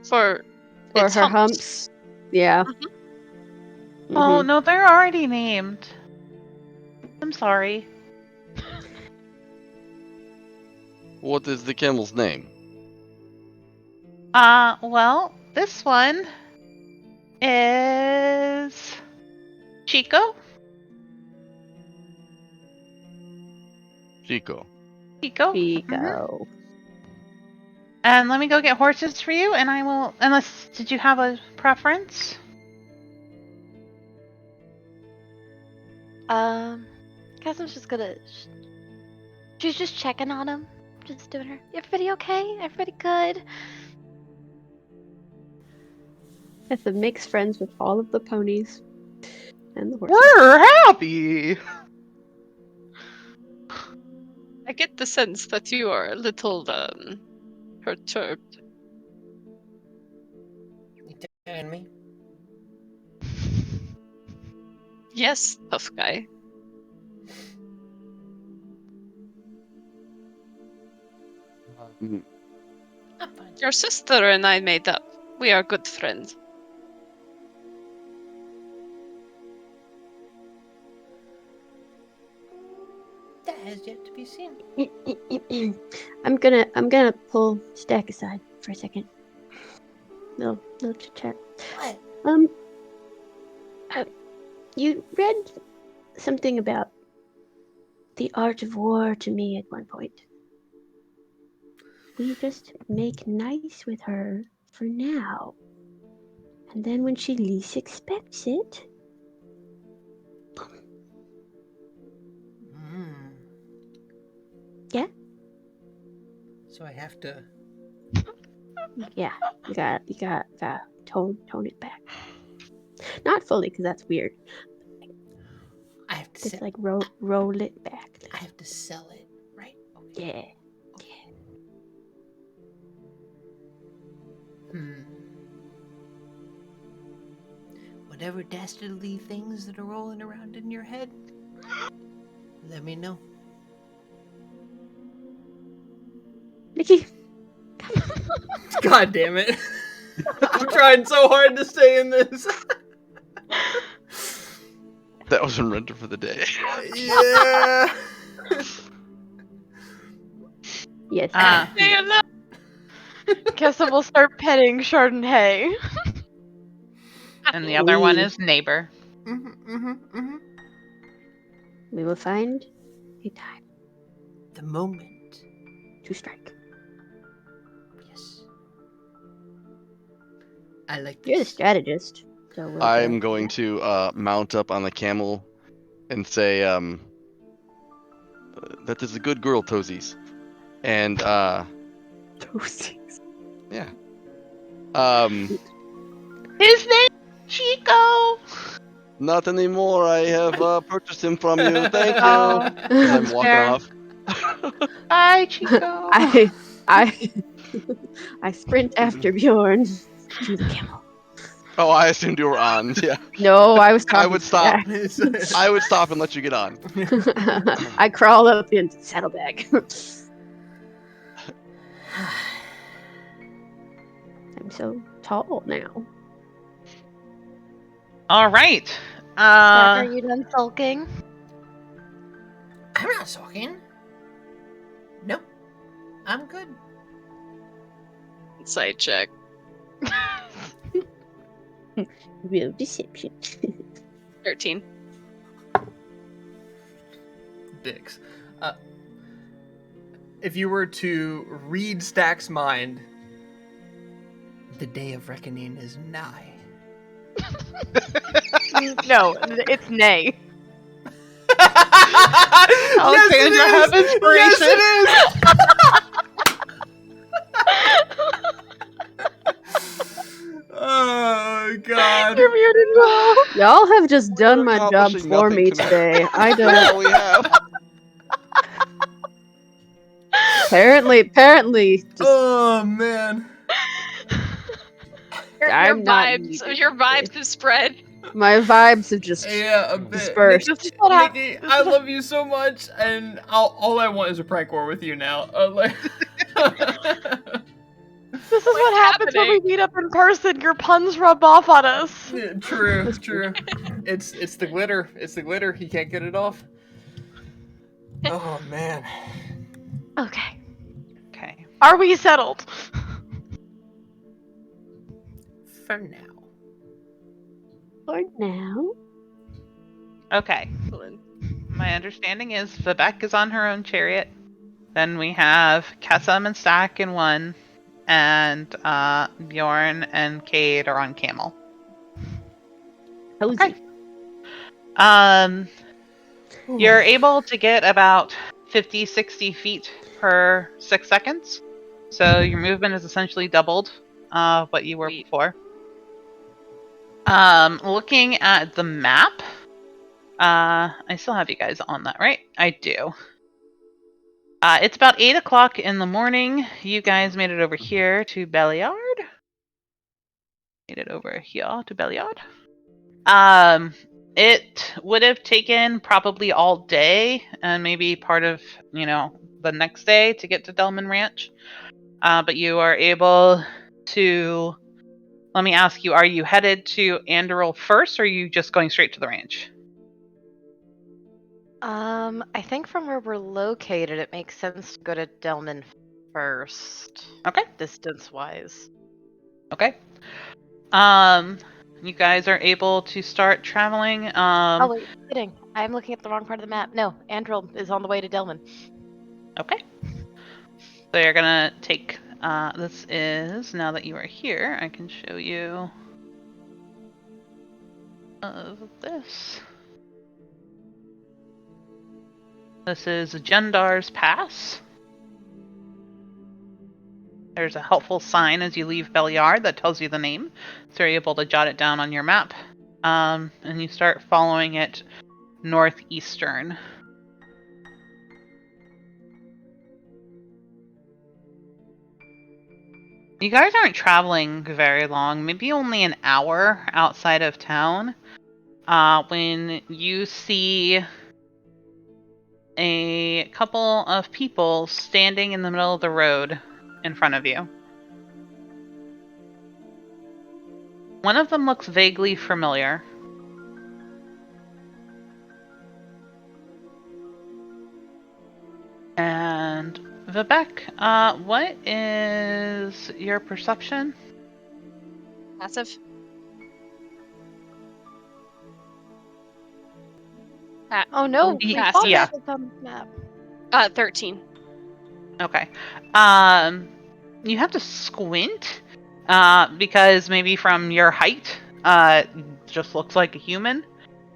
For its her humps. Yeah. Oh, no, they're already named. I'm sorry. What is the camel's name? Well, this one is Chico. Chico. Chico. Chico. And let me go get horses for you, and I will. Did you have a preference? Casim's just gonna. She's just checking on him. Just doing her. Everybody okay? Everybody good? Catherine makes friends with all of the ponies and the horses. We're happy. I get the sense that you are a little perturbed. You telling me? Yes, tough guy. I'm fine. Your sister and I made up. We are good friends. That has yet to be seen. I'm gonna pull Stack aside for a second. Little chit chat. What? You read something about the art of war to me at one point. We just make nice with her for now. And then when she least expects it... Yeah? So I have to... Yeah, you got tone it back. Not fully, because that's weird. I have to Just like roll it back. I have to sell it, right? Okay. Yeah. Whatever dastardly things that are rolling around in your head, let me know. Nikki, come on. God damn it. I'm trying so hard to stay in this. That was in render for the day. Yeah. Yes. Guess I will start petting Chardonnay. And the other one We- is neighbor. We will find a time The moment. to strike. Yes. I like You're the this. strategist, so we'll I'm go. going to mount up on the camel and say, that is a good girl, Toesies. And, Toesies. yeah. His name Chico. Not anymore. I have purchased him from you. Thank you. Oh, As I'm walking fair. off. Bye, Chico. I sprint after Bjorn to the camel. Oh, I assumed you were on. Yeah. No, I was I talking would to stop. Jack. I would stop and let you get on. I crawl up into the saddlebag. I'm so tall now. All right. Stack, are you done sulking? I'm not sulking. Nope. I'm good. Side check. Real deception. 13. Dicks. If you were to read Stack's mind, the day of reckoning is nigh. No, it's nay. Alexandra have inspiration. Yes, it is. Oh God. You're muted, Mo. Y'all have just done We're my job accomplishing for nothing me tonight. today. I Yeah, don't. we have. Apparently, just Oh man. I'm not vibes. needed Your today. vibes have spread. My vibes have just Yeah, a bit. dispersed. This is what happened. Nikki, I love you so much, and all I want is a prank war with you now. This is what happens when we happening? meet up in person. Your puns rub off on us. Yeah, true. It's the glitter. It's the glitter. You can't get it off. Oh man. Okay. Okay. Are we settled? For now. For now. Okay. My understanding is Vivek is on her own chariot. Then we have Kessam and Stack in one, and Bjorn and Cade are on camel. Cozy. Okay. You're able to get about 50, 60 feet per 6 seconds. So your movement is essentially doubled what you were Sweet. before. Looking at the map, I still have you guys on that, right? I do. It's about 8 o'clock in the morning. You guys made it over here to Belliard. It would have taken probably all day and maybe part of, the next day to get to Delman Ranch. But you are able to... Let me ask you, are you headed to Anderl first, or are you just going straight to the ranch? I think from where we're located, it makes sense to go to Delman first. Okay. Distance-wise. Okay. You guys are able to start traveling. Oh wait, kidding. I'm looking at the wrong part of the map. No, Andril is on the way to Delman. Okay. So you're gonna take. This is, now that you are here, I can show you of this. This is Jendar's Pass. There's a helpful sign as you leave Belliard that tells you the name, so you're able to jot it down on your map. And you start following it northeastern. You guys aren't traveling very long, maybe only an hour outside of town, when you see a couple of people standing in the middle of the road in front of you. One of them looks vaguely familiar. And Vivek, what is your perception? Passive. Oh no, we Passive. fought Yeah. that on the map. 13. Okay. You have to squint, because maybe from your height, just looks like a human.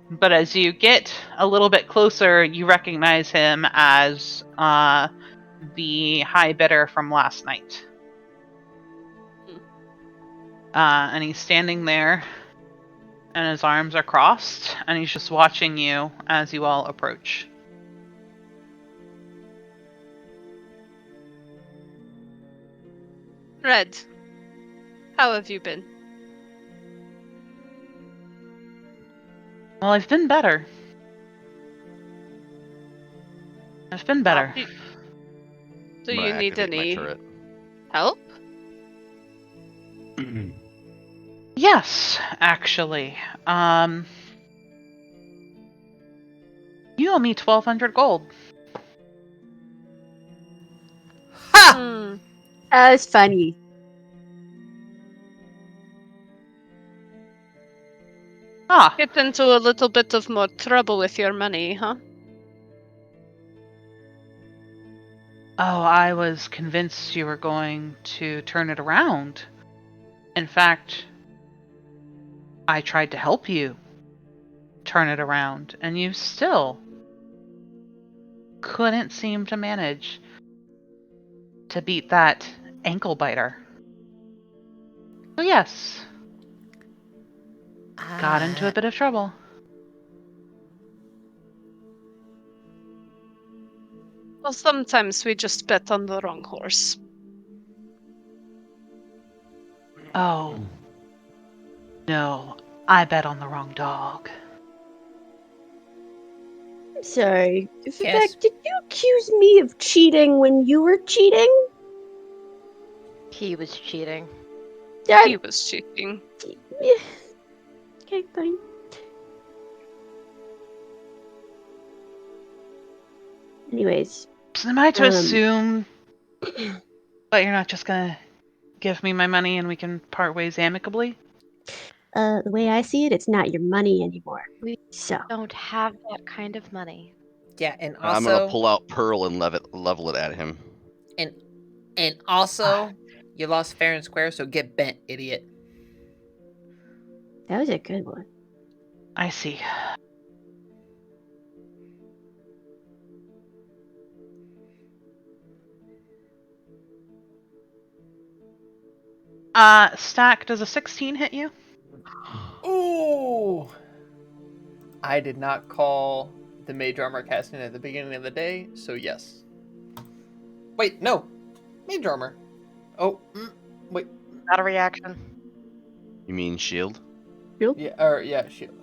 But as you get a little bit closer, you recognize him as the high bidder from last night. And he's standing there, and his arms are crossed, and he's just watching you as you all approach. Red, how have you been? Well, I've been better. I've been better. Do I'm gonna you need activate my any turret. help? Yes, actually. You owe me 1,200 gold. Hmm. That was funny. Ah, Get into a little bit of more trouble with your money, huh? oh, I was convinced you were going to turn it around. In fact, I tried to help you turn it around, and you still couldn't seem to manage to beat that ankle biter. So yes, got into a bit of trouble. Well, sometimes we just bet on the wrong horse. Oh, no, I bet on the wrong dog. I'm sorry. Yes. Vivek, did you accuse me of cheating when you were cheating? He was cheating. He was cheating. Yeah. Okay, fine. Anyways, So am I to Um, assume that you're not just gonna give me my money and we can part ways amicably? the way I see it, it's not your money anymore. We So, don't have that kind of money. Yeah, and I'm gonna also, pull out Pearl and level it at him. and also, you lost fair and square, so get bent, idiot. that was a good one. I see. Stack, does a 16 hit you? Ooh! I did not call the mage armor casting at the beginning of the day, so yes. Wait, no. Mage armor. Oh, wait. Not a reaction. You mean shield? Yeah, shield.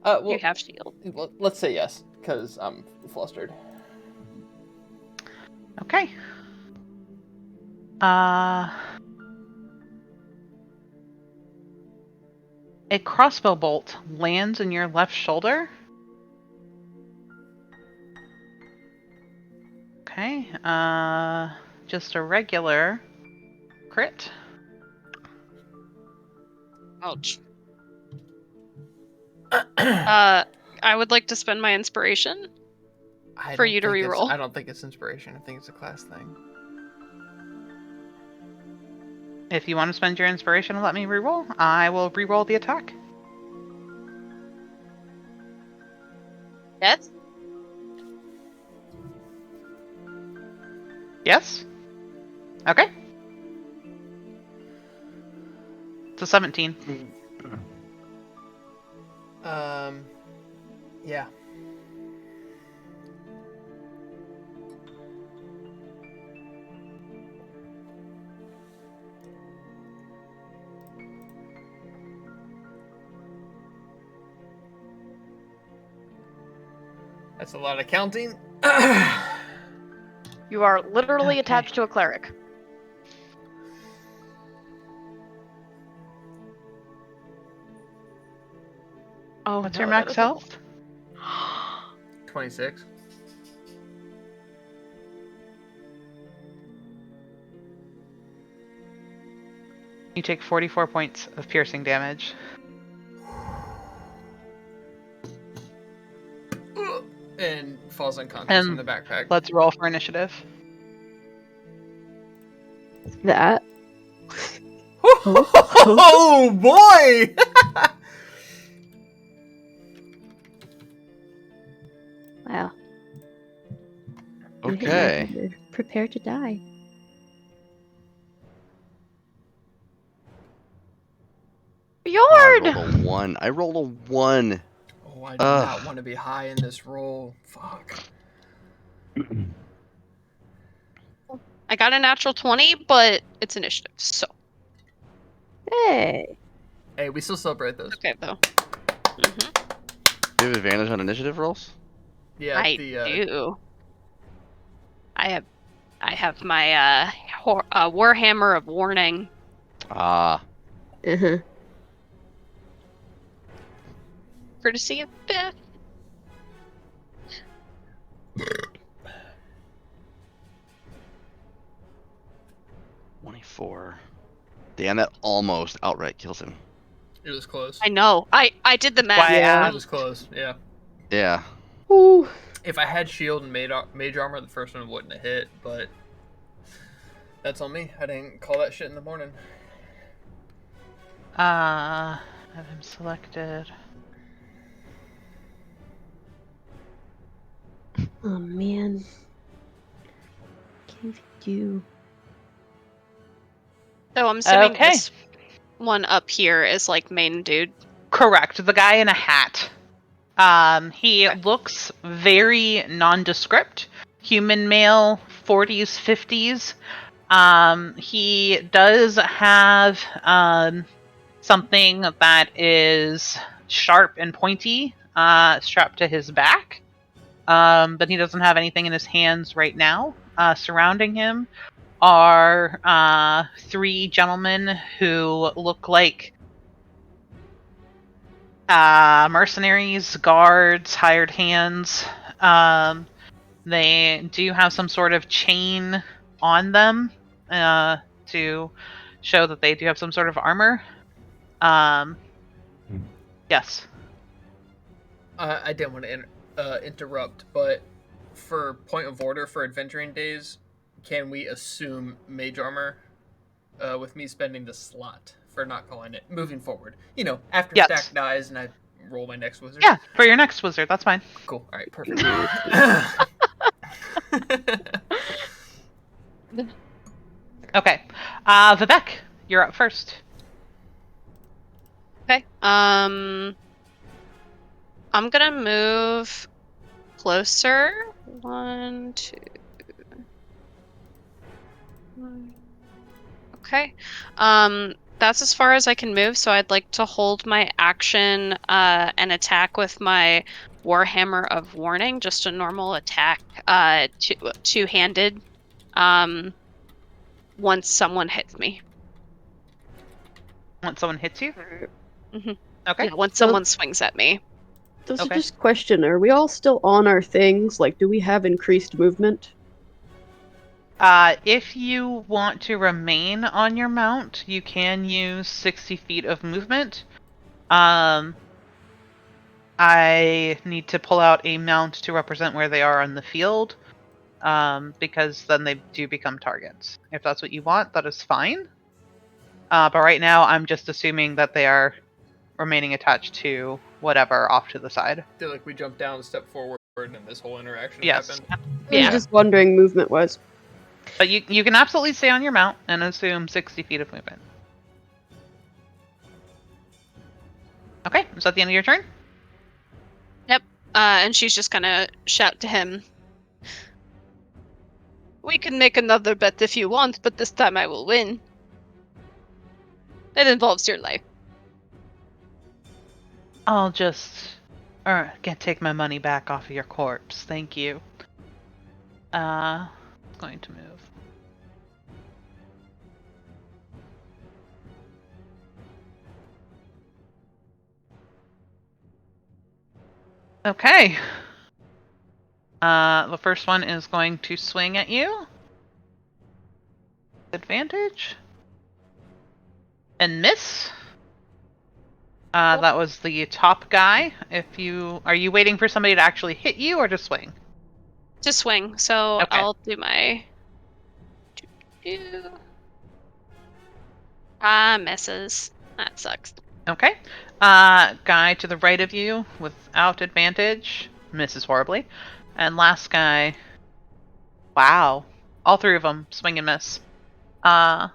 Well, You have shield. let's say yes, because I'm flustered. Okay. A crossbow bolt lands in your left shoulder. Okay. Just a regular crit. Ouch. I would like to spend my inspiration for you to reroll. I don't think it's inspiration. I think it's a class thing. If you want to spend your inspiration and let me reroll, I will reroll the attack. Yes? Yes? Okay. It's a 17. Yeah. That's a lot of counting. You are literally Okay. attached to a cleric. Oh, What's no, your that max is a lot. health? 26. You take 44 points of piercing damage. And falls unconscious in And the backpack. let's roll for initiative. That. Oh boy! Wow. Okay. Prepare to die. Oh, I Fjord! rolled a 1. I rolled a 1. Oh, I do not want to be high in this roll. Fuck. I got a natural 20, but it's initiative, so Hey. Hey, we still celebrate those. okay though. Hmm. Do you have advantage on initiative rolls? Yeah, I do. I have my Warhammer of Warning. Ah. Uh-huh. Courtesy of Beth. $24. Damn, that almost outright kills him. It was close. I know. I did the math. Why I It asked. was close, yeah. Yeah. Ooh. If I had shield and mage armor, the first one wouldn't have hit, but that's on me. I didn't call that shit in the morning. Have him selected. Oh man. Can't do. So I'm assuming Okay. this one up here is like main dude. Correct. The guy in a hat. He looks very nondescript. Human male, 40s, 50s. He does have something that is sharp and pointy strapped to his back. But he doesn't have anything in his hands right now. Surrounding him are 3 gentlemen who look like mercenaries, guards, hired hands. They do have some sort of chain on them to show that they do have some sort of armor. Yes. I didn't want to interrupt, but for point of order for adventuring days, can we assume mage armor with me spending the slot for not calling it moving forward? You know, after Yes. Stack dies and I roll my next wizard. Yeah, for your next wizard, that's fine. Cool. All right, perfect. Okay. Vivek, you're up first. Okay. I'm gonna move closer. 1, 2. Okay. That's as far as I can move, so I'd like to hold my action and attack with my Warhammer of Warning, just a normal attack, two-handed, once someone hits me. Once someone hits you? Mm-hmm. Okay. Yeah, once someone swings at me. Those Okay. are just question. Are we all still on our things? Like, do we have increased movement? If you want to remain on your mount, you can use 60 feet of movement. I need to pull out a mount to represent where they are on the field, because then they do become targets. If that's what you want, that is fine. But right now, I'm just assuming that they are remaining attached to whatever off to the side. I feel like we jumped down, step forward, and this whole interaction Yes. happened. I was just wondering movement-wise. But you can absolutely stay on your mount and assume 60 feet of movement. Okay, is that the end of your turn? Yep. And she's just gonna shout to him. We can make another bet if you want, but this time I will win. It involves your life. I'll just can't take my money back off of your corpse. Thank you. Going to move. Okay. The first one is going to swing at you. Advantage. And miss. That was the top guy. Are you waiting for somebody to actually hit you or to swing? To swing, so Okay. I'll do my... misses. That sucks. Okay. Guy to the right of you without advantage misses horribly. And last guy. Wow. All three of them swing and miss. Yep,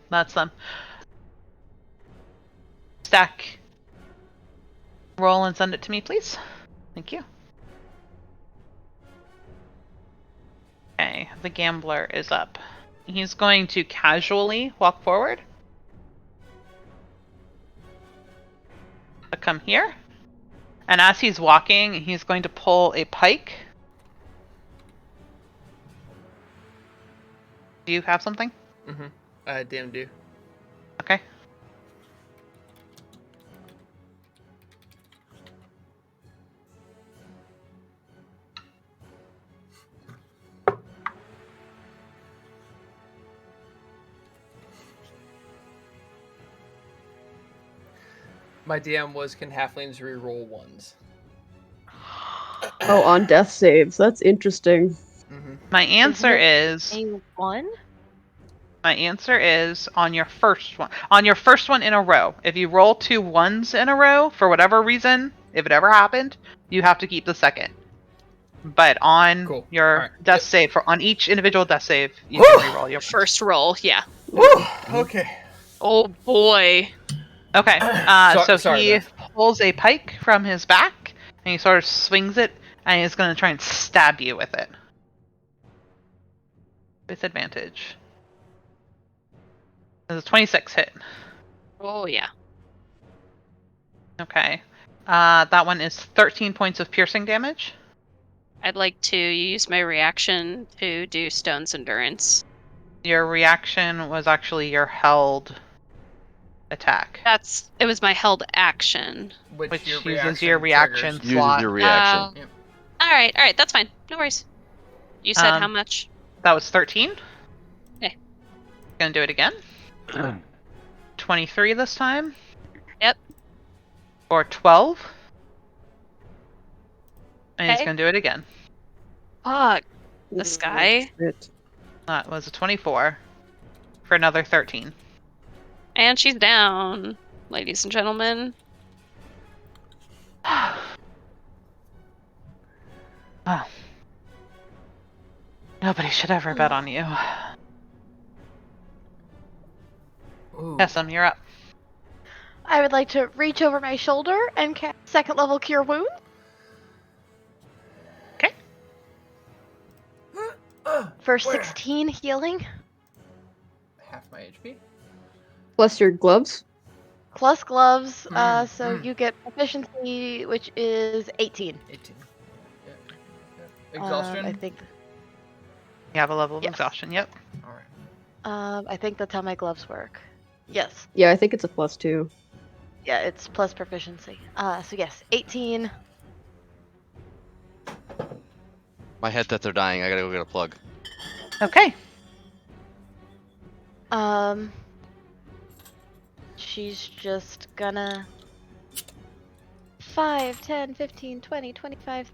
that's them. Stack. Roll and send it to me, please. Thank you. Okay, the gambler is up. He's going to casually walk forward. Come here. And as he's walking, he's going to pull a pike. Do you have something? Mm-hmm. Damn do. Okay. My DM was, can halflings re-roll ones? Oh, on death saves. That's interesting. Mm-hmm. My answer is A one? my answer is on your first one. On your first one in a row. If you roll 2 ones in a row, for whatever reason, if it ever happened, you have to keep the second. But on your death save, on each individual death save, you can reroll your First roll, yeah. Woo! Okay. Oh boy. Okay, so sorry, he Beth. pulls a pike from his back, and he sort of swings it, and he's going to try and stab you with it. With advantage. There's a 26 hit. Oh yeah. Okay. That one is 13 points of piercing damage. I'd like to use my reaction to do Stone's Endurance. Your reaction was actually your held attack. It was my held action. Which uses your reaction Uses slot. your reaction. Yep. Alright, that's fine. No worries. You said how much? That was 13. Okay. Gonna do it again. 23 this time. Yep. Or 12. And he's Okay. gonna do it again. Fuck. This guy. That was a 24. For another 13. And she's down, ladies and gentlemen. Oh. Nobody should ever bet on you. Ooh. Essam, you're up. I would like to reach over my shoulder and cast second level Cure Wound. Okay. For 16 healing. Half my HP. Plus your gloves. Plus gloves, so you get proficiency, which is 18. 18. Yeah. Exhaustion? I think. You have a level of Yes. exhaustion, yep. Alright. I think that's how my gloves work. Yes. Yeah, I think it's a +2. Yeah, it's plus proficiency. So yes, 18. My headsets are dying. I gotta go get a plug. Okay. She's just gonna 5, 10, 15, 20, 25.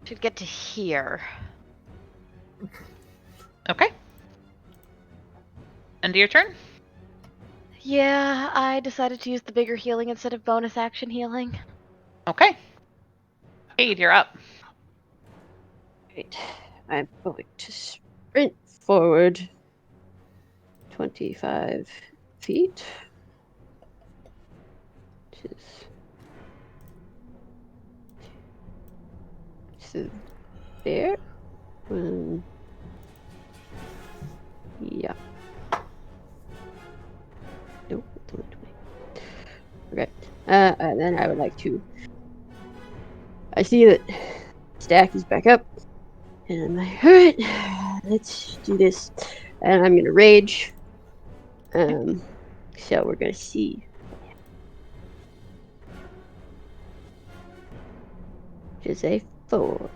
Should get to here. Okay. End of your turn? Yeah, I decided to use the bigger healing instead of bonus action healing. Okay. Cade, you're up. Right. I'm going to sprint forward 25 feet. Which is to there. Yeah. Nope, it's only 20. Okay. And then I would like to. I see that Stack is back up. And I'm like, alright, let's do this. And I'm gonna rage. So we're gonna see. is a 4.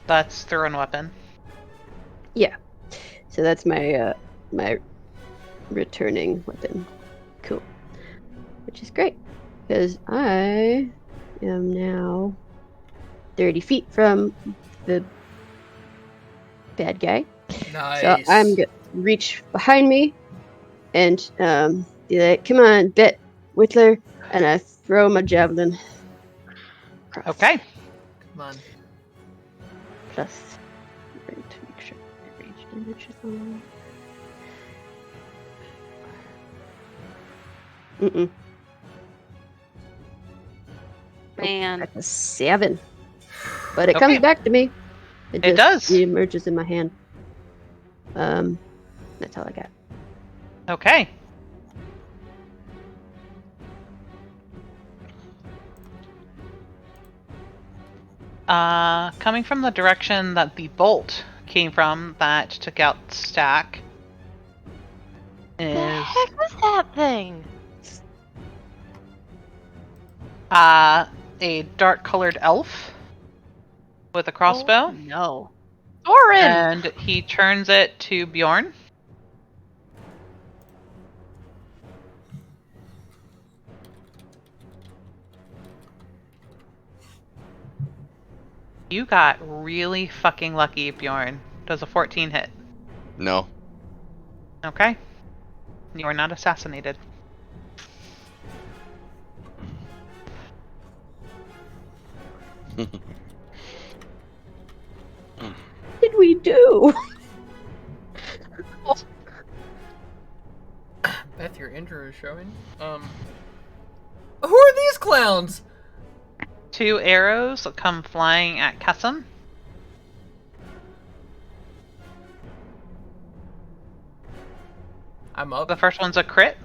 That's thrown weapon. Yeah. So that's my my returning weapon. Cool. Which is great. Because I am now 30 feet from the bad guy. Nice. So I'm gonna reach behind me and be like, come on, Bet Whittler, and I throw my javelin. Across. Okay. Come on. Plus, I'm going to make sure my range damage is on. Mm-mm. Man. That's a 7. But it Okay. comes back to me. It just does. emerges in my hand. That's all I got. Okay. Coming from the direction that the bolt came from that took out Stack The is heck was that thing? a dark-colored elf with a crossbow, Oh, no. Orin! and he turns it to Bjorn. You got really fucking lucky, Bjorn. Does a 14 hit? No. Okay. You are not assassinated. What did we do? Beth, your intro is showing. Who are these clowns? 2 arrows come flying at Kessim. I'm up. The first one's a crit.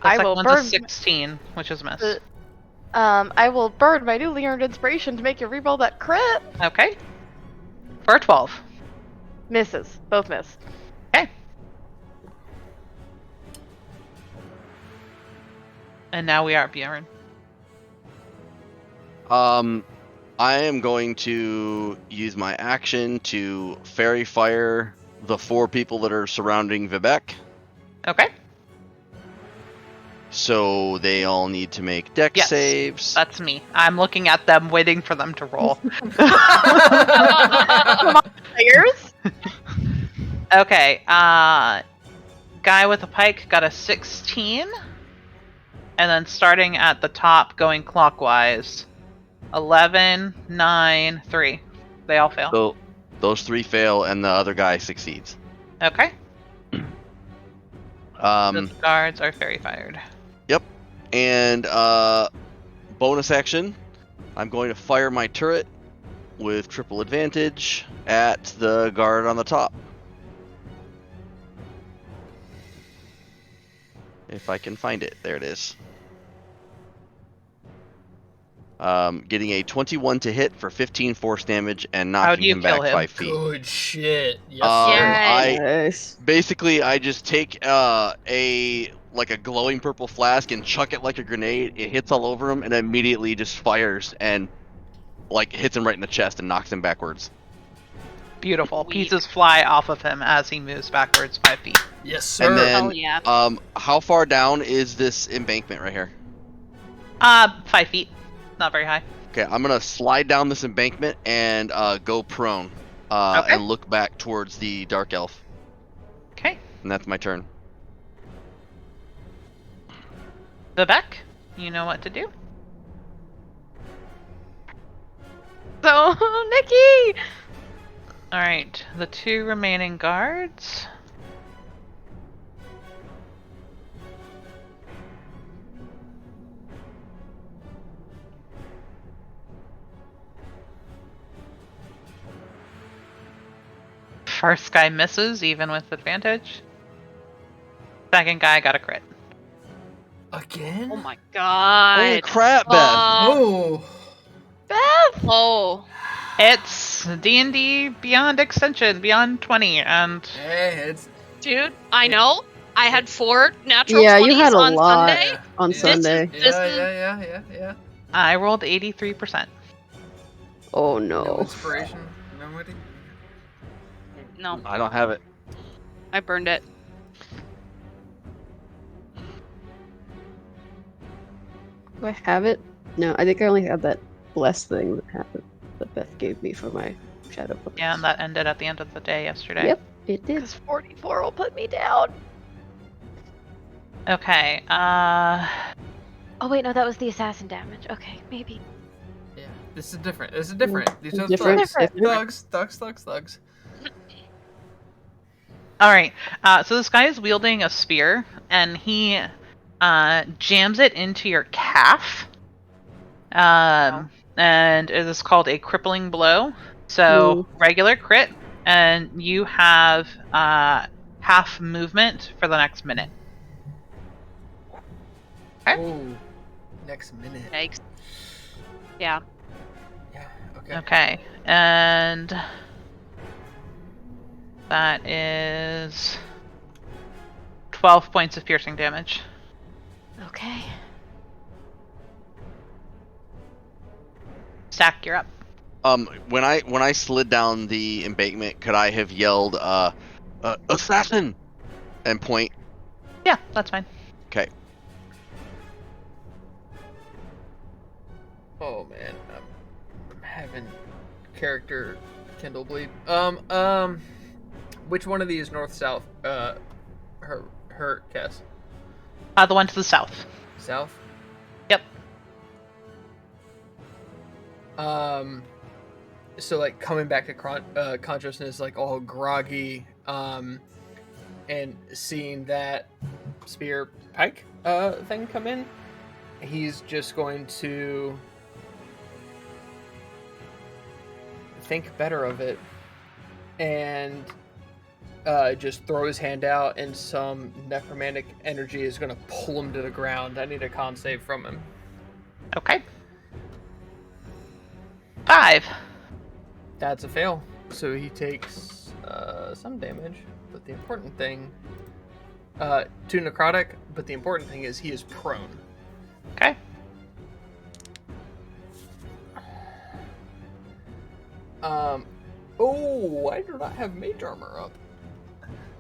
The I second will one's burn. a 16, which is a miss. I will burn my newly earned inspiration to make you reroll that crit. Okay. For a 12. Misses. Both miss. Okay. And now we are at Bjorn. I am going to use my action to fairy fire the 4 people that are surrounding Vivek. Okay. So they all need to make dex Yes. saves. That's me. I'm looking at them, waiting for them to roll. Players? Okay. Guy with a pike got a 16. And then starting at the top, going clockwise. 11, 9, 3. They all fail. So those 3 fail and the other guy succeeds. Okay. The guards are fairy fired. Yep. And bonus action, I'm going to fire my turret with triple advantage at the guard on the top. If I can find it. There it is. Getting a 21 to hit for 15 force damage and How do knocking you him back kill him? 5 feet. Good shit. Yes, Yes. I just take a glowing purple flask and chuck it like a grenade. It hits all over him and immediately just fires and hits him right in the chest and knocks him backwards. Beautiful. Sweet. Pieces fly off of him as he moves backwards 5 feet. Yes, sir. And then, Hell yeah. how far down is this embankment right here? 5 feet. Not very high. Okay, I'm gonna slide down this embankment and go prone, Okay. and look back towards the dark elf, Okay. and that's my turn. Vivek, you know what to do. So, Nikki! Alright, the 2 remaining guards. First guy misses, even with advantage. Second guy got a crit. Again? Oh my god. Holy crap, Beth! Oh. Beth! Oh. It's D&D Beyond Extension, Beyond 20, and Hey, it's Dude, I know. I had 4 natural 20s Yeah, you had a on lot Sunday. on Sunday. Yeah. I rolled 83%. Oh No no. inspiration. Nobody. No, I don't have it. I burned it. Do I have it? No, I think I only have that bless thing that happened that Beth gave me for my shadow puppets. Yeah, and that ended at the end of the day yesterday. Yep, it did. Because 44 will put me down. Okay, Oh wait, no, that was the assassin damage. Okay, maybe. Yeah. This is different. These are Different. thugs. Thugs. alright. So this guy is wielding a spear, and he jams it into your calf. And it is called a crippling blow. So regular crit, and you have half movement for the next minute. Okay. Oh, next minute. Yikes. Yeah. Yeah. Okay. Okay, and that is 12 points of piercing damage. Okay. Stack, you're up. When I slid down the embankment, could I have yelled, assassin, and point? Yeah, that's fine. Okay. Oh man, I'm having character Kindle bleed. Which one of these north south? Her Cass. The one to the south. South. Yep. So like coming back to consciousness, like all groggy, and seeing that spear pike thing come in, he's just going to think better of it and just throw his hand out, and some necromantic energy is going to pull him to the ground. I need a con save from him. Okay. 5. That's a fail. So he takes some damage, but the important thing, 2 necrotic, but the important thing is he is prone. Okay. Oh, I do not have mage armor up.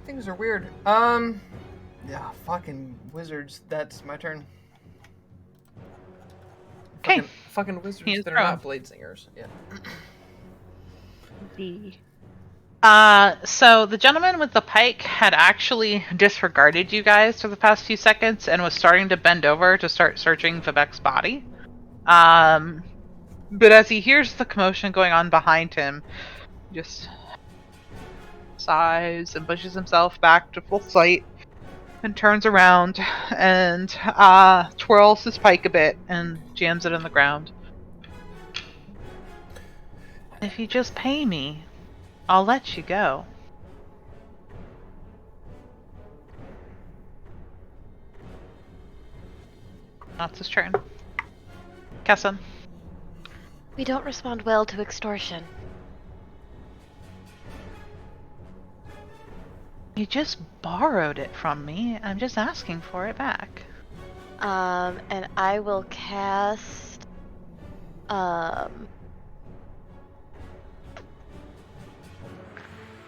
Things are weird. Yeah, fucking wizards. That's my turn. Okay. Fucking He wizards is that are prone. not blade singers. Yeah. So the gentleman with the pike had actually disregarded you guys for the past few seconds and was starting to bend over to start searching Vivek's body. But as he hears the commotion going on behind him, just sighs and pushes himself back to full sight and turns around and twirls his pike a bit and jams it in the ground. If you just pay me, I'll let you go. That's his turn. Kesson. We don't respond well to extortion. You just borrowed it from me. I'm just asking for it back. And I will cast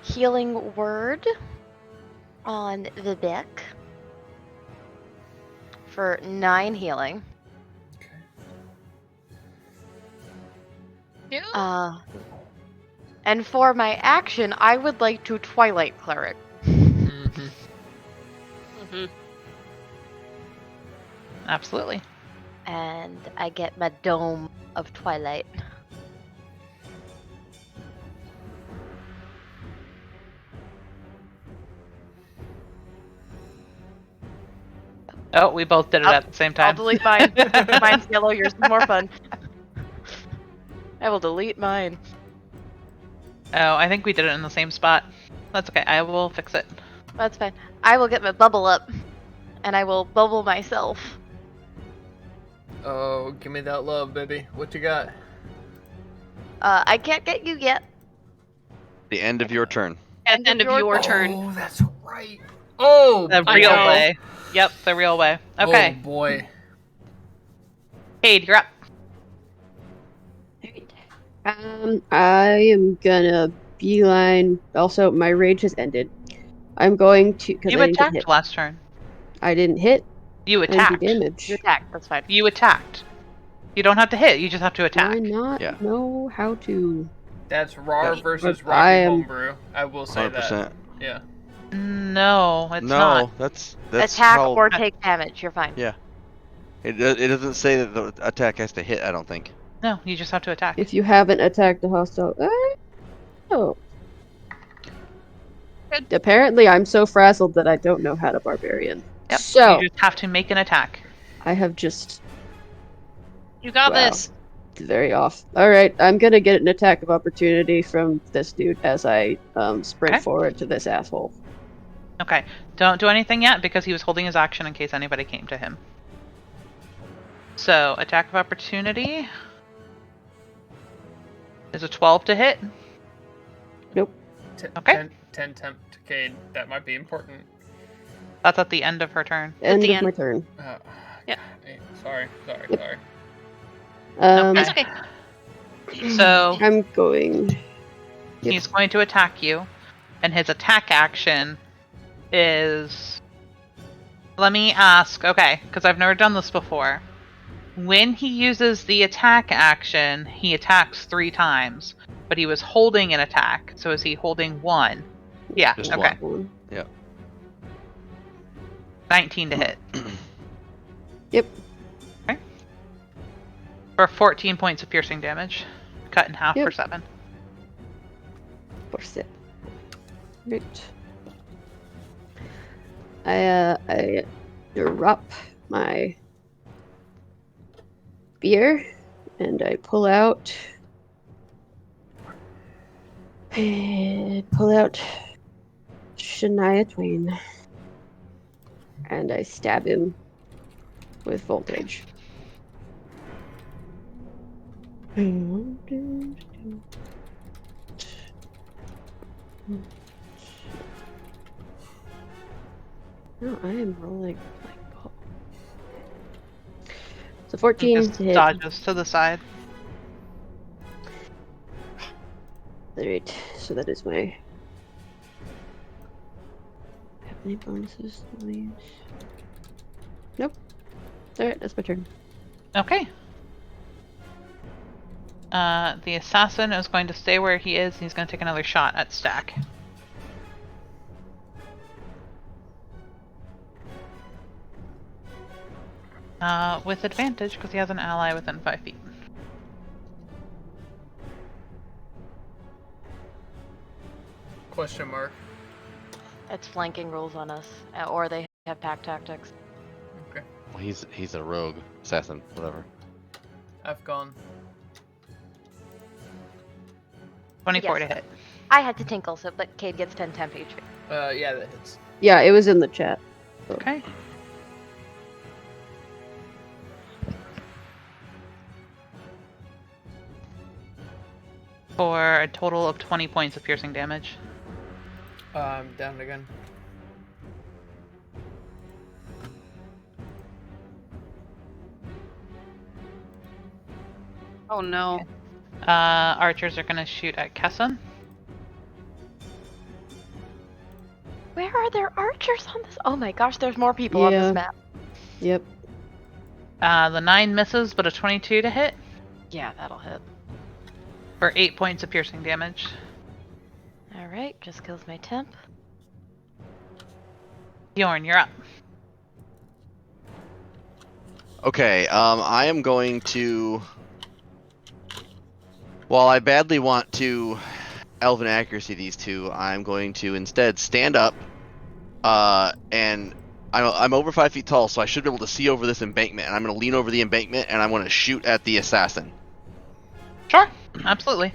Healing Word on Vivek for 9 healing. And for my action, I would like to Twilight Cleric. Absolutely. And I get my Dome of Twilight. Oh, we both did it at the same time. I'll delete mine. Mine's yellow, yours is more fun. I will delete mine. Oh, I think we did it in the same spot. That's okay. I will fix it. That's fine. I will get my bubble up, and I will bubble myself. Oh, give me that love, baby. What you got? I can't get you yet. The end of your turn. At the end of your turn. Oh, that's right. Oh, The I real know. way. Yep, the real way. Okay, Oh boy. Cade, you're up. I am gonna beeline. Also, my rage has ended. I'm going to because You I didn't get hit. attacked last turn. I didn't hit. You I didn't do attacked. damage. You attack. That's fine. You attacked. You don't have to hit. You just have to Do attack. I not Yeah. know how to? That's RAR Yep. versus But Rocky I am- Homebrew. I will say 100%. that. Yeah. No, it's No, not. that's Attack how. or take damage. You're fine. Yeah. It doesn't say that the attack has to hit. I don't think. No, you just have to attack. If you haven't attacked a hostile. Oh. Good. Apparently, I'm so frazzled that I don't know how to barbarian. Yep. So You just have to make an attack. I have just You got Wow. this. very off. All right, I'm gonna get an attack of opportunity from this dude as I sprint Okay. forward to this asshole. Okay. Don't do anything yet because he was holding his action in case anybody came to him. So, attack of opportunity is a 12 to hit. Okay. 10 temp to Cade. That might be important. That's at the end of her turn. End the of my end. turn. Yeah. Sorry. Yep. That's okay. So, I'm going. Yep. he's going to attack you, and his attack action is. Let me ask, okay, because I've never done this before. When he uses the attack action, he attacks 3 times, but he was holding an attack, so is he holding 1? Yeah, Just okay. One. 19 to hit. Yep. Okay. For 14 points of piercing damage. Cut in half Yep. for 7. For sip. Right. I drop my spear and I pull out Shania Twain and I stab him with voltage. No, I am rolling like ball. So 14 Just to hit. dodges to the side. Alright, so that is my. Have any bonuses to use? Nope. Alright, that's my turn. Okay. The assassin is going to stay where he is. He's going to take another shot at Stack. With advantage because he has an ally within 5 feet. Question mark. It's flanking rules on us, or they have pack tactics. Okay. Well, he's a rogue assassin, whatever. I've gone. 24 Yes. to hit. I had to tinkle, so but Cade gets 10 temp HP. Yeah, that hits. Yeah, it was in the chat. Okay. For a total of 20 points of piercing damage. I'm down again. Oh no. Archers are going to shoot at Kesson. Where are there archers on this? Oh my gosh, there's more people on Yeah. this map. Yep. The 9 misses, but a 22 to hit Yeah, that'll hit. for 8 points of piercing damage. Alright, just kills my temp. Bjorn, you're up. Okay, I am going to. While I badly want to elven accuracy these two, I'm going to instead stand up, and I'm over 5 feet tall, so I should be able to see over this embankment. And I'm going to lean over the embankment, and I'm going to shoot at the assassin. Sure, absolutely.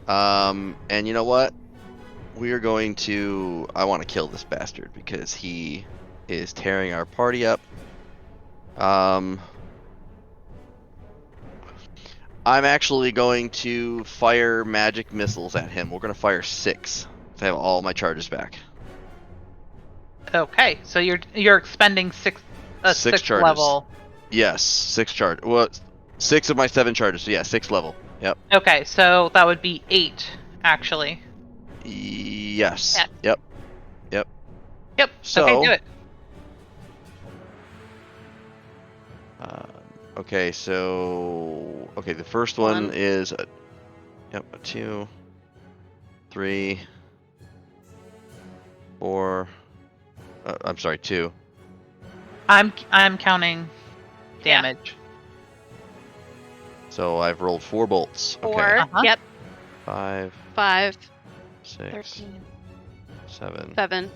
And you know what? We are going to. I want to kill this bastard because he is tearing our party up. I'm actually going to fire magic missiles at him. We're going to fire 6. I have all my charges back. Okay, so you're expending Six sixth charges. level. Yes, 6 charge. Well, 6 of my 7 charges. So yeah, 6 level. Yep. Okay, so that would be 8, actually. Yes. Yeah. Yep. Yep. So, okay, do it. Okay, so the first one One. is a 2, 3, 4. I'm sorry, 2. I'm counting damage. So I've rolled 4 bolts. 4. Okay. Uh-huh. Yep. 5, 5, 6, 13. 7, 7,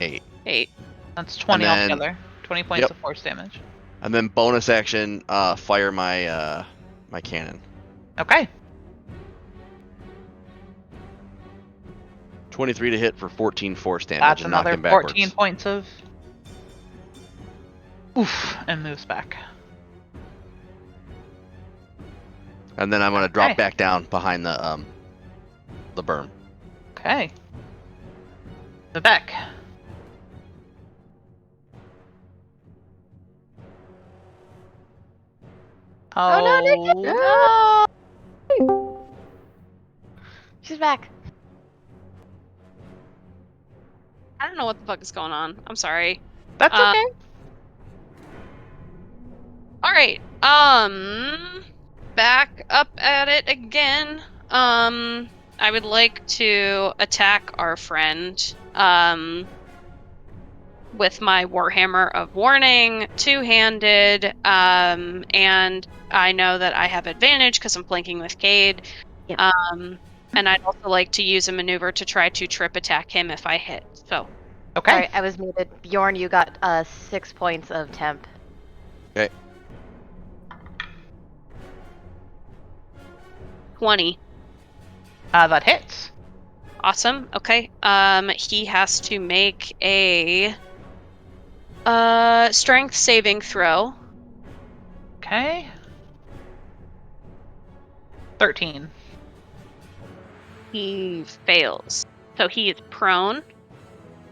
8. 8. That's 20 And then- altogether. 20 points Yep. of force damage. And then bonus action, fire my my cannon. Okay. 23 to hit for 14 force damage That's and knock another him backwards. 14 points of. Oof, and moves back. And then I'm gonna drop Okay. back down behind the berm. Okay. Vivek. Oh, no, Nikki! No! She's back. I don't know what the fuck is going on. I'm sorry. That's okay. Alright. Back up at it again. I would like to attack our friend. With my Warhammer of Warning, two-handed, and I know that I have advantage because I'm flanking with Cade. Yep. And I'd also like to use a maneuver to try to trip attack him if I hit. So, Okay. Sorry, I was muted. Bjorn, you got 6 points of temp. Okay. 20. That hits. Awesome. Okay. He has to make a strength saving throw. Okay. 13. He fails. So he is prone.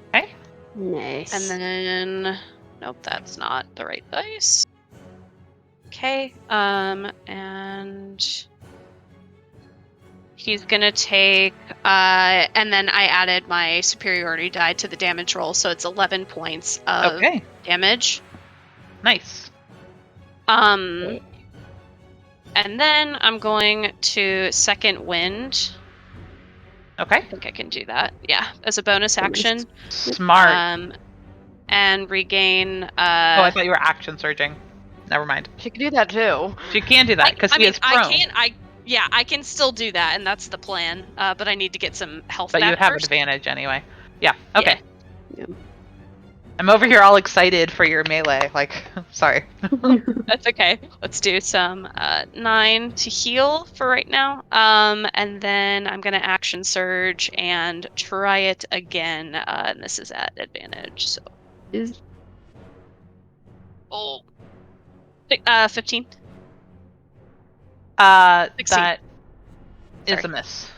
Okay. Nice. And then nope, that's not the right dice. Okay. And he's gonna take and then I added my superiority die to the damage roll, so it's 11 points of Okay. damage. Nice. And then I'm going to second wind. Okay. I think I can do that. Yeah, as a bonus action. Smart. And regain. Oh, I thought you were action surging. Never mind. She could do that too. She can do that because he is prone. I can still do that, and that's the plan. But I need to get some health But back you have first. advantage anyway. Yeah. Okay. Yeah. I'm over here all excited for your melee. Like, sorry. That's okay. Let's do some 9 to heal for right now. And then I'm gonna action surge and try it again. And this is at advantage. So. Is 15. 16. That is Sorry. a miss.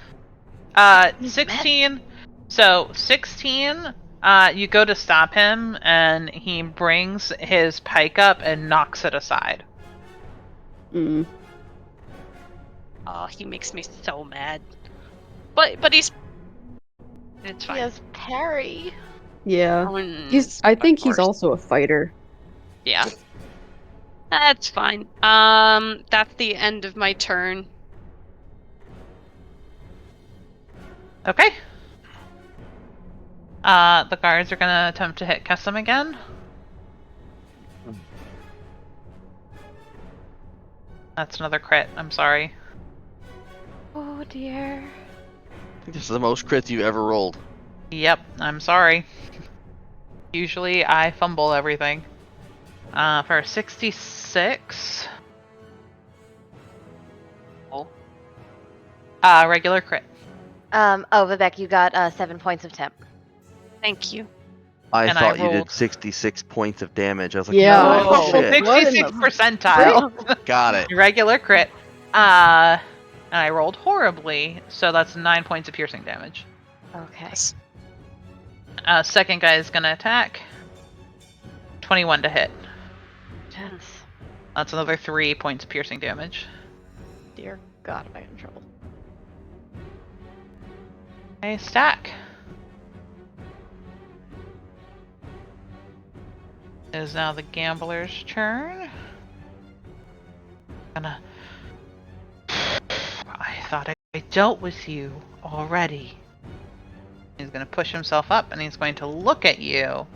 16. So 16. You go to stop him, and he brings his pike up and knocks it aside. mm, Oh, he makes me so mad. But he's. It's He fine. has parry. yeah. Mm, He's. I think of he's course. also a fighter. Yeah. That's fine. That's the end of my turn. Okay. The guards are gonna attempt to hit Kessim again. That's another crit. I'm sorry. Oh dear. I think this is the most crits you ever rolled. Yep, I'm sorry. Usually I fumble everything. For 66. Oh. Regular crit. Vivek, you got 7 points of temp. Thank you. I And I thought you did rolled- 66 points of damage. I was like, Yeah. no Oh, shit. What in the 66 percentile. Got it. Regular crit. And I rolled horribly, so that's 9 points of piercing damage. Okay. Second guy is gonna attack. 21 to hit. Tense. That's another 3 points of piercing damage. Dear God, am I in trouble? Okay, stack. It is now the gambler's turn. I thought I dealt with you already. He's gonna push himself up and he's going to look at you.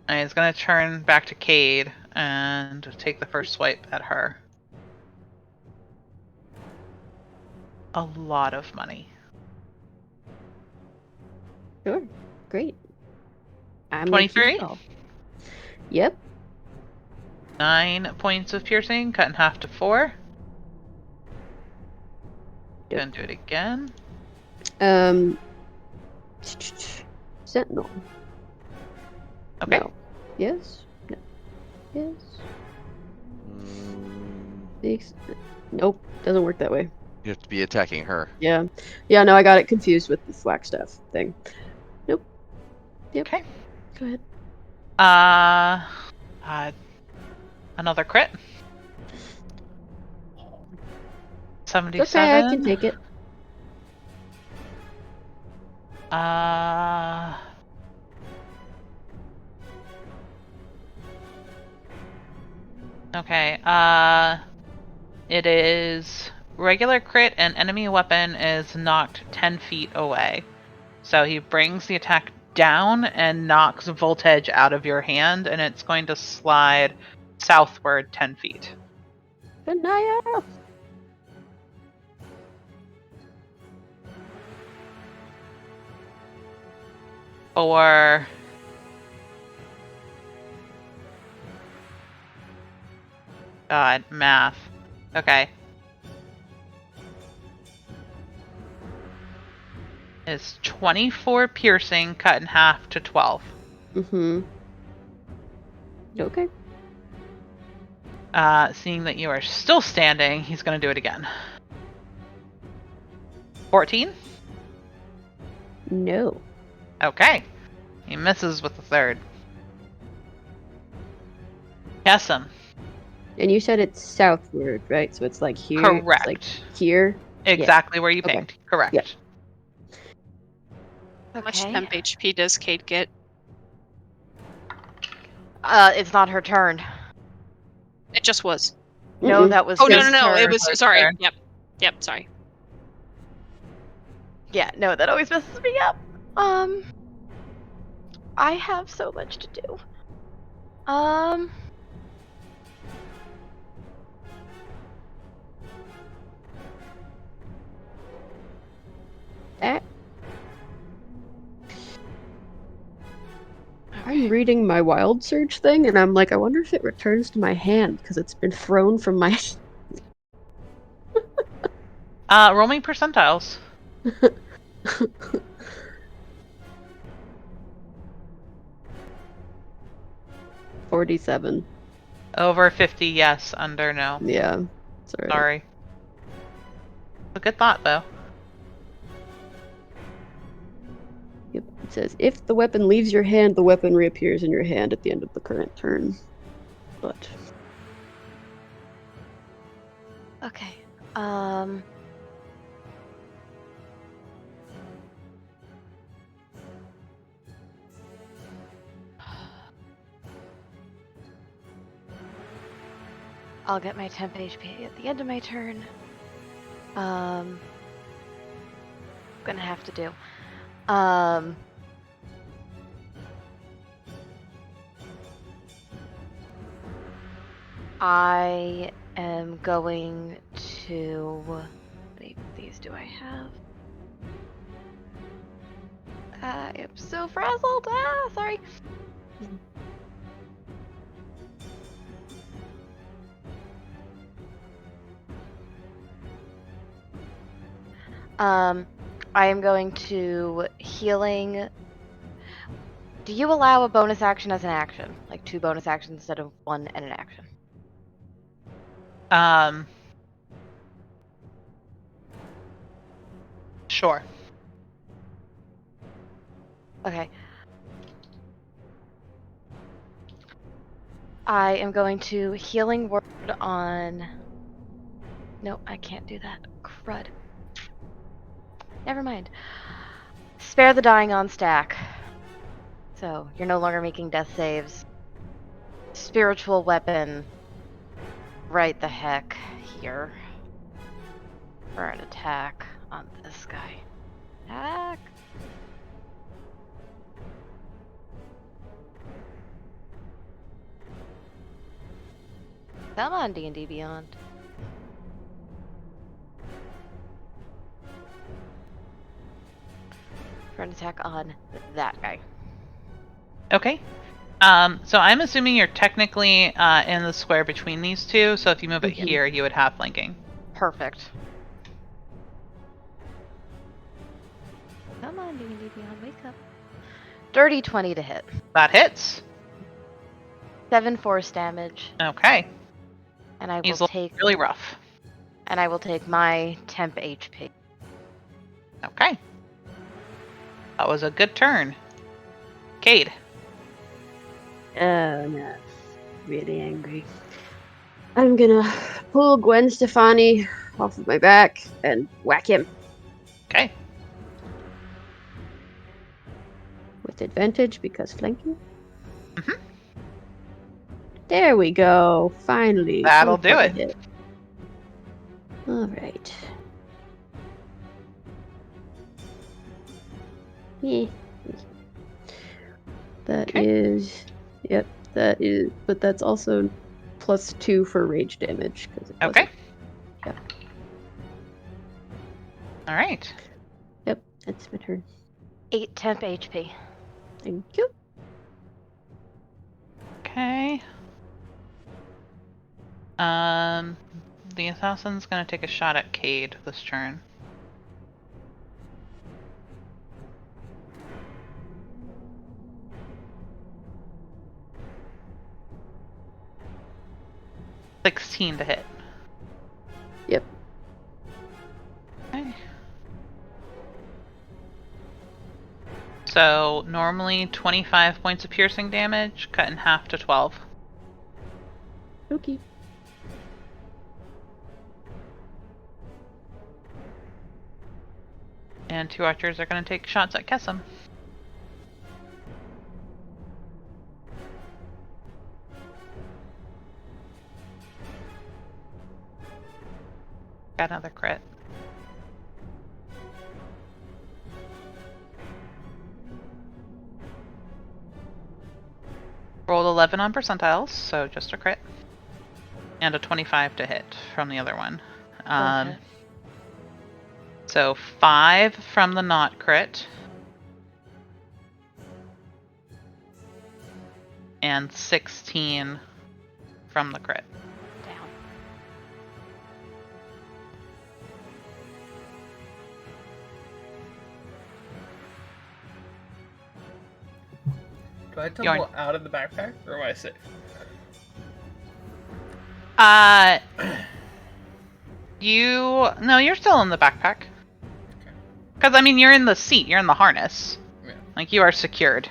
And he's gonna turn back to Cade and take the first swipe at her. A lot of money. Sure. Great. I'm 23? Yep. 9 points of piercing, cut in half to 4. Yep. Gonna do it again. Sentinel. Okay. No. Yes. No. Yes. Nope. Doesn't work that way. You have to be attacking her. Yeah. Yeah, no, I got it confused with the Flagstaff thing. Nope. Yep. Okay. Go ahead. Another crit. 77. It's okay, I can take it. Okay, it is regular crit and enemy weapon is knocked 10 feet away. So he brings the attack down and knocks Voltage out of your hand, and it's going to slide southward 10 feet. Anaya! Or God, math. Okay. Is 24 piercing cut in half to 12. Mm-hmm. Okay. Seeing that you are still standing, he's going to do it again. 14? No. Okay. He misses with the third. Yes, him. And you said it's southward, right? So it's like here. Correct. It's like here. Exactly where you Okay. pinged. Correct. Yeah. How much Okay. temp HP does Kate get? It's not her turn. It just was. No, Mm-mm. that was Oh, his no. turn. It was. His Sorry. turn. Yep, sorry. Yeah, no, that always messes me up. I have so much to do. I'm reading my wild surge thing, and I'm like, I wonder if it returns to my hand because it's been thrown from my. Roll me percentiles. 47. Over 50, yes. Under, no. Yeah. Sorry. A good thought, though. Yep. It says if the weapon leaves your hand, the weapon reappears in your hand at the end of the current turn. But Okay. I'll get my temp HP at the end of my turn. Gonna have to do. I am going to. How many of these do I have? I am so frazzled. Sorry. I am going to healing. Do you allow a bonus action as an action? Like 2 bonus actions instead of 1 and an action? Sure. Okay. I am going to healing word on... No, I can't do that. Crud. Never mind. Spare the dying on stack. So, you're no longer making death saves. Spiritual weapon. Right the heck here. For an attack on this guy. Attack. Come on, D&D Beyond. For an attack on that guy. Okay. So I'm assuming you're technically in the square between these two, so if you move it Yep. here, you would have flanking. Perfect. Come on, D&D Beyond, wake up. Dirty 20 to hit. That hits. 7 force damage, Okay. and I will He's looking take really rough. my temp HP. Okay. That was a good turn. Cade. Oh no, really angry. I'm gonna pull Gwen Stefani off of my back and whack him Okay. with advantage because flanking. Mhm. There we go. Finally, That'll full do party it. hit. All right. Yeah. That Okay. is. Yep. That is. But that's also +2 for rage damage because it Okay. wasn't. Yep. All right. Yep. That's my turn. 8 temp HP. Thank you. Okay. The assassin's gonna take a shot at Cade this turn. $16 to hit. Yep. Okay. So normally 25 points of piercing damage, cut in half to 12. Okay. And 2 archers are going to take shots at Kessim. Got another crit. Rolled 11 on percentiles, so just a crit. And a 25 to hit from the other one. Okay. So 5 from the not crit. And 16 from the crit. Down. Do I tumble out of the backpack, or am I safe? No, you're still in the backpack. Because, I mean, you're in the seat, you're in the harness. Yeah. Like, you are secured.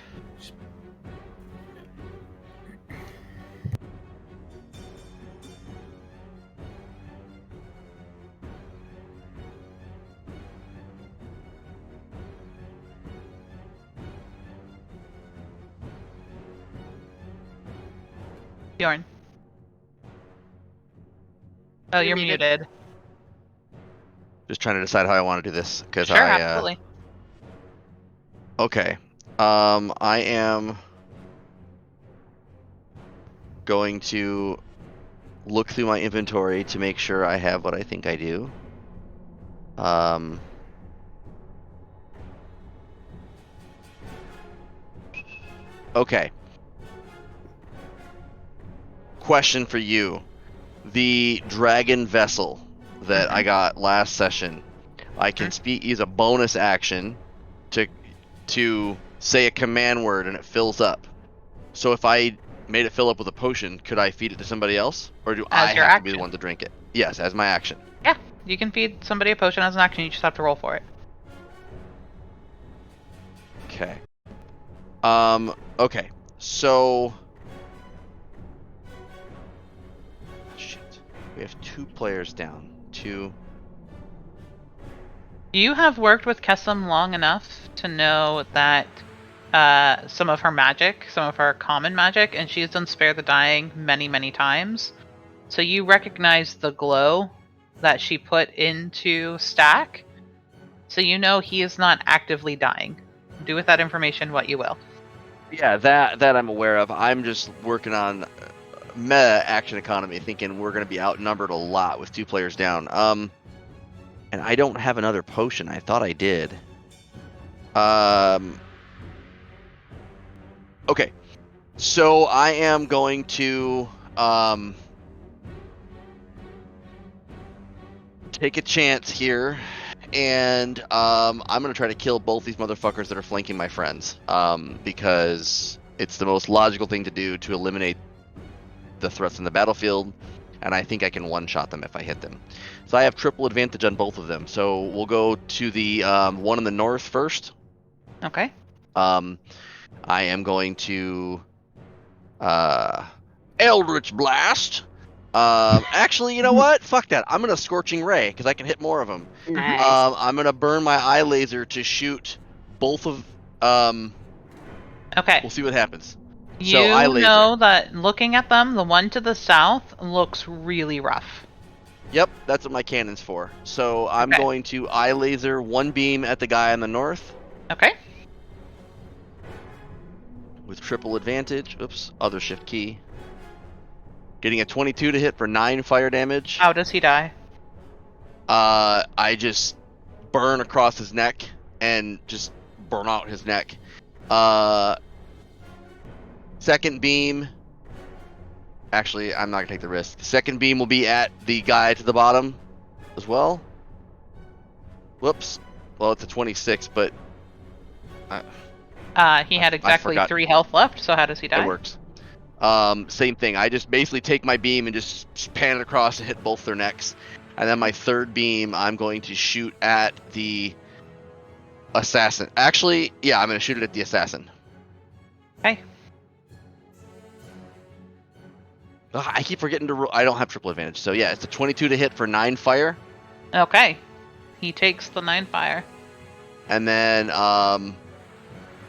Bjorn. Oh, you're muted. Just trying to decide how I want to do this because Sure, absolutely. Okay. I am going to look through my inventory to make sure I have what I think I do. Okay. Question for you. The dragon vessel that I got last session, I can use a bonus action to say a command word and it fills up. So if I made it fill up with a potion, could I feed it to somebody else? Or do I have to be the one to drink it? Yes, as my action. Yeah, you can feed somebody a potion as an action, you just have to roll for it. Okay. Okay. So. Shit. We have 2 players down. 2. You have worked with Kessim long enough to know that some of her magic, some of her common magic, and she's done Spare the Dying many, many times. So you recognize the glow that she put into Stack. So you know he is not actively dying. Do with that information what you will. Yeah, that I'm aware of. I'm just working on meta action economy, thinking we're going to be outnumbered a lot with 2 players down. And I don't have another potion. I thought I did. Okay. So I am going to take a chance here, and I'm gonna try to kill both these motherfuckers that are flanking my friends, because it's the most logical thing to do to eliminate the threats in the battlefield, and I think I can one-shot them if I hit them. So I have triple advantage on both of them. So we'll go to the one in the north first. Okay. I am going to Eldritch Blast. Actually, you know what? Fuck that. I'm gonna Scorching Ray because I can hit more of them. Nice. I'm gonna burn my eye laser to shoot both of. Okay. We'll see what happens. You So eye laser. know that looking at them, the one to the south looks really rough. Yep, that's what my cannon's for. So I'm Okay. going to eye laser 1 beam at the guy on the north Okay. with triple advantage. Oops, other shift key. Getting a 22 to hit for 9 fire damage. How does he die? I just burn across his neck and just burn out his neck. Second beam. Actually, I'm not gonna take the risk. Second beam will be at the guy to the bottom as well. Whoops. Well, it's a 26, but He had exactly forgot. 3 health left, so how does he die? It works. Same thing. I just basically take my beam and just pan it across and hit both their necks. And then my third beam, I'm going to shoot at the assassin. Actually, yeah, I'm going to shoot it at the assassin. Okay. I keep forgetting to roll. I don't have triple advantage. So yeah, it's a 22 to hit for 9 fire. Okay. He takes the 9 fire. And then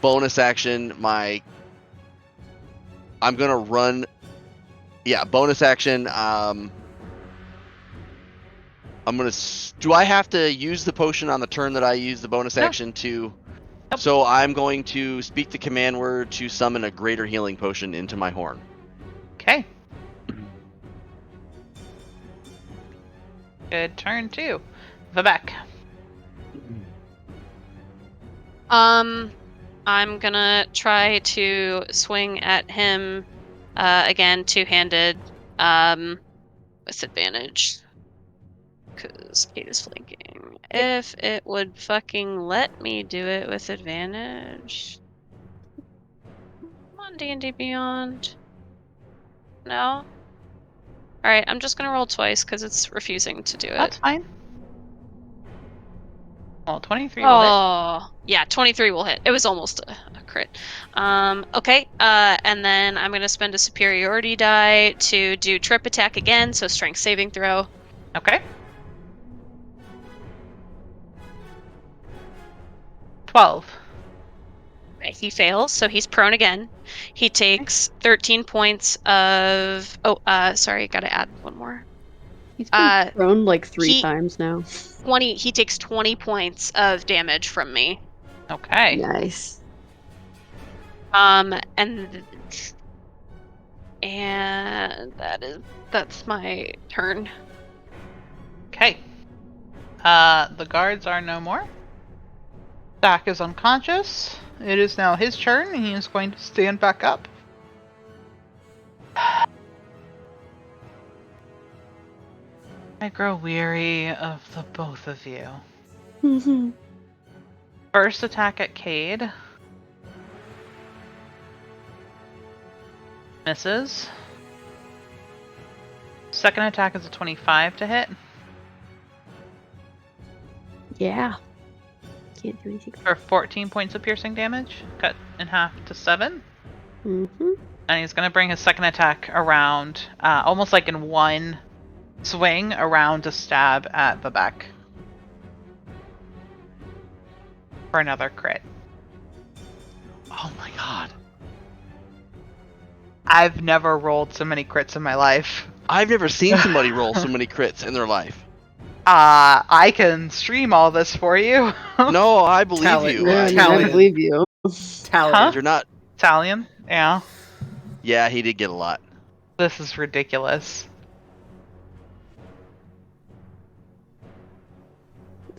bonus action, I'm going to run. Yeah, bonus action. I'm going to. Do I have to use the potion on the turn that I use the bonus action to? Nope. So I'm going to speak the command word to summon a greater healing potion into my horn. Okay. Good turn, too. Vivek. I'm gonna try to swing at him again, two-handed, with advantage. Because Kate is flanking. If it would fucking let me do it with advantage. Come on, D&D Beyond. No? Alright, I'm just gonna roll twice because it's refusing to do it. That's fine. Well, 23 will hit. Oh, yeah, 23 will hit. It was almost a crit. Okay, and then I'm going to spend a superiority die to do trip attack again, so strength saving throw. Okay. 12. He fails, so he's prone again. He takes 13 points of... Oh, sorry, gotta add one more. He's been thrown like 3 he- times now. 20. He takes 20 points of damage from me. Okay. Nice. And that's my turn. Okay. The guards are no more. Stack is unconscious. It is now his turn, and he is going to stand back up. I grow weary of the both of you. First attack at Cade. Misses. Second attack is a 25 to hit. Yeah. can't do anything. For 14 points of piercing damage, cut in half to 7. Mm-hmm. And he's going to bring his second attack around, almost like in one swing, around to stab at Vivek. For another crit. Oh my god. I've never rolled so many crits in my life. I've never seen somebody roll so many crits in their life. I can stream all this for you. No, I believe Tally. you. Yeah, I Italian. believe you. Tally. Huh? You're not. Italian? Yeah. Yeah, he did get a lot. This is ridiculous.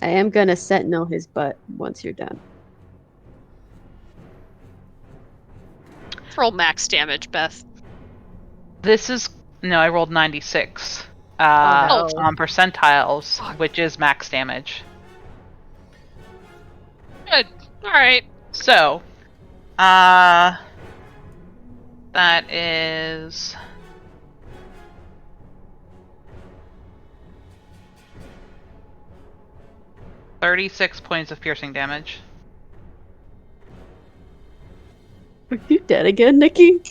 I am gonna sentinel his butt once you're done. Let's roll max damage, Beth. This is... No, I rolled 96. no. On percentiles, Fuck. which is max damage. Good. Alright. So, that is... $36 points of piercing damage. Are you dead again, Nikki?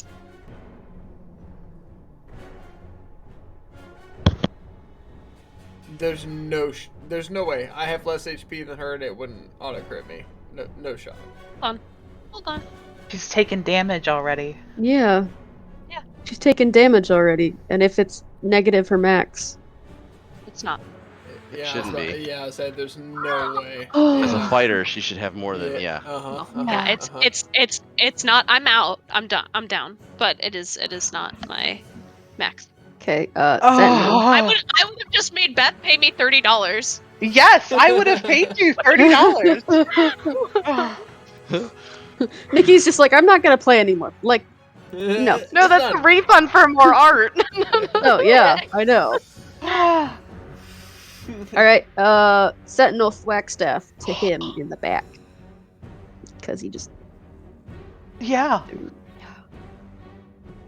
There's no way. I have less HP than her, and it wouldn't auto crit me. No shot. Hold on. She's taken damage already. Yeah. Yeah. She's taken damage already, and if it's negative her max. It's not. Yeah, shouldn't be. Yeah, I said there's no way. As a Yeah. fighter, she should have more than Uh-huh. Yeah, it's not. I'm out. I'm done. I'm down. But it is not my max. Okay, sentinel. I would have just made Beth pay me $30. Yes, I would have paid you $30. Nikki's just like, I'm not gonna play anymore. Like, no. No, that's a refund for more art. oh yeah, I know. Alright, sentinel Thwackstaff to him in the back. Because he just... Yeah.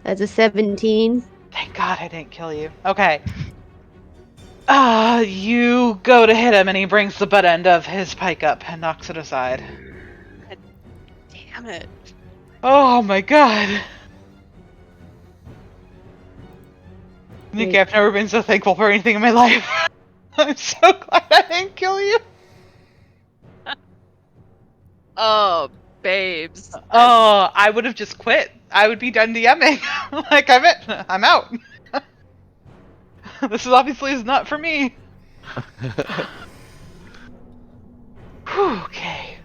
That's a 17. Thank God I didn't kill you. Okay. You go to hit him and he brings the butt end of his pike up and knocks it aside. Damn it. Oh my god. Nikki, I've never been so thankful for anything in my life. I'm so glad I didn't kill you. Oh, babes. Oh, I would have just quit. I would be done DMing. Like, I'm out. This is obviously not for me. Whew, okay.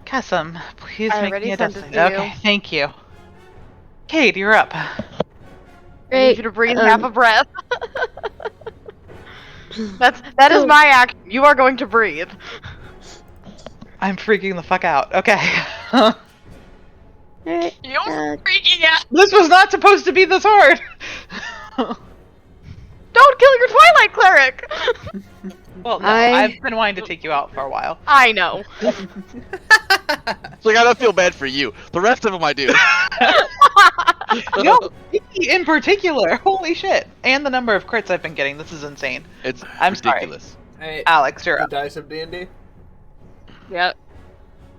Kassam, please I make already me a sent death it save. to Okay, you. thank you. Kate, you're up. I need you to breathe half a breath. That is so- my action. You are going to breathe. I'm freaking the fuck out. Okay. Alright, You're freaking out. This was not supposed to be this hard. Don't kill your Twilight Cleric! Well, no, I- I've been wanting to take you out for a while. I know. It's like, I don't feel bad for you. The rest of them I do. No, Yeti in particular. Holy shit. And the number of crits I've been getting. This is insane. It's I'm sorry. ridiculous. Hey, Alex, you're the up. dice of D&D. Yep.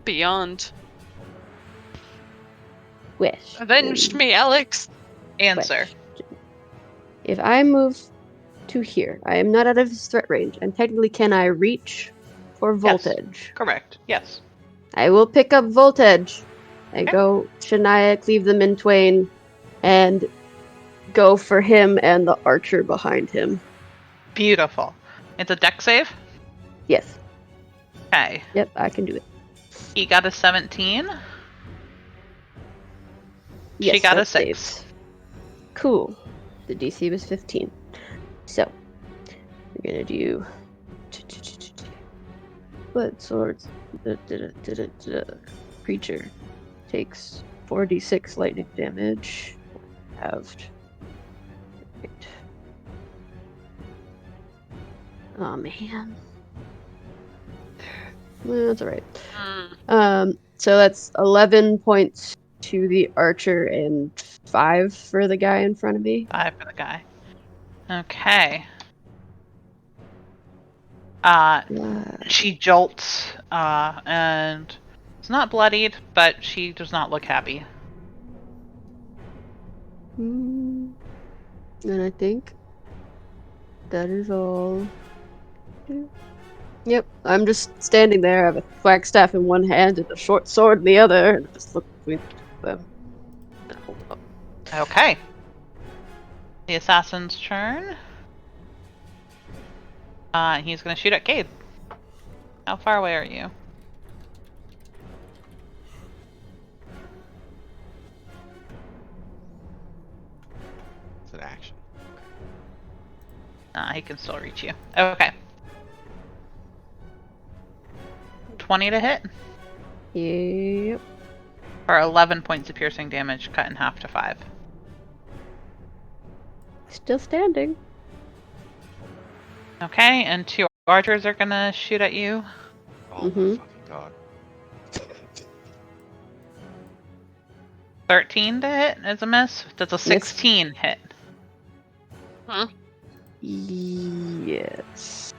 Beyond. wish. Avenged me, Alex. Answer. If I move to here, I am not out of his threat range, and technically can I reach for voltage? Correct. Yes. I will pick up voltage and Okay. go Shania, cleave them in twain, and go for him and the archer behind him. Beautiful. It's a deck save. Yes. Okay. Yep, I can do it. He got a 17. Yes, She got a that 6. saves. Cool. The DC was 15. So, we're gonna do... Blood swords. Creature takes 4d6 lightning damage. Halved. Right. Oh man. Well, that's alright. So that's 11 points to the archer and 5 for the guy in front of me. 5 for the guy. Okay. She jolts, and it's not bloodied, but she does not look happy. And I think that is all. Yep, I'm just standing there. I have a flagstaff in one hand and a short sword in the other, and I just look between them. And hold them up. Okay. The assassin's turn. He's gonna shoot at Cade. How far away are you? It's an action. He can still reach you. Okay. 20 to hit. Yep. For 11 points of piercing damage, cut in half to 5. Still standing. Okay, and 2 archers are gonna shoot at you. Oh my fucking god. 13 to hit is a miss. Does a 16 hit? Huh? Yes.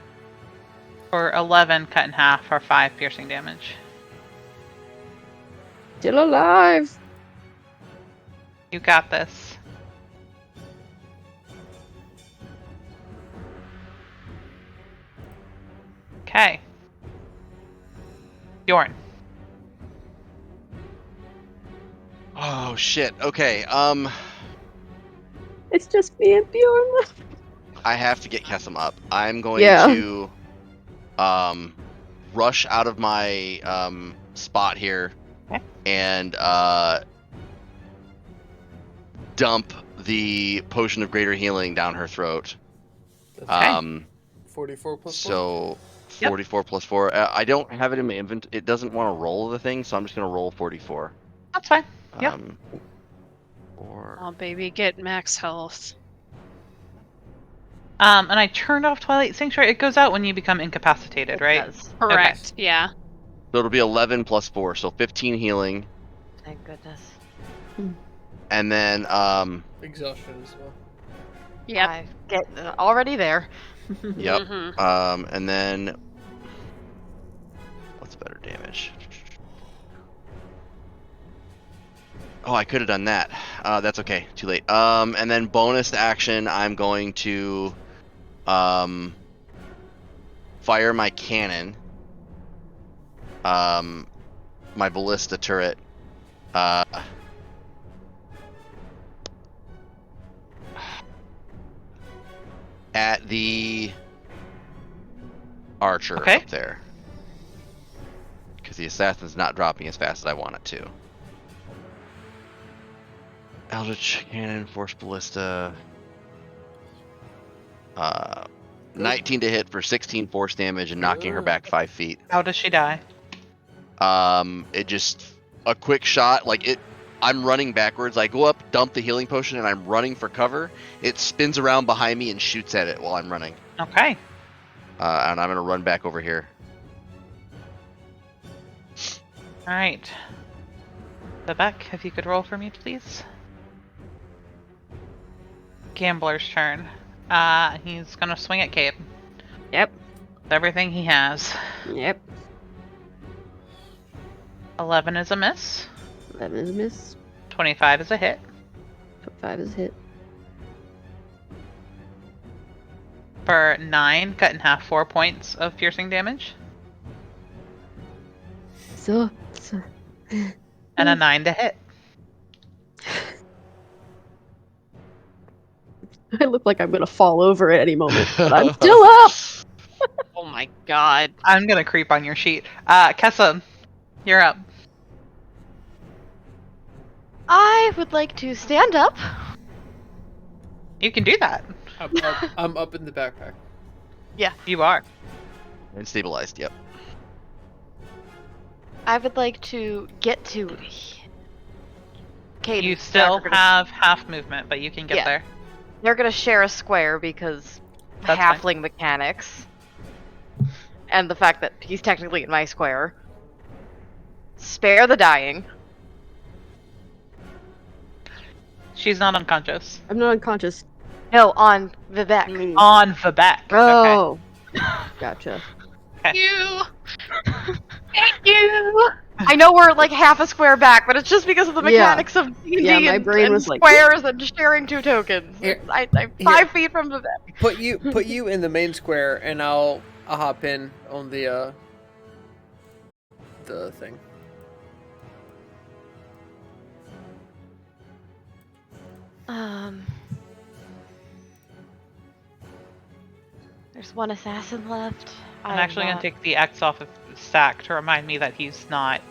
For 11 cut in half for 5 piercing damage. Still alive. You got this. Okay. Bjorn. Oh shit. Okay. It's just me and Bjorn left. I have to get Kessim up. I'm going Yeah. to rush out of my spot here and dump the potion of greater healing down her throat. Okay. 44 plus 4. So 44 plus 4. I don't have it in my inventory. It doesn't want to roll the thing, so I'm just going to roll 44. That's fine. Yep. Oh, baby, get max health. And I turned off Twilight Sanctuary. It goes out when you become incapacitated, right? Correct. Yeah. So it'll be 11 plus 4, so 15 healing. Thank goodness. And then Exhaustion as well. Yep. I get already there. Yep. Mhm. And then what's better damage? Oh, I could have done that. That's okay. Too late. And then bonus action, I'm going to fire my cannon. My ballista turret. At the archer up there. Because the assassin's not dropping as fast as I want it to. Eldritch Cannon, Force Ballista. 19 to hit for 16 force damage and knocking her back 5 feet. How does she die? It just a quick shot, like it. I'm running backwards. I go up, dump the healing potion, and I'm running for cover. It spins around behind me and shoots at it while I'm running. Okay. And I'm gonna run back over here. All right. Vivek, if you could roll for me, please. Gambler's turn. He's gonna swing at Cabe. Yep. With everything he has. Yep. 11 is a miss. 11 is a miss. 25 is a hit. 5 is a hit. For 9, cut in half 4 points of piercing damage. So. And a 9 to hit. I look like I'm gonna fall over at any moment, but I'm still up! Oh my god. I'm gonna creep on your sheet. Kessim, you're up. I would like to stand up. You can do that. I'm up in the backpack. Yeah. You are. And stabilized, yep. I would like to get to Caden. You still have half movement, but you can get there. They're gonna share a square because That's halfling mechanics. And the fact that he's technically in my square. Spare the dying. She's not unconscious. I'm not unconscious. No, on Vivek. On Vivek. Oh. Gotcha. You. Thank you. I know we're like half a square back, but it's just because of the Yeah. mechanics of D&D Yeah, my and, brain and was like, squares and sharing 2 tokens. Here- I'm here. 5 feet from the back. Put you in the main square, and I'll hop in on the thing. There's 1 assassin left. I'm actually going to take the X off of the stack to remind me that he's not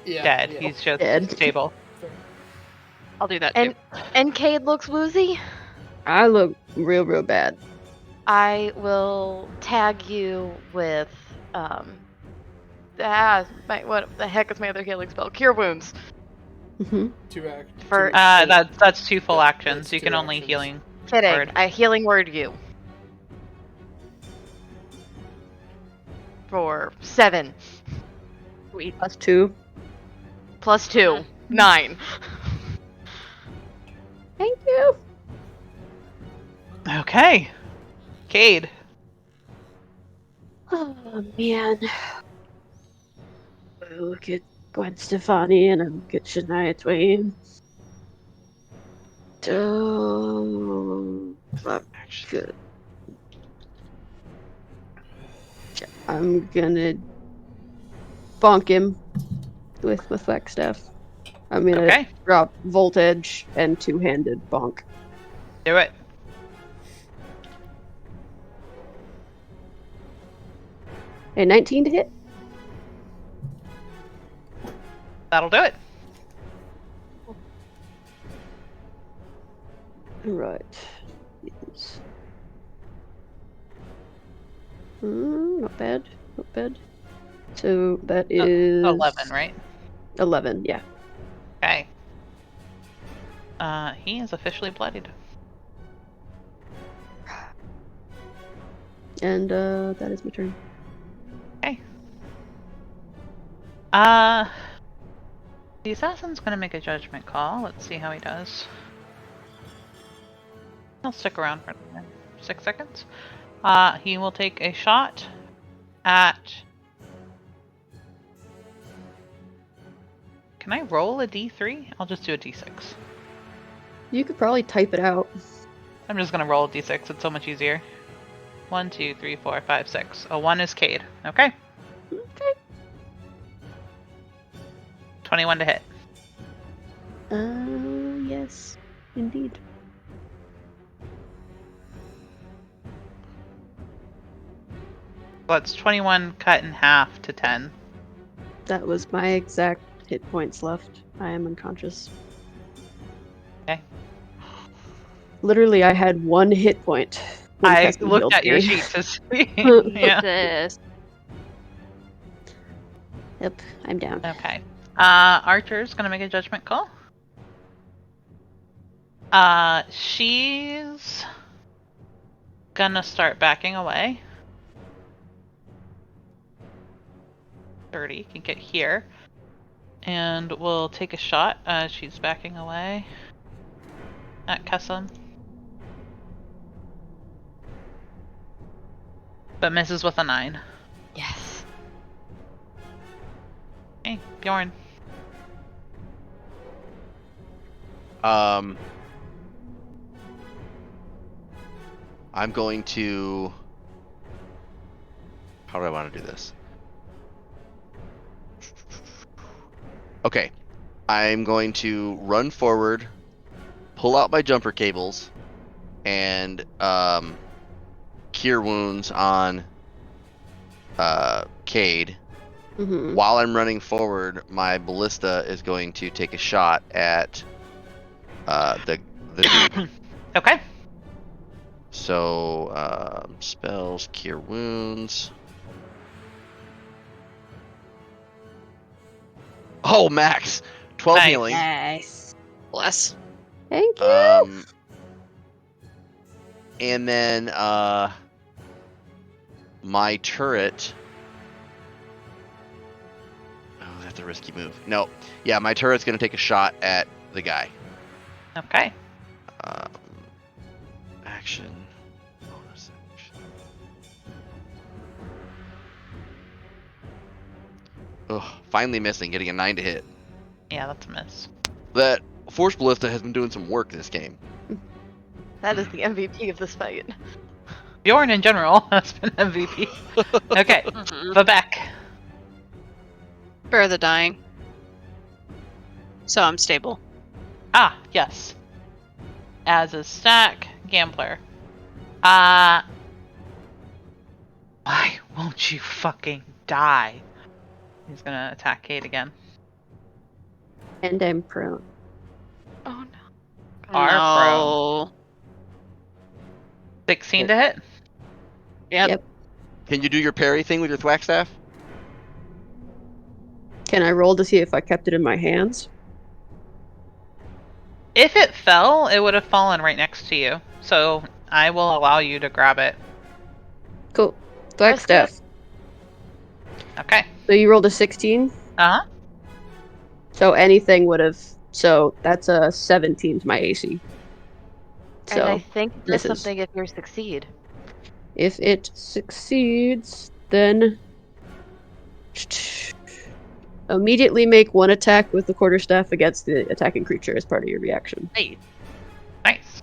dead. Yeah. He's just Dead. stable. I'll do that And too. and Cade looks woozy. I look real bad. I will tag you with what the heck is my other healing spell? Cure wounds. Mm-hmm. 2 act. For That's 2 full Yeah, actions. it's You 2 can only actions. healing. kidding. Word. I healing word you. For 7 Sweet. Plus 2. plus 2, 9. Thank you. Okay. Cade. Oh man. I look at Gwen Stefani and I look at Shania Twain. Good. I'm gonna bonk him with my flagstaff. I'm gonna Okay. drop voltage and 2-handed bonk. Do it. A 19 to hit. That'll do it. Right. Yes. Not bad. Not bad. So that is 11, right? 11, yeah. Okay. He is officially bloodied. And that is my turn. Okay. The assassin's gonna make a judgment call. Let's see how he does. He'll stick around for 6 seconds. He will take a shot at... Can I roll a d3? I'll just do a d6. You could probably type it out. I'm just gonna roll a d6. It's so much easier. 1, 2, 3, 4, 5, 6. A 1 is Cade. Okay. Okay. 21 to hit. Yes, indeed. That's 21 cut in half to 10. That was my exact hit points left. I am unconscious. Okay. Literally, I had 1 hit point. when I Keston looked healed at your me. sheet to see. Yeah. This. Yep, I'm down. Okay. Archer's gonna make a judgment call. She's gonna start backing away. 30 can get here. And we'll take a shot as she's backing away at Kesson. But misses with a 9. Yes. Hey, Bjorn. I'm going to... How do I want to do this? Okay. I'm going to run forward, pull out my jumper cables, and cure wounds on Cade. Mm-hmm. While I'm running forward, my ballista is going to take a shot at the dude. Okay. So, spells, cure wounds. Oh, max! 12 Nice. healing. Nice. Bless. Thank you. And then, my turret... Oh, that's a risky move. No. Yeah, my turret's gonna take a shot at the guy. Okay. Action. Bonus action. Ugh, finally missing, getting a 9 to hit. Yeah, that's a miss. That Force Ballista has been doing some work this game. That is the MVP of this fight. Bjorn in general has been MVP. Okay, Mhm. Vivek. Spare the dying. So I'm stable. Ah, yes. As is Stack, Gambler. Why won't you fucking die? He's gonna attack Kate again. And I'm prone. Oh no. Are prone. No. 16 to hit? Yep. Can you do your parry thing with your thwack staff? Can I roll to see if I kept it in my hands? If it fell, it would have fallen right next to you. So I will allow you to grab it. Cool. Thwack Risk staff. Okay. So you rolled a 16? Uh-huh. So anything would have. So that's a 17 to my AC. So And I think it does misses. something if you succeed. If it succeeds, then immediately make one attack with the quarterstaff against the attacking creature as part of your reaction. Hey. Nice.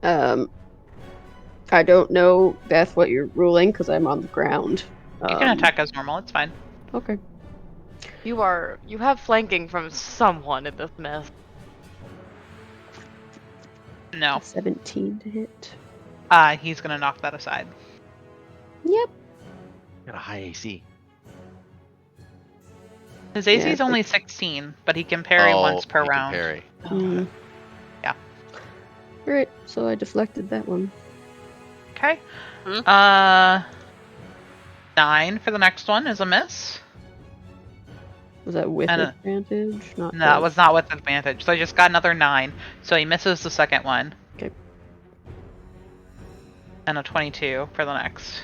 I don't know, Beth, what you're ruling because I'm on the ground. You can attack as normal, it's fine. Okay. You have flanking from someone in this mess. No. 17 to hit. He's gonna knock that aside. Yep. Got a high AC. His AC Yeah, is only 16, but he can parry once per he can round. Parry. Mm. Yeah. Alright, so I deflected that one. Okay. Hmm? 9 for the next one is a miss. Was that with And advantage? Not No, it both. was not with advantage. So I just got another 9. So he misses the second one. Okay. And a 22 for the next.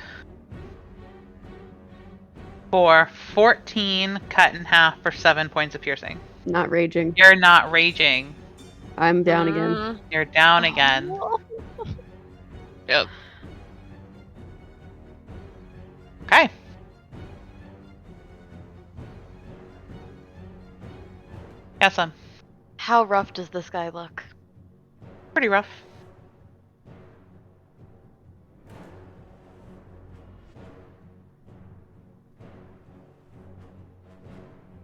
For 14, cut in half for 7 points of piercing. Not raging. You're not raging. I'm down again. Mm, You're down again. Yep. Okay. Yes, How rough does this guy look? pretty rough.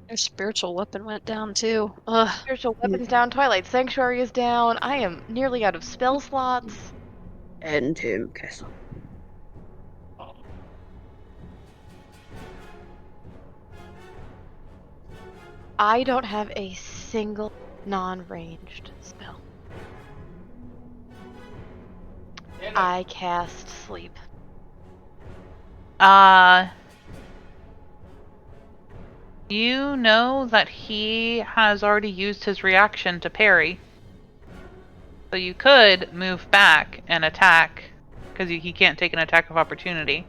Their spiritual weapon went down too. Ugh. Spiritual weapons down, Twilight Sanctuary is down. I am nearly out of spell slots. End him, Castle. I don't have a single non-ranged spell. I cast sleep. You know that he has already used his reaction to parry. So you could move back and attack, because he can't take an attack of opportunity.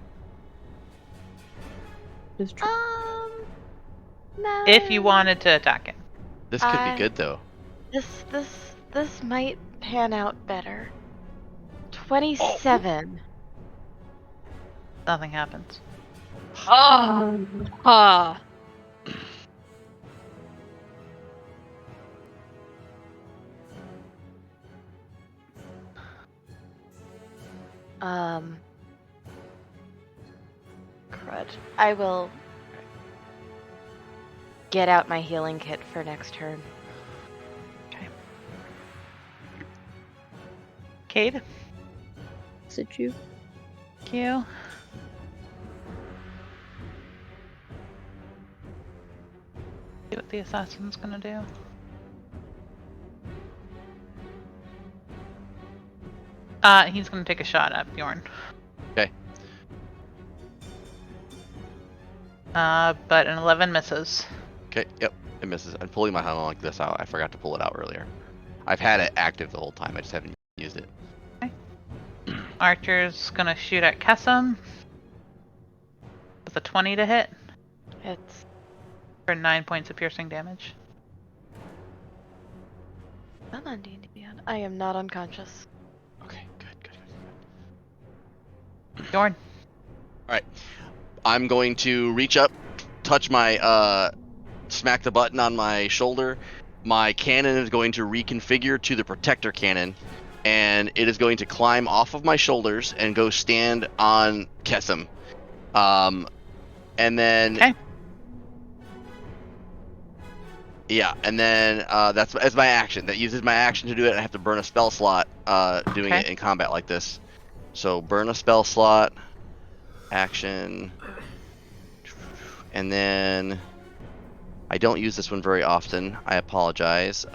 Is true. No. If you wanted to attack him. This could be good though. This might pan out better. 27. Nothing happens. Ah. Crud. I will get out my healing kit for next turn. Okay. Cade? Is it you? Thank you. See what the assassin's gonna do. He's gonna take a shot at Bjorn. Okay. But an 11 misses. Okay, yep, it misses. I'm pulling my helmet like this out. I forgot to pull it out earlier. I've had it active the whole time. I just haven't used it. Okay. Archer's gonna shoot at Kesem with a 20 to hit It's for 9 points of piercing damage. I'm on D&D Beyond. I am not unconscious. Okay, good. Bjorn. Alright. I'm going to reach up touch my smack the button on my shoulder, my cannon is going to reconfigure to the protector cannon, and it is going to climb off of my shoulders and go stand on Kesem. And then Okay. yeah, and then that's my action. That uses my action to do it. I have to burn a spell slot doing Okay. it in combat like this. So burn a spell slot, action, and then I don't use this one very often. I apologize.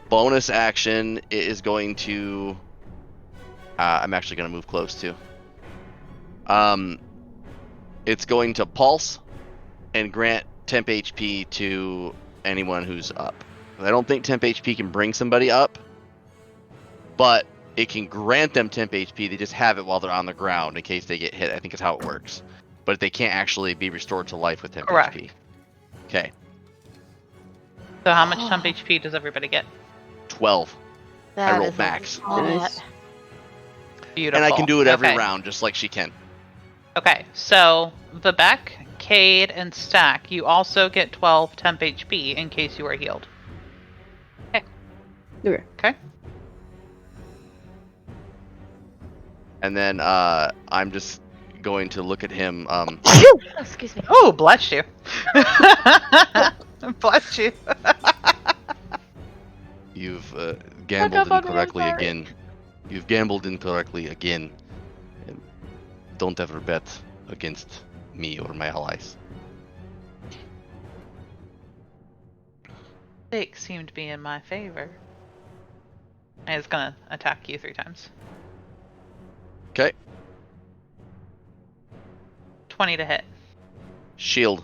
Bonus action is going to. I'm actually going to move close too. It's going to pulse and grant temp HP to anyone who's up. I don't think temp HP can bring somebody up, but it can grant them temp HP. They just have it while they're on the ground in case they get hit. I think is how it works. But they can't actually be restored to life with temp Correct. HP. Okay. So how much temp HP does everybody get? 12. That I rolled is a max. lot. Nice. Beautiful. And I can do it every Okay. round just like she can. Okay, so Vivek, Cade, and Stack, you also get 12 temp HP in case you are healed. Okay. Okay. And then I'm just going to look at him. Oh, excuse me. Oh, bless you. Bless you. You've up gambled on me, I'm incorrectly sorry. again. You've gambled incorrectly again. And don't ever bet against me or my allies. Stakes seem to be in my favor. And it's gonna attack you 3 times. Okay. 20 to hit. Shield.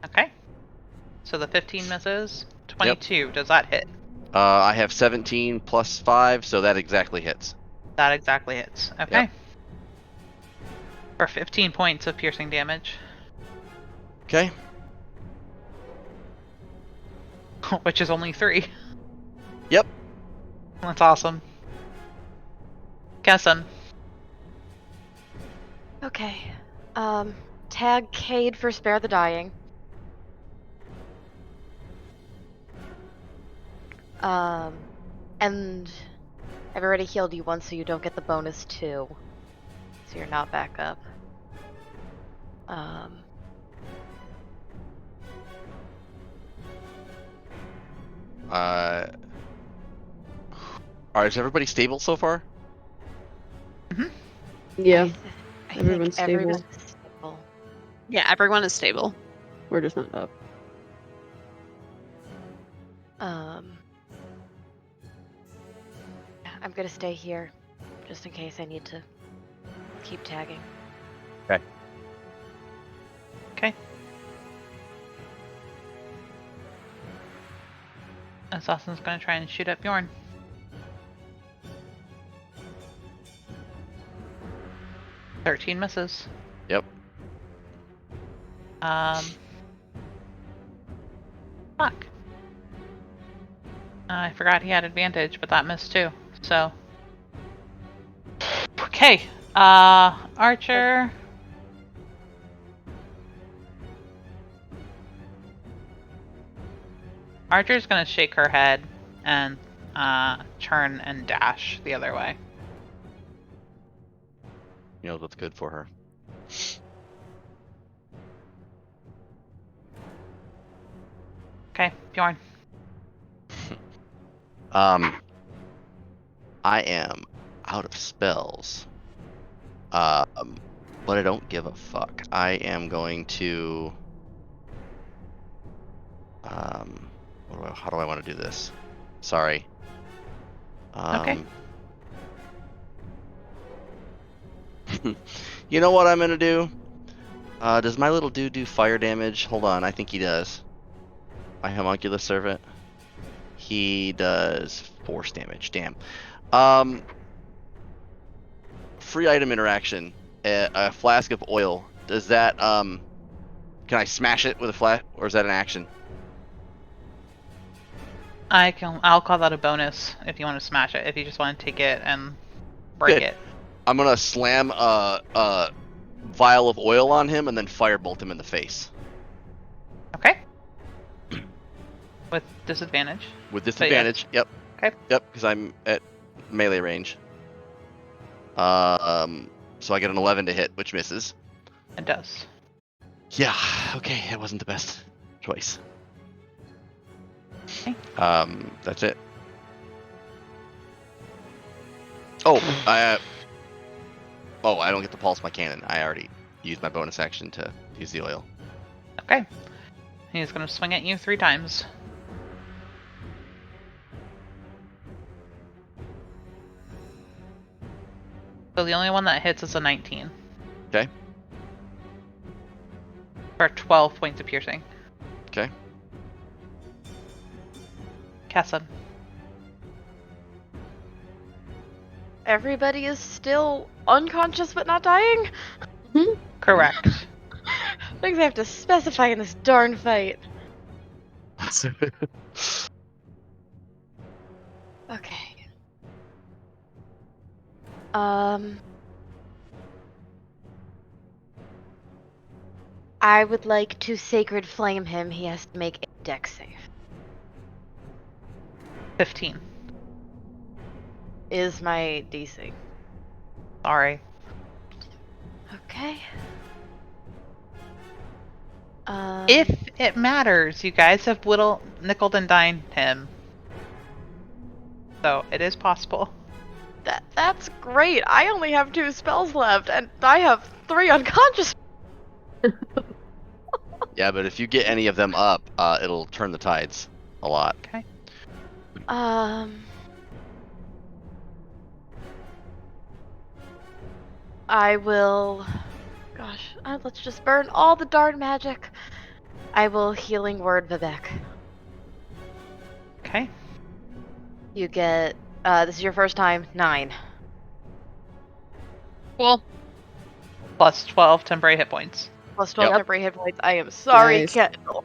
Okay. So the 15 misses. 22, does that hit? I have 17 plus 5, so that exactly hits. That exactly hits. Okay. Yep. For 15 points of piercing damage. Okay. Which is only 3. Yep. That's awesome. Kesson. Okay. Tag Cade for Spare the Dying. And I've already healed you once, so you don't get the bonus 2. So you're not back up. Alright, is everybody stable so far? Yeah, I Everyone's think stable. everyone's stable. Yeah, everyone is stable. we're just not up. I'm gonna stay here, just in case I need to keep tagging. Okay. Assassin's gonna try and shoot at Bjorn. "13 misses. Yep. Fuck. I forgot he had advantage, but that missed too. So. Okay. Archer. Archer's gonna shake her head and turn and dash the other way. You know what's good for her. Okay, Bjorn. I am out of spells. But I don't give a fuck. I am going to how do I want to do this? Sorry. Okay. You know what I'm gonna do? Does my little dude do fire damage? Hold on, I think he does. My homunculus servant. He does force damage. Damn. Free item interaction. A flask of oil. Does that can I smash it with a flask, or is that an action? I'll call that a bonus if you want to smash it. If you just want to take it and break Good. it. I'm gonna slam a vial of oil on him and then firebolt him in the face. Okay. With disadvantage. With disadvantage, yep. Okay. Yep, because I'm at melee range. So I get an 11 to hit, which misses. It does. Yeah, okay, that wasn't the best choice. Okay. That's it. Oh, I don't get to pulse my cannon. I already used my bonus action to use the oil. Okay. He's going to swing at you 3 times. So the only one that hits is a 19. Okay. For 12 points of piercing. Okay. Kesson. Everybody is still unconscious but not dying? Correct. Things I have to specify in this darn fight. Okay. I would like to Sacred Flame him. He has to make a dex save. 15. Is my DC. Sorry. Okay. If it matters, you guys have nickeled and dined him. So it is possible. That's great. I only have 2 spells left, and I have 3 unconscious. Yeah, but if you get any of them up, it'll turn the tides a lot. Okay. I will... Gosh, let's just burn all the darn magic. I will Healing Word Vivek. Okay. You get, this is your first time, 9. Cool. Plus 12 temporary hit points. Plus 12 Yep. temporary hit points. I am sorry, Nice. Kendall.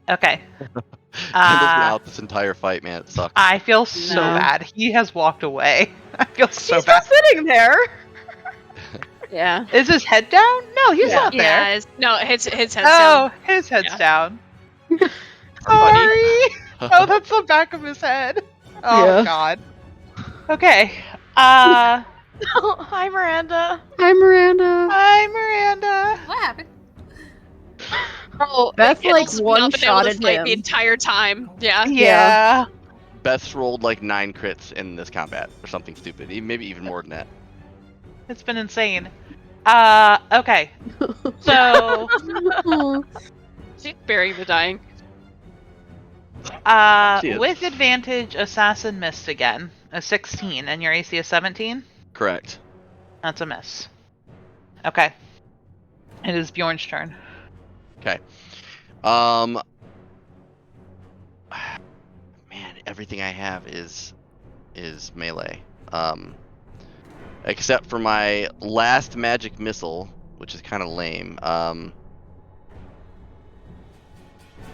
Okay. Kendall's been out this entire fight, man. It sucks. I feel so No. bad. He has walked away. I feel so He's bad. still sitting there. Yeah. Is his head down? No, he's not there. Yeah, his head's Oh, down. his head's Yeah. down. Funny. Sorry. Oh, that's the back of his head. Oh Yeah. God. Okay. Oh, hi, Miranda. Hi, Miranda. Hi, Miranda. What happened? Oh, Beth, Kendall's like, not been able to one-shotted fight him. the entire time. Yeah. Yeah. Beth's rolled like 9 crits in this combat, or something stupid. Maybe even more than that. It's been insane. Okay. So, Aw. She's burying the dying. She is. with advantage, assassin missed again. A 16, and your AC is 17? Correct. That's a miss. Okay. It is Bjorn's turn. Okay. Man, everything I have is melee. Except for my last magic missile, which is kind of lame. No,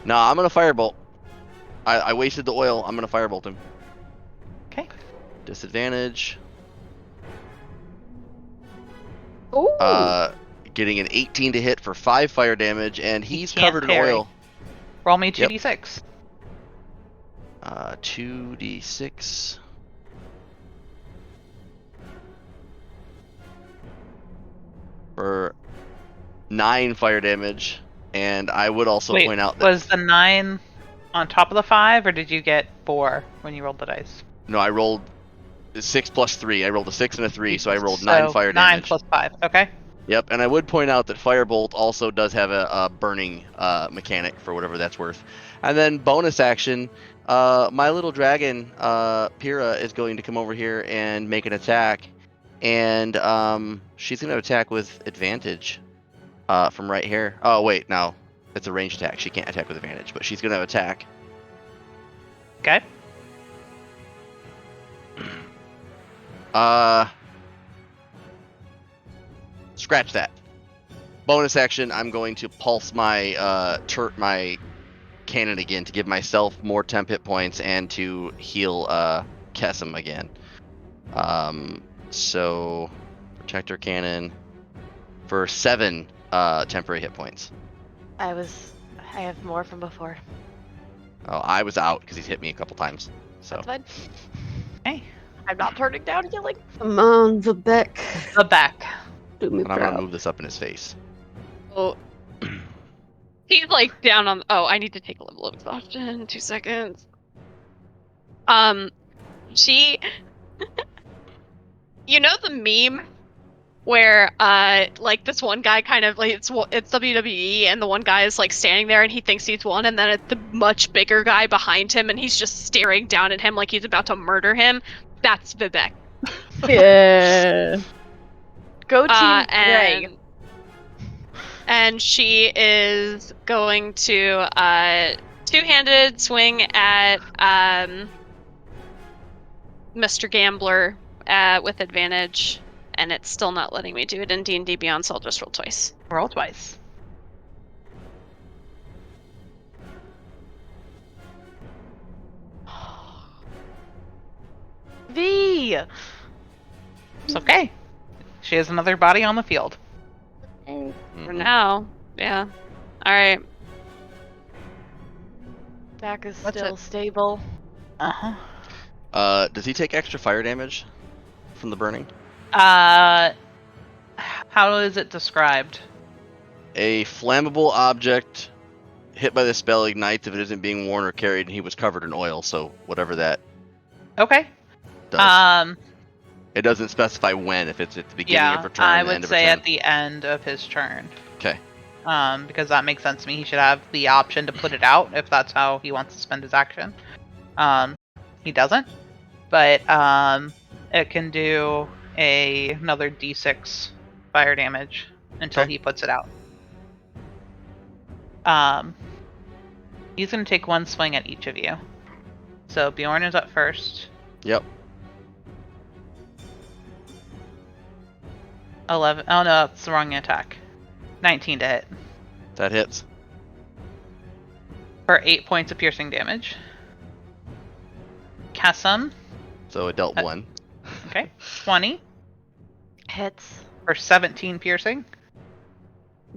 I'm gonna firebolt. I wasted the oil. I'm gonna firebolt him. Okay. Disadvantage. Ooh. Getting an 18 to hit for 5 fire damage, and he's can't covered in parry. oil. Roll me Yep. 2d6. 2d6. For 9 fire damage, and I would also Wait, point out that was the 9 on top of the 5, or did you get 4 when you rolled the dice? no, I rolled 6 plus 3. I rolled a 6 and a 3, so I rolled 9 fire 9 damage. plus 5. Okay. Yep, and I would point out that Firebolt also does have a burning mechanic for whatever that's worth. And then bonus action, my little dragon, Pyrrha, is going to come over here and make an attack. And she's going to attack with advantage from right here. Oh, wait, no. It's a ranged attack. She can't attack with advantage, but she's going to attack. Okay. Scratch that. Bonus action, I'm going to pulse my my cannon again to give myself more temp hit points and to heal Kessim again. So Protector Cannon for 7 temporary hit points. I have more from before. Oh, I was out because he's hit me a couple times. So That's fine. Hey, I'm not turning down healing. Come on, Vivek. the back. Do me and I'm gonna proud. move this up in his face. Oh. He's like down on. Oh, I need to take a level of exhaustion. 2 seconds. She. You know the meme where like this one guy kind of like it's WWE and the one guy is like standing there and he thinks he's won and then the much bigger guy behind him and he's just staring down at him like he's about to murder him. That's Vivek. Yeah. Go team Gray. And she is going to two-handed swing at Mr. Gambler with advantage, and it's still not letting me do it in D&D Beyond, so I'll just roll twice. Roll twice. V. It's okay. She has another body on the field. For now, yeah. All right. Back is That's still it. stable. Uh-huh. Does he take extra fire damage from the burning? How is it described? A flammable object hit by the spell ignites if it isn't being worn or carried, and he was covered in oil. So whatever that Okay. does. It doesn't specify when. If it's at the beginning Yeah, of a turn, I the would end of say a turn. at the end of his turn. Okay. Because that makes sense to me. He should have the option to put it out if that's how he wants to spend his action. He doesn't, but it can do another d6 fire damage until he puts it out. He's gonna take one swing at each of you. So Bjorn is up first. Yep. 11. Oh no, that's the wrong attack. 19 to hit That hits. for 8 points of piercing damage. Kessim, So it dealt 1. okay, 20 Hits. for 17 piercing.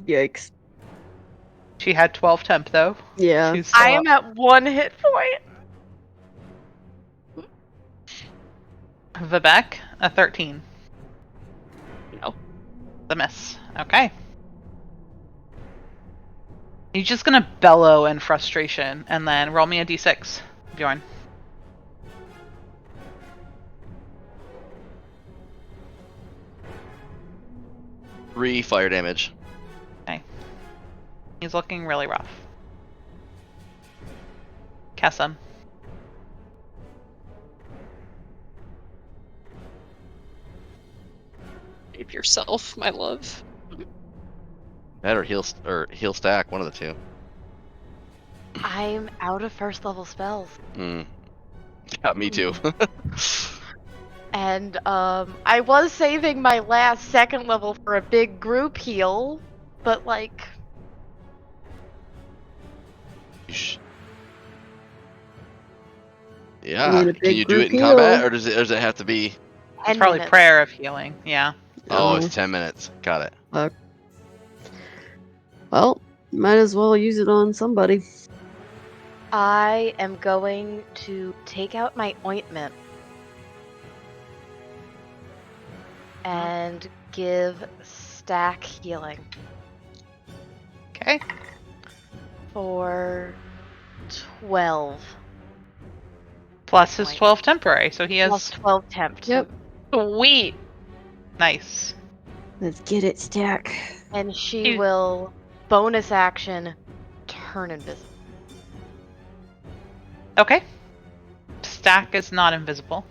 Yikes. She had 12 temp though. Yeah. She's still I am up. at 1 hit point. Vivek, a 13. No. The miss. Okay. He's just gonna bellow in frustration and then roll me a d6, Bjorn. Three fire damage. Okay. He's looking really rough. Kessim. Save yourself, my love. That or heal stack, one of the two. I'm out of first level spells. Yeah, me too. And I was saving my last second level for a big group heal, but like Yeah. You need a Can big you do it in group combat, heal. or does it have to be? It's 10 probably minutes. prayer of healing, yeah. Oh, it's 10 minutes. Got it. Well, might as well use it on somebody. I am going to take out my ointment and give stack healing Okay. for 12. Plus his Point. 12 temporary, so he has Plus 12 temp. Yep. Sweet. nice. Let's get it, Stack. And she He's- will bonus action turn invisible. Okay. Stack is not invisible.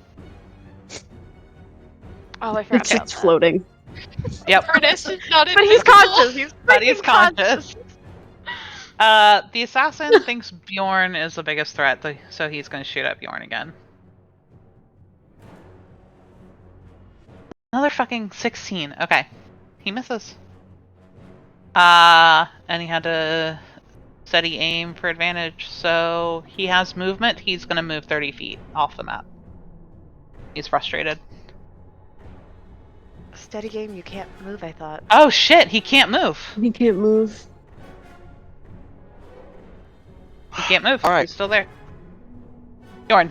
Oh, I forgot It's about just that. floating. Yep. Ernest is not But he's invisible. conscious. He's But he's freaking conscious. conscious. The assassin thinks Bjorn is the biggest threat, so he's going to shoot at Bjorn again. Another fucking 16. Okay. He misses. And he had to steady aim for advantage, so he has movement. He's going to move 30 feet off the map. He's frustrated. Steady game, you can't move, I thought. Oh shit, he can't move. He can't move. He can't move. All right. He's still there. Bjorn.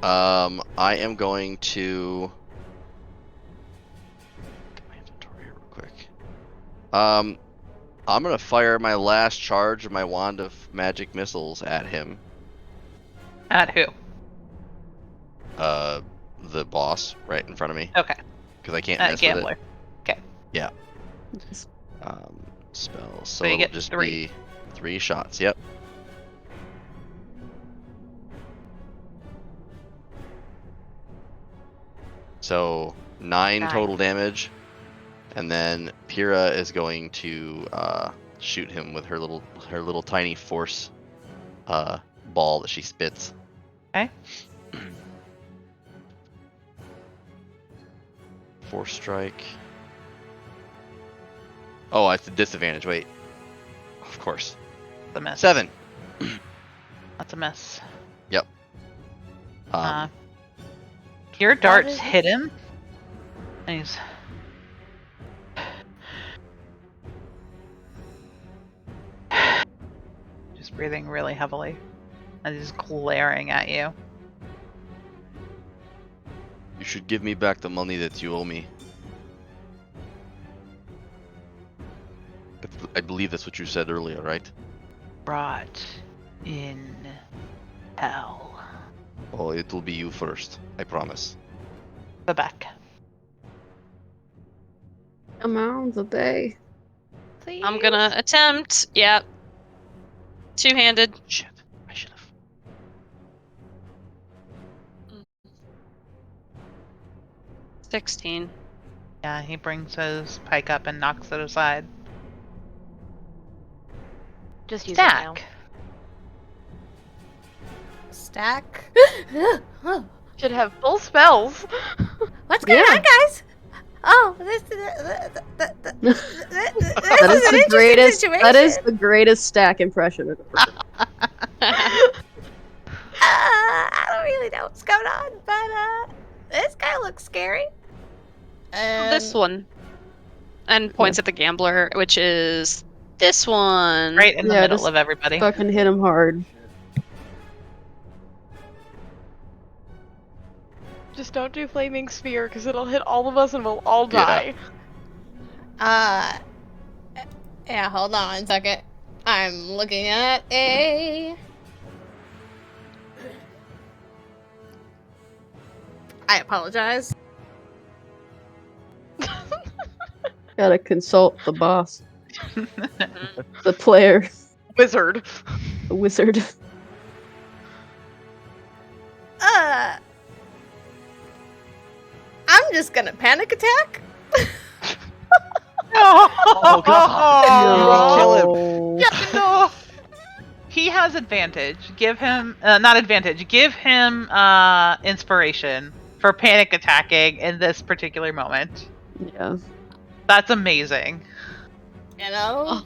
I am going to get my inventory here real quick. I'm gonna fire my last charge of my wand of magic missiles at him. At who? The boss right in front of me. Okay. Because I can't miss Gambler. with it. Okay. Yeah. Spell. So you it'll get just 3. be 3 shots. Yep. So 9 total damage, and then Pyrrha is going to shoot him with her little tiny force ball that she spits. Okay. Force strike. Oh, it's a disadvantage. Wait. Of course. The miss. 7. That's a miss. Yep. Your darts hit him. And he's just breathing really heavily. And he's glaring at you. You should give me back the money that you owe me. I believe that's what you said earlier, right? Rot in hell. Oh, it will be you first. I promise. The back. Come on, the bay. Please. I'm gonna attempt. Yep. Two-handed. Shit. I should have. 16. Yeah, he brings his pike up and knocks it aside. Just use it now. Stack. Stack? Should have full spells. What's going on, guys? Oh, this is That is the greatest. That is the greatest stack impression I've ever heard. I don't really know what's going on, but this guy looks scary. This one. And points at the gambler, which is this one. Right in the Yeah, middle just of everybody. Fucking hit him hard. Just don't do flaming sphere, because it'll hit all of us and we'll all die. Yeah, hold on a second. I'm looking at a... I apologize. Gotta consult the boss. The player. Wizard. The wizard. I'm just gonna panic attack. Oh god! Kill him! Yeah, no. He has advantage. Give him not advantage. Give him inspiration for panic attacking in this particular moment. Yeah. That's amazing. You know?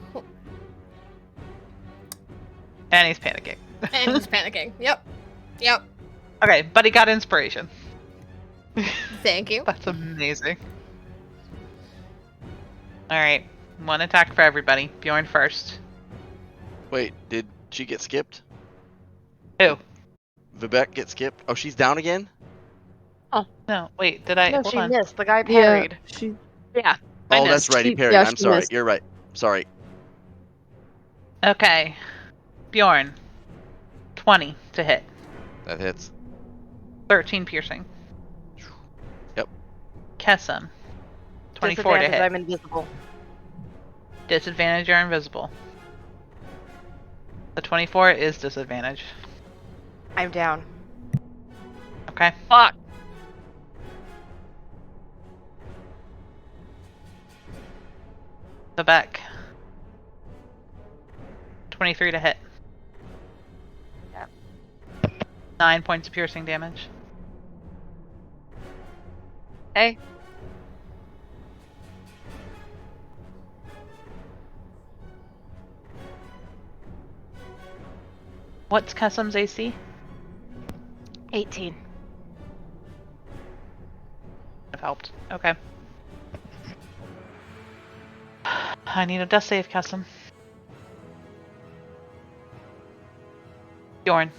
And he's panicking. And he's panicking. Yep. Yep. Okay, but he got inspiration. Thank you. That's amazing. Alright, 1 attack for everybody. Bjorn first. Wait, did she get skipped? Who? Vivek get skipped? Oh, she's down again? No, wait, did I? No, hold she on. missed. The guy Yeah. parried. She. Yeah. I Oh, missed. that's right, he She- parried. yeah, I'm she sorry. missed. You're right. Sorry. Okay. Bjorn. 20 to hit. That hits. 13 piercing. Yep. Kesem. 24 to Disadvantage, hit. I'm invisible. Disadvantage, you're invisible. The 24 is disadvantage. I'm down. Okay. Fuck. The back. 23 to hit. Yep. 9 points of piercing damage. Hey. What's Kesem's AC? 18. I've helped. Okay. I need a death save, Kessim. Bjorn.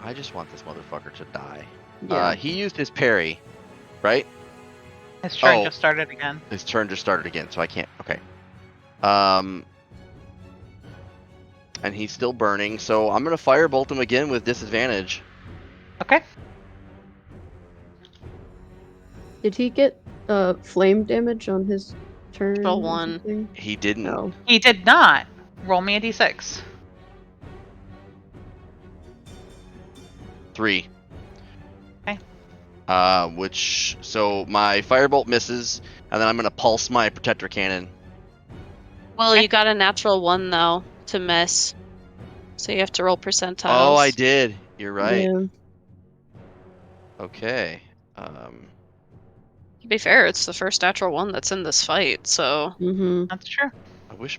I just want this motherfucker to die. Yeah. He used his parry, right? His turn Oh. just started again. His turn just started again, so I can't. Okay. And he's still burning, so I'm gonna firebolt him again with disadvantage. Okay. Did he get flame damage on his turn? Roll or one. something? He didn't. No. He did not. Roll me a d6. 3. Okay. So my firebolt misses, and then I'm gonna pulse my protector cannon. Well, Okay. you got a natural 1 though to miss, so you have to roll percentiles. Oh, I did. You're right. Yeah. Okay. To be fair, it's the first natural 1 that's in this fight, so Mm-hmm. That's true. I wish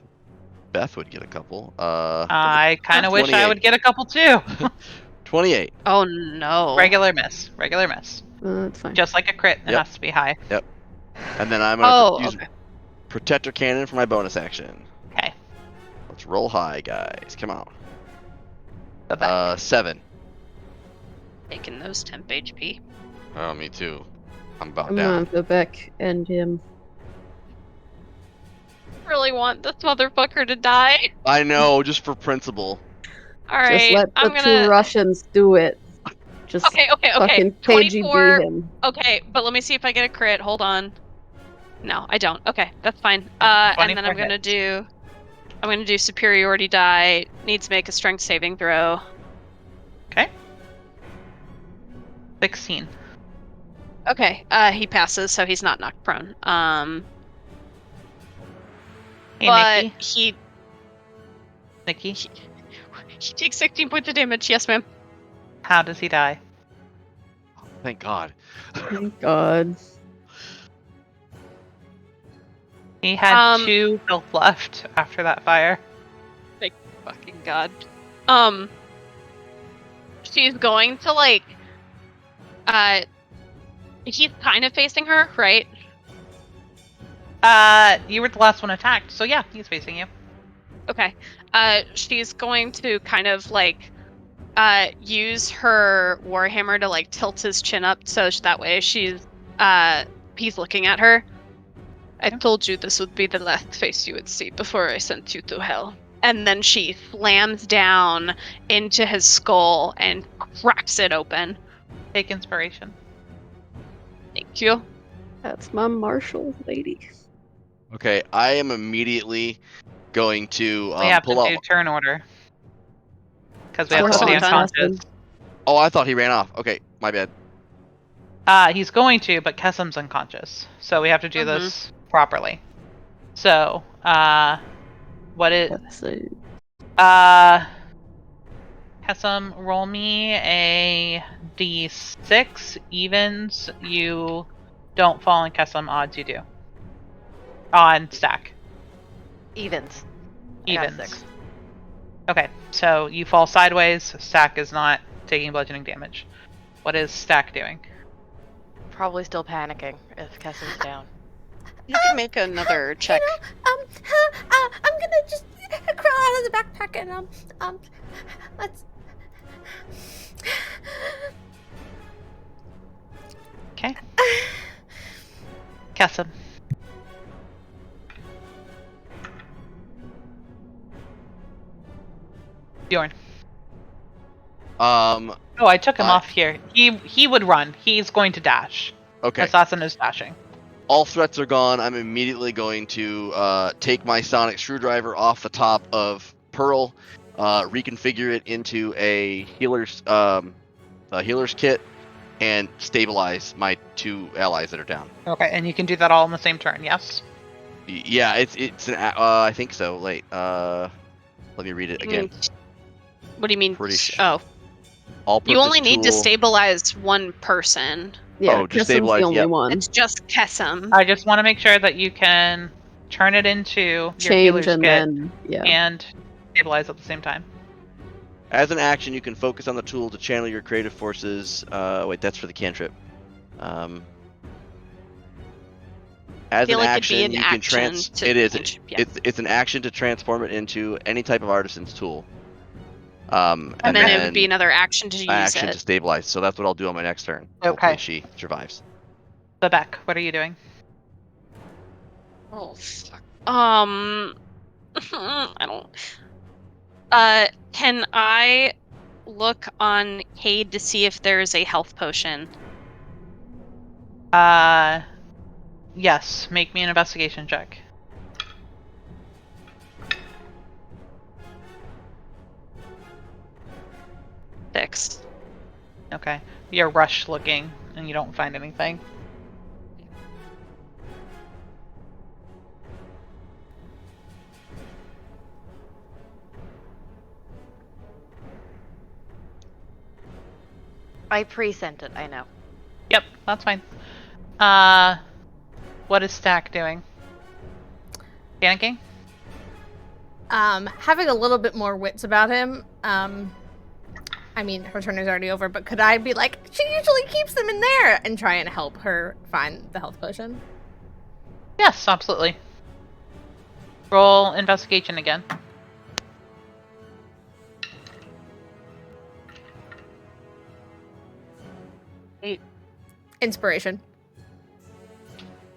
Beth would get a couple. I kind of wish I 28. would get a couple too. 28. oh no. Regular miss. Regular miss. That's fine. Just like a crit, it Yep. has to be high. And then I'm gonna Oh, use okay. protector cannon for my bonus action. Okay. Let's roll high, guys. Come on. Bye-bye. 7. Taking those temp HP. Oh, me too. I'm about I'm down. gonna go back and him. Really want this motherfucker to die. I know, just for principle. All right, Just let the I'm gonna. two Russians do it. Just Okay. fucking 24. KGB him. Okay, but let me see if I get a crit. Hold on. No, I don't. Okay, that's fine. And then I'm 24 gonna hits. do. I'm gonna do superiority die. Needs to make a strength saving throw. Okay. 16. Okay. He passes, so he's not knocked prone. Hey, but Nikki. Nikki, he takes 16 points of damage. Yes, ma'am. how does he die? Thank God. Thank God. He had Um, 2 health left after that fire. Fucking god. She's going to like. He's kind of facing her, right? You were the last one attacked, so yeah, he's facing you. Okay. She's going to kind of like use her warhammer to like tilt his chin up so that way he's looking at her. I told you this would be the last face you would see before I sent you to hell. And then she slams down into his skull and cracks it open. Take inspiration. Thank you. That's my marshal lady. Okay, I am immediately going to We have to pull do out. turn order. Because we have Course somebody not done. unconscious. Oh, I thought he ran off. Okay, my bad. He's going to, but Kessim's unconscious. So we have to do this properly. So, what is... So, Kessim, roll me a d6. Evens, you don't fall, and Kessim, odds you do. On stack. Evens. I got Evens. 6. Okay, so you fall sideways. Stack is not taking bludgeoning damage. What is Stack doing? Probably still panicking if Kessim's down. You can make another check. I'm gonna just crawl out of the backpack and let's. Okay. Kessim. Bjorn. Oh, I took him off here. He would run. He's going to dash. Okay. Assassin is dashing. All threats are gone. I'm immediately going to take my sonic screwdriver off the top of Pearl, reconfigure it into a healer's kit, and stabilize my 2 allies that are down. Okay, and you can do that all in the same turn, yes? Yeah, it's an I think so. Wait, let me read it again. What do you mean? Pretty sure. Oh, All-purpose you only need to tool. stabilize one person. yeah, Oh, just Kessim's stabilize, the only yep. one. It's just Kessim. I just want to make sure that you can turn it into your Change healer's and kit then, yeah. and stabilize at the same time. As an action, you can focus on the tool to channel your creative forces. Wait, that's for the cantrip. As feel an like it'd be action, an you can action to It is. cantrip, yeah. It's an action to transform it into any type of artisan's tool. And then it would be another action to use action it. to stabilize. So that's what I'll do on my next turn. Okay. Hopefully she survives. Vivek, what are you doing? Oh fuck. I don't. Can I look on Cade to see if there's a health potion? Yes. Make me an investigation check. Six. Okay. You're rushed looking, and you don't find anything. I pre-sent it, I know. Yep, that's fine. What is Stack doing? Panicking? Having a little bit more wits about him. I mean, her turn is already over, but could I be like, she usually keeps them in there, and try and help her find the health potion? Yes, absolutely. Roll investigation again. Inspiration.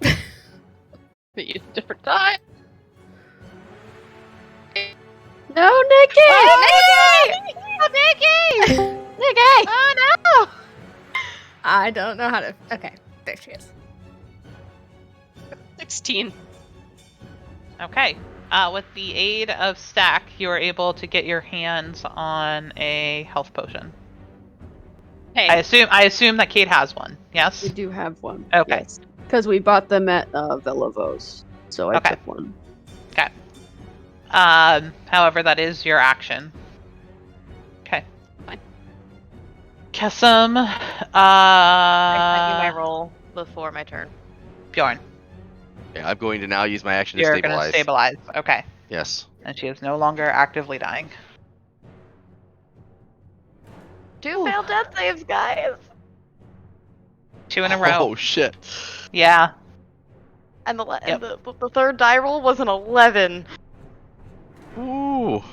Use a different time. No, Nikki! Oh, Nikki! Nikki! Nikki! Oh no! I don't know how to. Okay, there she is. 16. Okay. With the aid of Stack, you are able to get your hands on a health potion. Hey. I assume that Kate has one. Yes. We do have one. Okay. Because we bought them at Velavos, so I Okay. took one. Okay. However, that is your action. Okay. Fine. Kesem, I sent you my roll before my turn. Bjorn, Yeah, I'm going to now use my action to you're stabilize. gonna stabilize. Okay. Yes. And she is no longer actively dying. 2 failed death saves, guys! 2 in a row. Oh shit. Yeah. And the Yep. the third die roll was an 11. Ooh.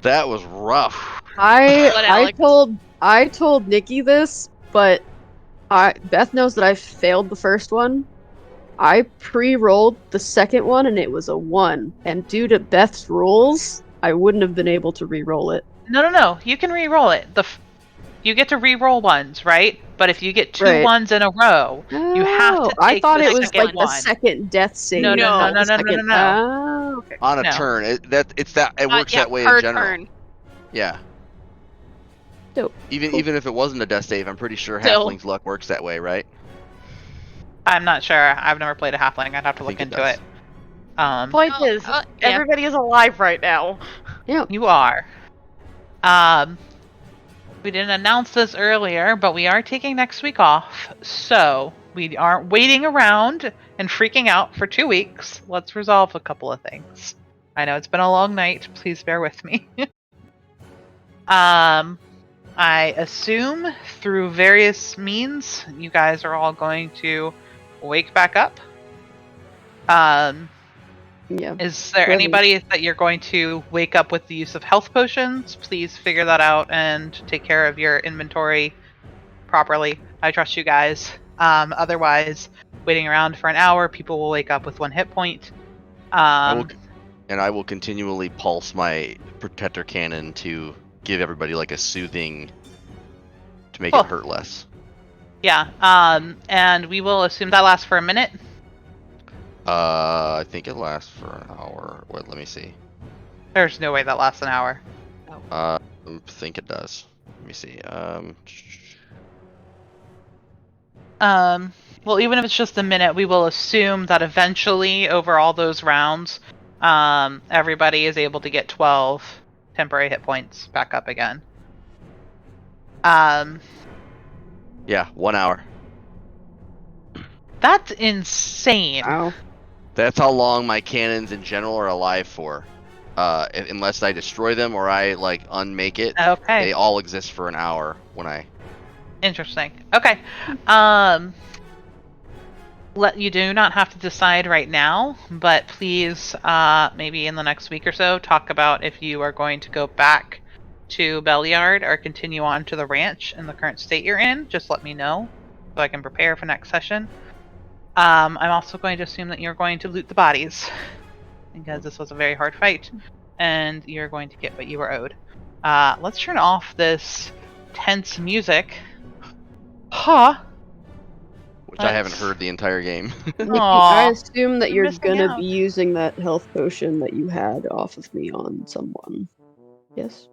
That was rough. I told Nikki this, but Beth knows that I failed the first one. I pre-rolled the second one and it was a 1, and due to Beth's rules, I wouldn't have been able to re-roll it. No. You can re-roll it. You get to re-roll ones, right? But if you get 2 Right. ones in a row, you have to take I thought the it was second like one. the second death save. No. Oh, okay. On a No. turn. It works Yeah, that way per in general. turn. Yeah. Dope. Even if it wasn't a death save, I'm pretty sure Still. Halfling's luck works that way, right? I'm not sure. I've never played a halfling. I'd have to look think it into does. it. Point is, yeah. everybody is alive right now. You are. We didn't announce this earlier, but we are taking next week off, so we aren't waiting around and freaking out for 2 weeks. Let's resolve a couple of things. I know it's been a long night. Please bear with me. I assume through various means, you guys are all going to wake back up. Yeah. Is there Really. anybody that you're going to wake up with the use of health potions? Please figure that out and take care of your inventory properly. I trust you guys. Otherwise, waiting around for an hour, people will wake up with 1 hit point. I will continually pulse my protector cannon to give everybody like a soothing to make Cool. it hurt less. Yeah, and we will assume that lasts for a minute. I think it lasts for an hour. Wait, let me see. There's no way that lasts an hour. I think it does. Let me see. Well, even if it's just a minute, we will assume that eventually, over all those rounds, everybody is able to get 12 temporary hit points back up again. Yeah, 1 hour. That's insane. Wow. That's how long my cannons in general are alive for. unless I destroy them or I like unmake it. Okay. They all exist for an hour when I. Interesting. Okay. You do not have to decide right now, but please, maybe in the next week or so, talk about if you are going to go back to Belliard or continue on to the ranch in the current state you're in. Just let me know so I can prepare for next session. I'm also going to assume that you're going to loot the bodies because this was a very hard fight, and you're going to get what you were owed. Let's turn off this tense music. Huh? Which I haven't heard the entire game. Nikki, Aw, I assume that you're you're missing gonna out. be using that health potion that you had off of me on someone. Yes?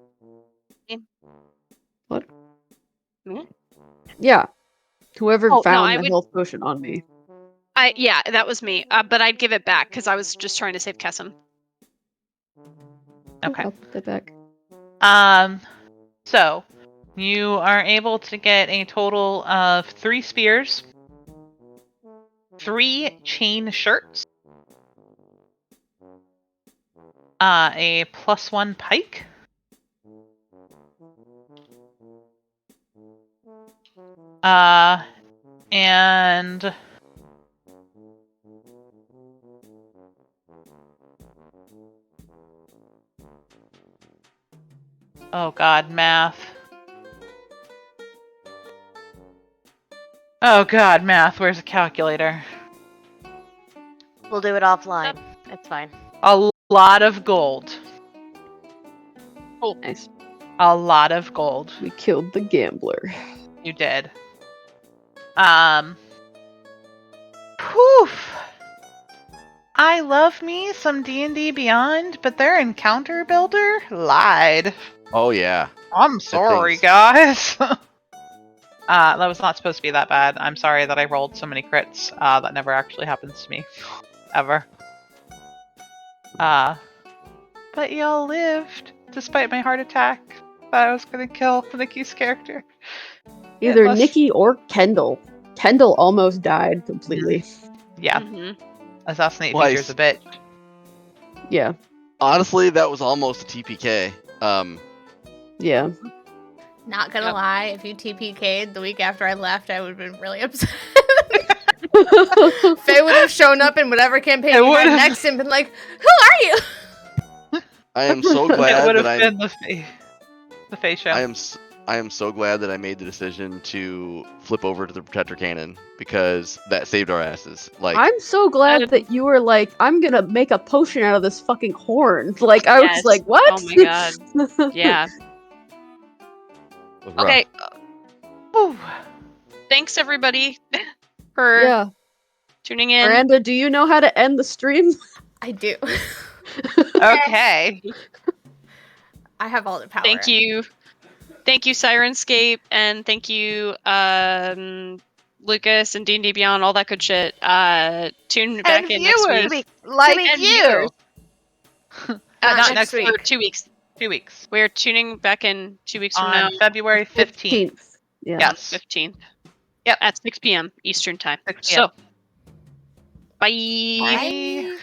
Me. What? Me? Yeah. Whoever Oh, no, found I the would- health potion on me. Yeah, that was me. But I'd give it back because I was just trying to save Kessim. Okay. I'll put that back. So you are able to get a total of 3 spears, 3 chain shirts, a +1 pike, and oh god, math. Oh god, math. Where's a calculator? We'll do it offline. It's fine. A lot of gold. Oh, Nice. A lot of gold. We killed the gambler. You did. Poof. I love me some D&D Beyond, but their encounter builder lied. Oh yeah. I'm sorry, guys. That was not supposed to be that bad. I'm sorry that I rolled so many crits. That never actually happens to me. Ever. But y'all lived, despite my heart attack. Thought I was gonna kill Nikki's character. Either Unless- Nikki or Kendall. Kendall almost died completely. Yeah. mhm. Assassinate Twice. features a bit. Yeah. Honestly, that was almost a TPK. Yeah. Not gonna Yep. lie, if you TPK'd the week after I left, I would have been really upset. Faye would have shown up in whatever campaign we had next and been like, "Who are you?" I am so It glad would that have I. been the Fae show. I am so glad that I made the decision to flip over to the Protector Cannon because that saved our asses. Like I'm so glad that you were like, I'm gonna make a potion out of this fucking horn. Like, I Yes. was like, what? Oh my god. Yeah. it was rough. Okay. Whew. Thanks everybody for Yeah. tuning in. Miranda, do you know how to end the stream? I do. Okay. I have all the power. Thank you. Thank you, Syrinscape, and thank you, Lucas and D&D Beyond, all that good shit. Tune back in next week. Like And you. viewers. Not next for week. 2 weeks. 2 weeks. We're tuning back in 2 weeks from now. On February 15th. Yeah. Yes. 15th. Yep. At 6 p.m. Eastern time. 6 p.m. So, bye. Bye.